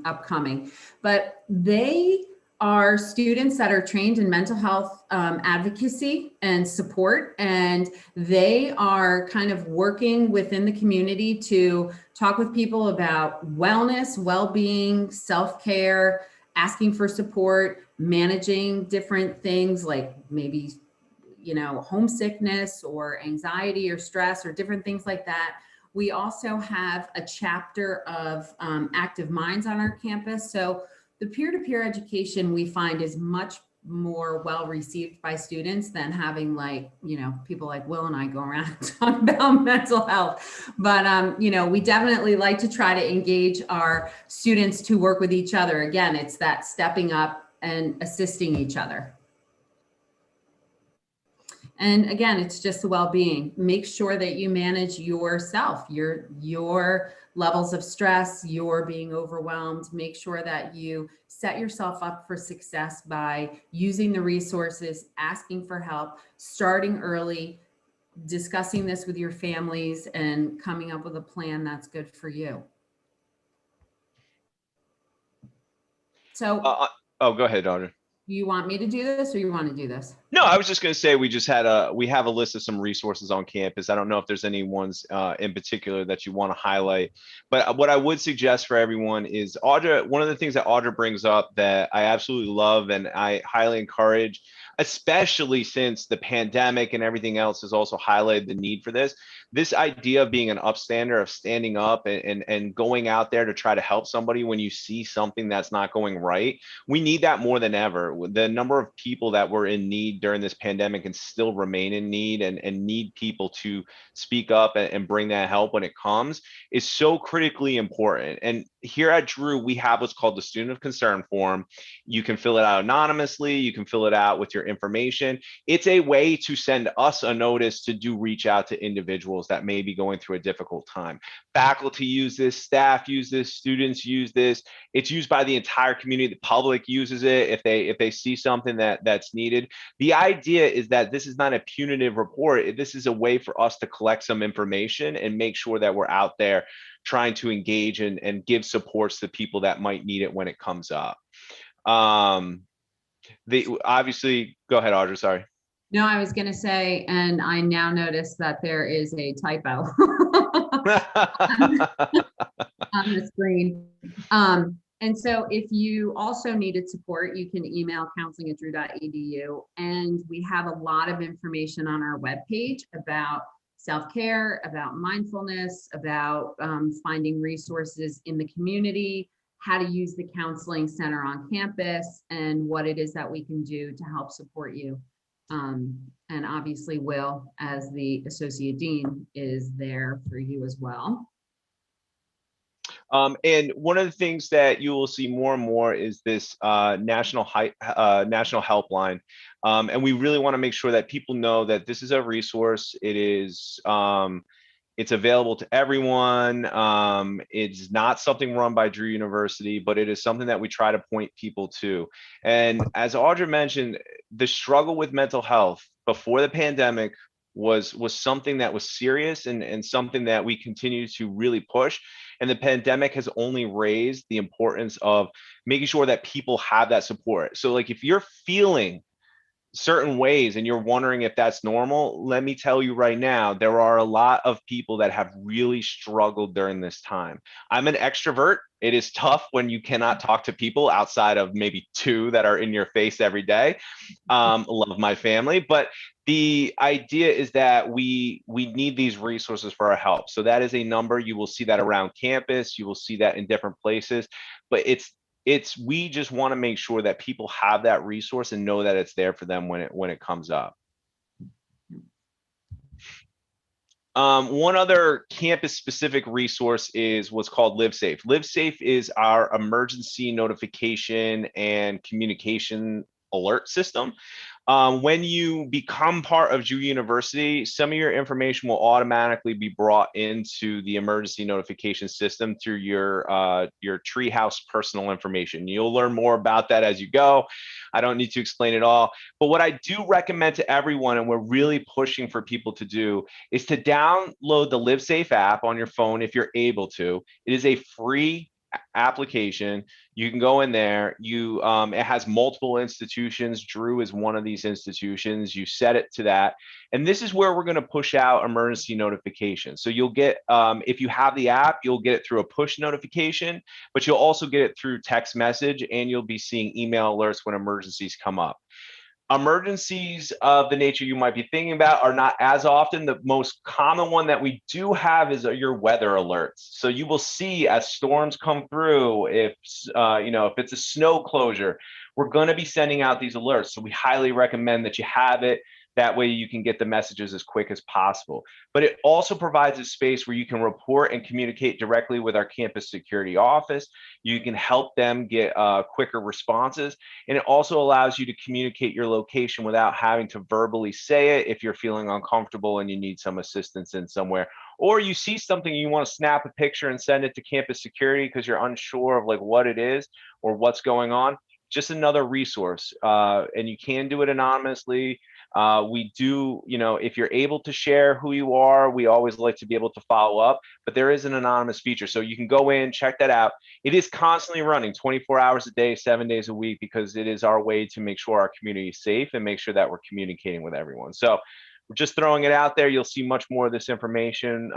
upcoming. But they are students that are trained in mental health advocacy and support, and they are kind of working within the community to talk with people about wellness, well-being, self-care, asking for support, managing different things like maybe, you know, homesickness or anxiety or stress or different things like that. We also have a chapter of Active Minds on our campus. So the peer-to-peer education we find is much more well received by students than having, like, you know, people like Will and I go around and talk about mental health. But, you know, we definitely like to try to engage our students to work with each other. Again, it's that stepping up and assisting each other. And again, it's just the well-being. Make sure that you manage yourself, your levels of stress, your being overwhelmed. Make sure that you set yourself up for success by using the resources, asking for help, starting early, discussing this with your families, and coming up with a plan that's good for you. So, go ahead, Audrey. You want me to do this, or you want to do this? No, I was just going to say we have a list of some resources on campus. I don't know if there's any ones in particular that you want to highlight, but what I would suggest for everyone is Audra. One of the things that Audra brings up that I absolutely love and I highly encourage, especially since the pandemic and everything else has also highlighted the need for this idea of being an upstander, of standing up and going out there to try to help somebody when you see something that's not going right. We need that more than ever. The number of people that were in need during this pandemic and still remain in need and need people to speak up and bring that help when it comes is so critically important. And here at Drew, we have what's called the Student of Concern form. You can fill it out anonymously. You can fill it out with your information. It's a way to send us a notice to reach out to individuals that may be going through a difficult time. Faculty use this, staff use this, students use this. It's used by the entire community. The public uses it if they see something that's needed. The idea is that this is not a punitive report. This is a way for us to collect some information and make sure that we're out there trying to engage and give supports to people that might need it when it comes up. They obviously, go ahead, Audra, sorry. No, I was going to say, and I now notice that there is a typo on the screen. And so if you also needed support, you can email counseling@drew.edu. And we have a lot of information on our webpage about self-care, about mindfulness, about finding resources in the community, how to use the counseling center on campus, and what it is that we can do to help support you. And obviously Will, as the Associate Dean, is there for you as well. And one of the things that you will see more and more is this national helpline. And we really want to make sure that people know that this is a resource. It is it's available to everyone. It's not something run by Drew University, but it is something that we try to point people to. And as Audra mentioned, the struggle with mental health before the pandemic was something that was serious and something that we continue to really push. And the pandemic has only raised the importance of making sure that people have that support. So like if you're feeling certain ways and you're wondering if that's normal, let me tell you right now, there are a lot of people that have really struggled during this time. I'm an extrovert. It is tough when you cannot talk to people outside of maybe 2 that are in your face every day. Love my family, but the idea is that we need these resources for our help. So that is a number. You will see that around campus. You will see that in different places, but we just want to make sure that people have that resource and know that it's there for them when it comes up. One other campus specific resource is what's called LiveSafe. LiveSafe is our emergency notification and communication alert system. When you become part of Drew University, some of your information will automatically be brought into the emergency notification system through your Treehouse personal information. You'll learn more about that as you go. I don't need to explain it all. But what I do recommend to everyone, and we're really pushing for people to do, is to download the LiveSafe app on your phone if you're able to. It is a free application. You can go in there. It has multiple institutions. Drew is one of these institutions. You set it to that, and this is where we're going to push out emergency notifications. So you'll get, if you have the app, you'll get it through a push notification, but you'll also get it through text message, and you'll be seeing email alerts when emergencies come up. Emergencies of the nature you might be thinking about are not as often. The most common one that we do have is your weather alerts. So you will see as storms come through, if it's a snow closure, we're going to be sending out these alerts. So we highly recommend that you have it. That way you can get the messages as quick as possible. But it also provides a space where you can report and communicate directly with our campus security office. You can help them get quicker responses. And it also allows you to communicate your location without having to verbally say it if you're feeling uncomfortable and you need some assistance in somewhere. Or you see something, you want to snap a picture and send it to campus security because you're unsure of like what it is or what's going on. Just another resource. And you can do it anonymously. We do, if you're able to share who you are, we always like to be able to follow up, but there is an anonymous feature. So you can go in, check that out. It is constantly running 24 hours a day, 7 days a week, because it is our way to make sure our community is safe and make sure that we're communicating with everyone. So we're just throwing it out there. You'll see much more of this information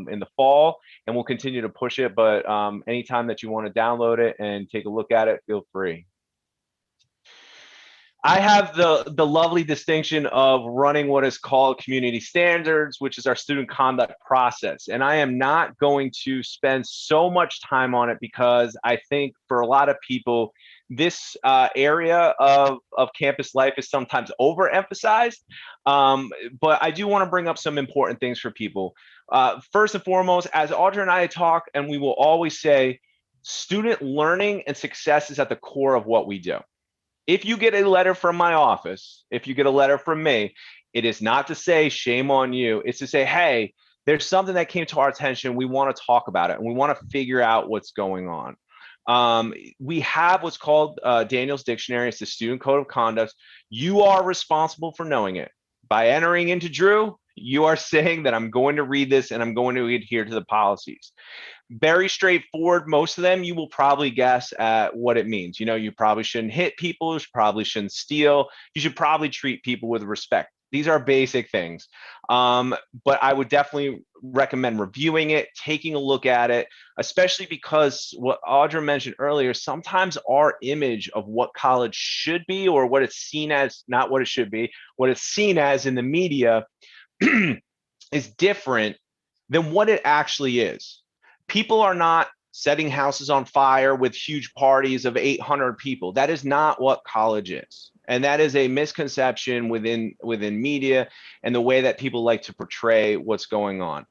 in the fall, and we'll continue to push it. But anytime that you want to download it and take a look at it, feel free. I have the lovely distinction of running what is called community standards, which is our student conduct process. And I am not going to spend so much time on it because I think for a lot of people, this area of campus life is sometimes overemphasized. But I do want to bring up some important things for people. First and foremost, as Audra and I talk, and we will always say, Student learning and success is at the core of what we do. If you get a letter from my office, if you get a letter from me, it is not to say shame on you. It's to say, hey, there's something that came to our attention. We want to talk about it and we want to figure out what's going on. We have what's called Daniel's Dictionary. It's the Student Code of Conduct. You are responsible for knowing it. By entering into Drew, you are saying that I'm going to read this and I'm going to adhere to the policies. Very straightforward. Most of them you will probably guess at what it means. You know, you probably shouldn't hit people, you probably shouldn't steal, you should probably treat people with respect. These are basic things. But I would definitely recommend reviewing it, taking a look at it, especially because what Audra mentioned earlier, sometimes our image of what college should be or what it's seen as, not what it should be, what it's seen as in the media is different than what it actually is. People are not setting houses on fire with huge parties of 800 people. That is not what college is. And that is a misconception within media and the way that people like to portray what's going on.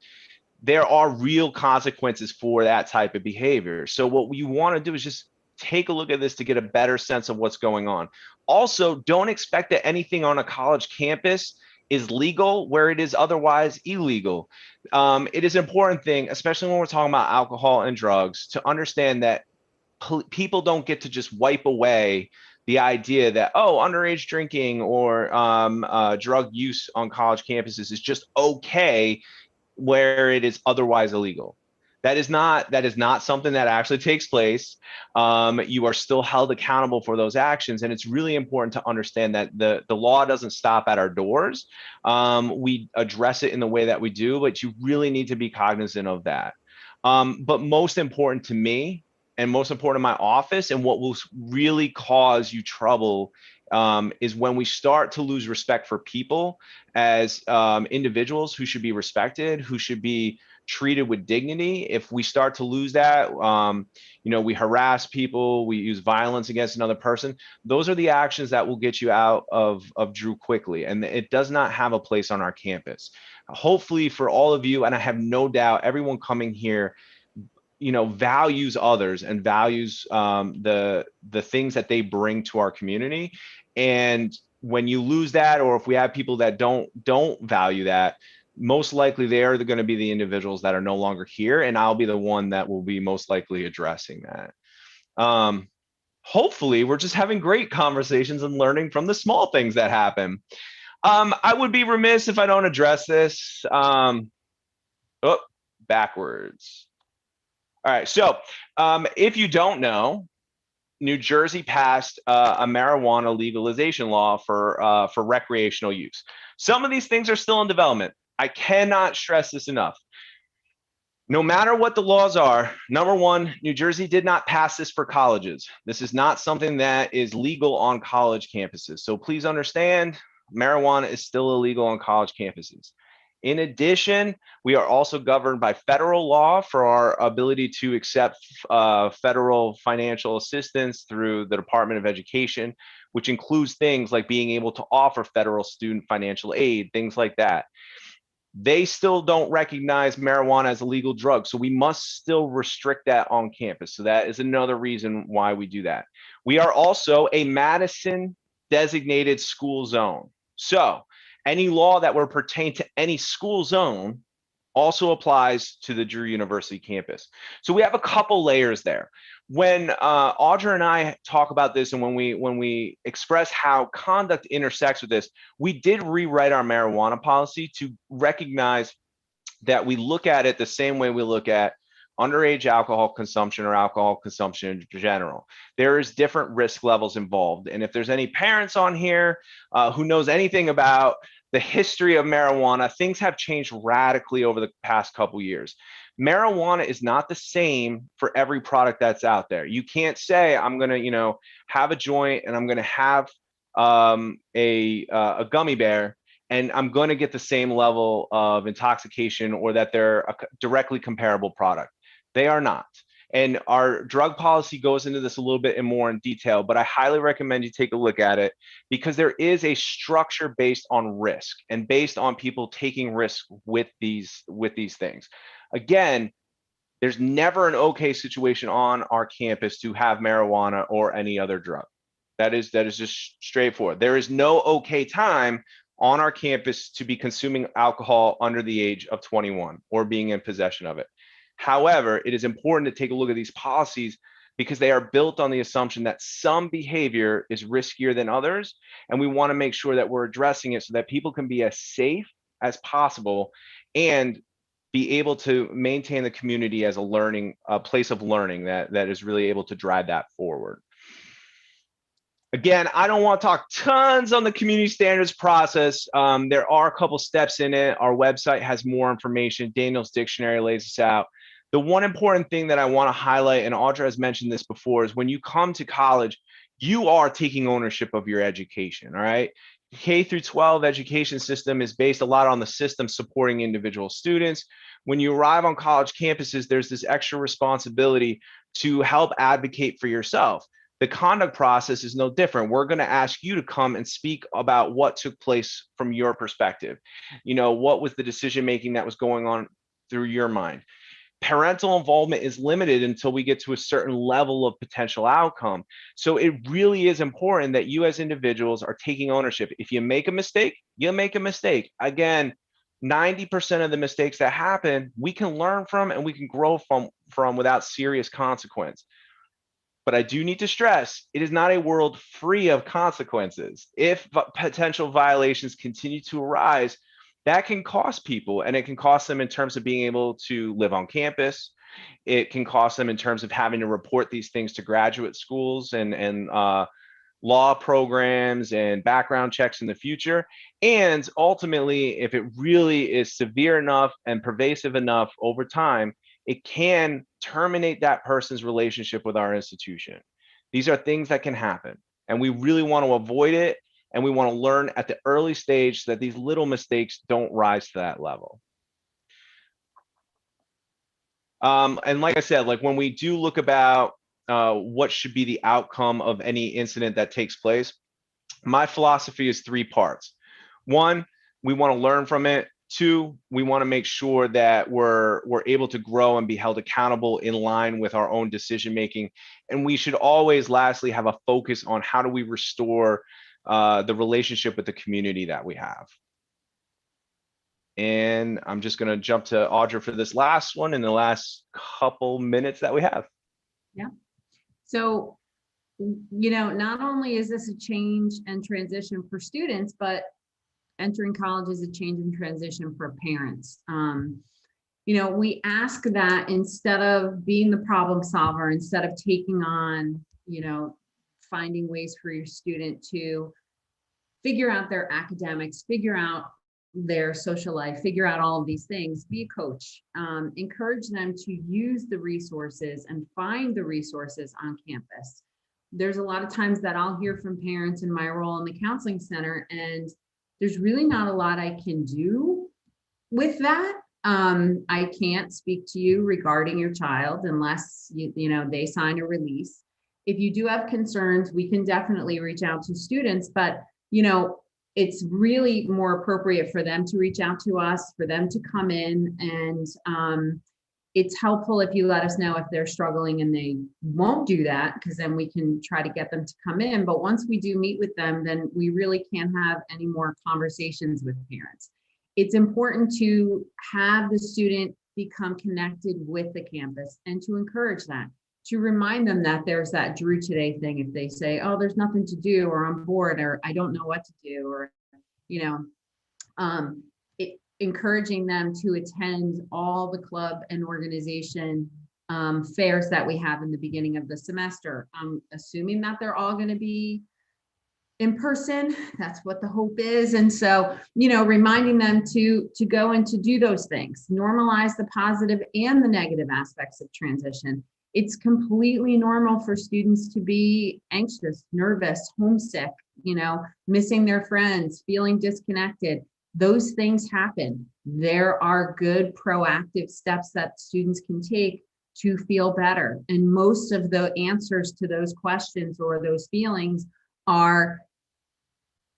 There are real consequences for that type of behavior. So what we want to do is just take a look at this to get a better sense of what's going on. Also, don't expect that anything on a college campus is legal where it is otherwise illegal. It is an important thing, especially when we're talking about alcohol and drugs, to understand that people don't get to just wipe away the idea that, oh, underage drinking or drug use on college campuses is just okay where it is otherwise illegal. That is not something that actually takes place. You are still held accountable for those actions, and it's really important to understand that the law doesn't stop at our doors. We address it in the way that we do, but you really need to be cognizant of that. But most important to me, and most important in my office, and what will really cause you trouble is when we start to lose respect for people as individuals who should be respected, who should be treated with dignity. If we start to lose that, we harass people, we use violence against another person. Those are the actions that will get you out of Drew quickly. And it does not have a place on our campus. Hopefully for all of you, and I have no doubt everyone coming here, values others and values the things that they bring to our community. And when you lose that, or if we have people that don't value that, most likely they are going to be the individuals that are no longer here, and I'll be the one that will be most likely addressing that. Hopefully we're just having great conversations and learning from the small things that happen. I would be remiss if I don't address this. Backwards. All right, so if you don't know, New Jersey passed a marijuana legalization law for recreational use. Some of these things are still in development. I cannot stress this enough. No matter what the laws are, number one, New Jersey did not pass this for colleges. This is not something that is legal on college campuses. So please understand, marijuana is still illegal on college campuses. In addition, we are also governed by federal law for our ability to accept federal financial assistance through the Department of Education, which includes things like being able to offer federal student financial aid, things like that. They still don't recognize marijuana as a legal drug, so we must still restrict that on campus. So that is another reason why we do that. We are also a Madison designated school zone. So any law that would pertain to any school zone also applies to the Drew University campus. So we have a couple layers there. When Audra and I talk about this, and when we express how conduct intersects with this, we did rewrite our marijuana policy to recognize that we look at it the same way we look at underage alcohol consumption or alcohol consumption in general. There is different risk levels involved. And if there's any parents on here who knows anything about the history of marijuana, things have changed radically over the past couple years. Marijuana is not the same for every product that's out there. You can't say, I'm going to, have a joint and I'm going to have a gummy bear and I'm going to get the same level of intoxication, or that they're a directly comparable product. They are not. And our drug policy goes into this a little bit more in detail, but I highly recommend you take a look at it, because there is a structure based on risk and based on people taking risk with these things. Again, There's never an okay situation on our campus to have marijuana or any other drug. That is just straightforward. There is no okay time on our campus to be consuming alcohol under the age of 21 or being in possession of it. However, it is important to take a look at these policies because they are built on the assumption that some behavior is riskier than others. And we want to make sure that we're addressing it so that people can be as safe as possible and be able to maintain the community as a place of learning that is really able to drive that forward. Again, I don't want to talk tons on the community standards process. There are a couple steps in it. Our website has more information. Daniel's dictionary lays this out. The one important thing that I want to highlight, and Audra has mentioned this before, is when you come to college, you are taking ownership of your education, all right? K through 12 education system is based a lot on the system supporting individual students. When you arrive on college campuses, there's this extra responsibility to help advocate for yourself. The conduct process is no different. We're going to ask you to come and speak about what took place from your perspective. You know, what was the decision making that was going on through your mind? Parental involvement is limited until we get to a certain level of potential outcome. So it really is important that you as individuals are taking ownership. If you make a mistake, you make a mistake. Again, 90% of the mistakes that happen, we can learn from and we can grow from without serious consequence. But I do need to stress, it is not a world free of consequences. If potential violations continue to arise, that can cost people, and it can cost them in terms of being able to live on campus. It can cost them in terms of having to report these things to graduate schools and law programs and background checks in the future. And ultimately, if it really is severe enough and pervasive enough over time, it can terminate that person's relationship with our institution. These are things that can happen, and we really want to avoid it. And we want to learn at the early stage so that these little mistakes don't rise to that level. And like I said, like when we do look about what should be the outcome of any incident that takes place, my philosophy is 3 parts. 1, we want to learn from it. 2, we want to make sure that we're able to grow and be held accountable in line with our own decision making. And we should always, lastly, have a focus on how do we restore the relationship with the community that we have. And I'm just going to jump to Audra for this last one in the last couple minutes that we have. Yeah. So, you know, not only is this a change and transition for students, but entering college is a change and transition for parents. You know, we ask that instead of being the problem solver, instead of taking on, you know, finding ways for your student to figure out their academics, figure out their social life, figure out all of these things, be a coach, encourage them to use the resources and find the resources on campus. There's a lot of times that I'll hear from parents in my role in the counseling center, and there's really not a lot I can do with that. I can't speak to you regarding your child unless you know they sign a release. If you do have concerns, we can definitely reach out to students, but you know, it's really more appropriate for them to reach out to us, for them to come in, and it's helpful if you let us know if they're struggling and they won't do that, because then we can try to get them to come in. But once we do meet with them, then we really can't have any more conversations with parents. It's important to have the student become connected with the campus and to encourage that, to remind them that there's that Drew Today thing. If they say, oh, there's nothing to do, or I'm bored, or I don't know what to do, or, you know, encouraging them to attend all the club and organization fairs that we have in the beginning of the semester. I'm assuming that they're all going to be in person. That's what the hope is. And so, you know, reminding them to go and to do those things, normalize the positive and the negative aspects of transition. It's completely normal for students to be anxious, nervous, homesick, you know, missing their friends, feeling disconnected. Those things happen. There are good proactive steps that students can take to feel better. And most of the answers to those questions or those feelings are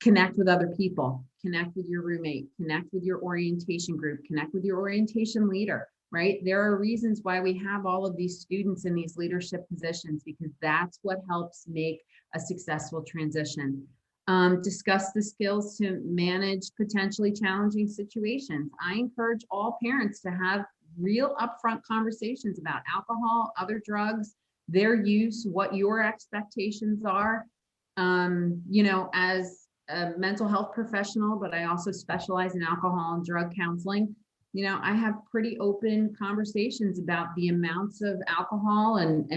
connect with other people, connect with your roommate, connect with your orientation group, connect with your orientation leader. right? There are reasons why we have all of these students in these leadership positions, because that's what helps make a successful transition. Discuss the skills to manage potentially challenging situations. I encourage all parents to have real upfront conversations about alcohol, other drugs, their use, what your expectations are. You know, as a mental health professional, but I also specialize in alcohol and drug counseling. You know, I have pretty open conversations about the amounts of alcohol and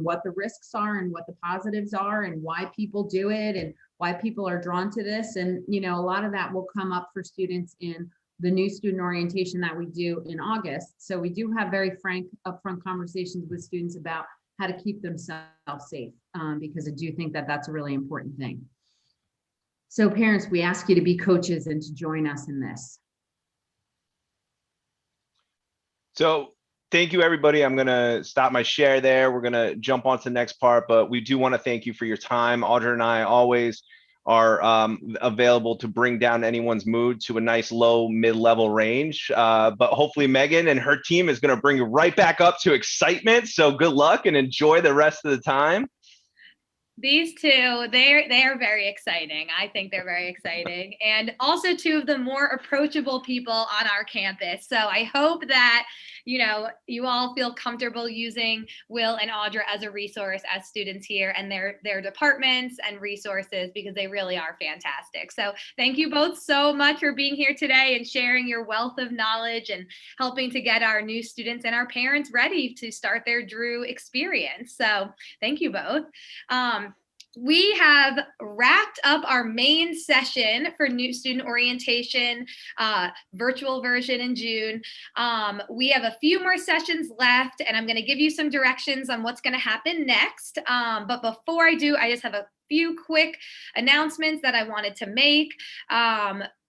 what the risks are and what the positives are and why people do it and why people are drawn to this. And, you know, a lot of that will come up for students in the new student orientation that we do in August. So we do have very frank upfront conversations with students about how to keep themselves safe, because I do think that that's a really important thing. So parents, we ask you to be coaches and to join us in this. So thank you, everybody. I'm going to stop my share there. We're going to jump on to the next part, but we do want to thank you for your time. Audra and I always are available to bring down anyone's mood to a nice low mid-level range. But hopefully Megan and her team is going to bring you right back up to excitement. So good luck and enjoy the rest of the time. These two, they are very exciting. I think they're very exciting. And also two of the more approachable people on our campus. So I hope that, you know, you all feel comfortable using Will and Audra as a resource as students here and their departments and resources, because they really are fantastic. So thank you both so much for being here today and sharing your wealth of knowledge and helping to get our new students and our parents ready to start their Drew experience. So thank you both. We have wrapped up our main session for new student orientation, virtual version in June. We have a few more sessions left, and I'm going to give you some directions on what's going to happen next. But before I do, I just have a few quick announcements that I wanted to make.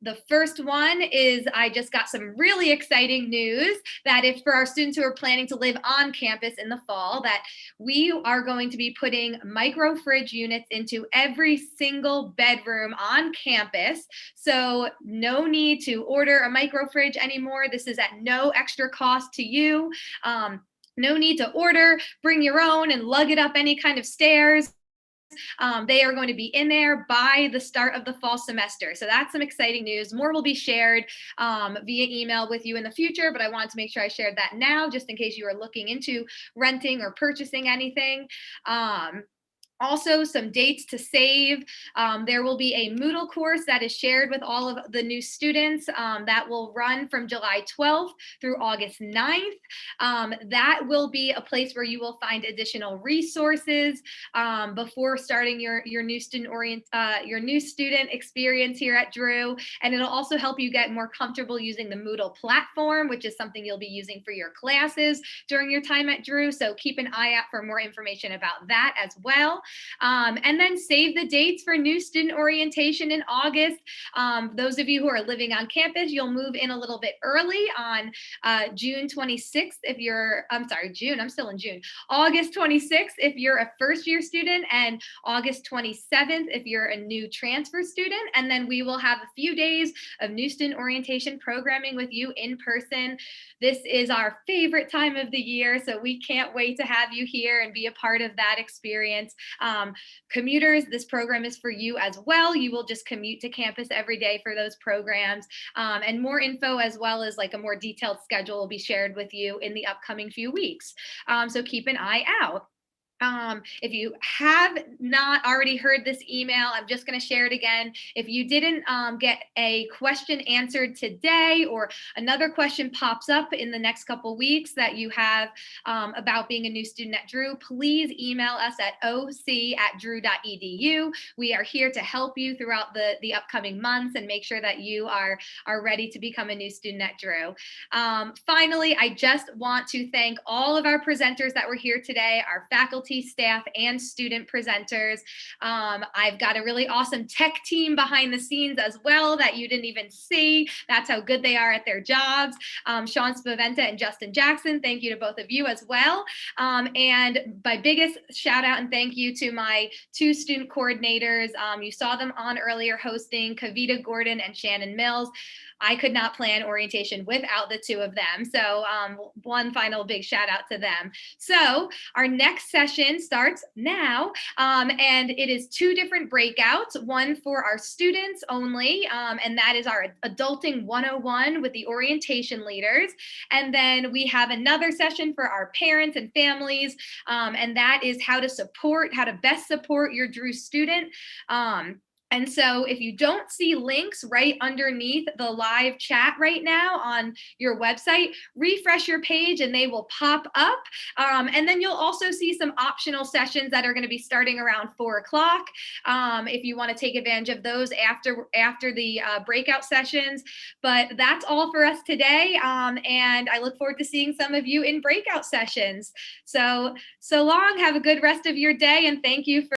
The first one is I just got some really exciting news that if for our students who are planning to live on campus in the fall, that we are going to be putting micro fridge units into every single bedroom on campus. So no need to order a micro fridge anymore. This is at no extra cost to you. No need to order, bring your own and lug it up any kind of stairs. They are going to be in there by the start of the fall semester. So that's some exciting news. More will be shared via email with you in the future, but I wanted to make sure I shared that now, just in case you are looking into renting or purchasing anything. Also, some dates to save. There will be a Moodle course that is shared with all of the new students that will run from July 12th through August 9th. That will be a place where you will find additional resources before starting your new student experience here at Drew. And it'll also help you get more comfortable using the Moodle platform, which is something you'll be using for your classes during your time at Drew. So keep an eye out for more information about that as well. And then save the dates for new student orientation in August. Those of you who are living on campus, you'll move in a little bit early on June 26th if you're, I'm sorry, June, I'm still in June. August 26th if you're a first year student, and August 27th if you're a new transfer student. And then we will have a few days of new student orientation programming with you in person. This is our favorite time of the year, so we can't wait to have you here and be a part of that experience. Commuters, this program is for you as well. You will just commute to campus every day for those programs. And more info, as well as like a more detailed schedule, will be shared with you in the upcoming few weeks. So keep an eye out. If you have not already heard this email, I'm just going to share it again. If you didn't get a question answered today, or another question pops up in the next couple weeks that you have about being a new student at Drew, please email us at oc@drew.edu. We are here to help you throughout the upcoming months and make sure that you are ready to become a new student at Drew. Finally, I just want to thank all of our presenters that were here today, our faculty faculty, staff, and student presenters. I've got a really awesome tech team behind the scenes as well that you didn't even see. That's how good they are at their jobs. Sean Spaventa and Justin Jackson, thank you to both of you as well. And my biggest shout out and thank you to my 2 student coordinators. You saw them on earlier hosting, Kavita Gordon and Shannon Mills. I could not plan orientation without the 2 of them. So one final big shout out to them. So our next session starts now, and it is 2 different breakouts, one for our students only, and that is our Adulting 101 with the orientation leaders. And then we have another session for our parents and families, and that is how to best support your Drew student. And so if you don't see links right underneath the live chat right now on your website, refresh your page and they will pop up. And then you'll also see some optional sessions that are going to be starting around 4 o'clock. If you want to take advantage of those after the breakout sessions. But that's all for us today. And I look forward to seeing some of you in breakout sessions. So long, have a good rest of your day. And thank you for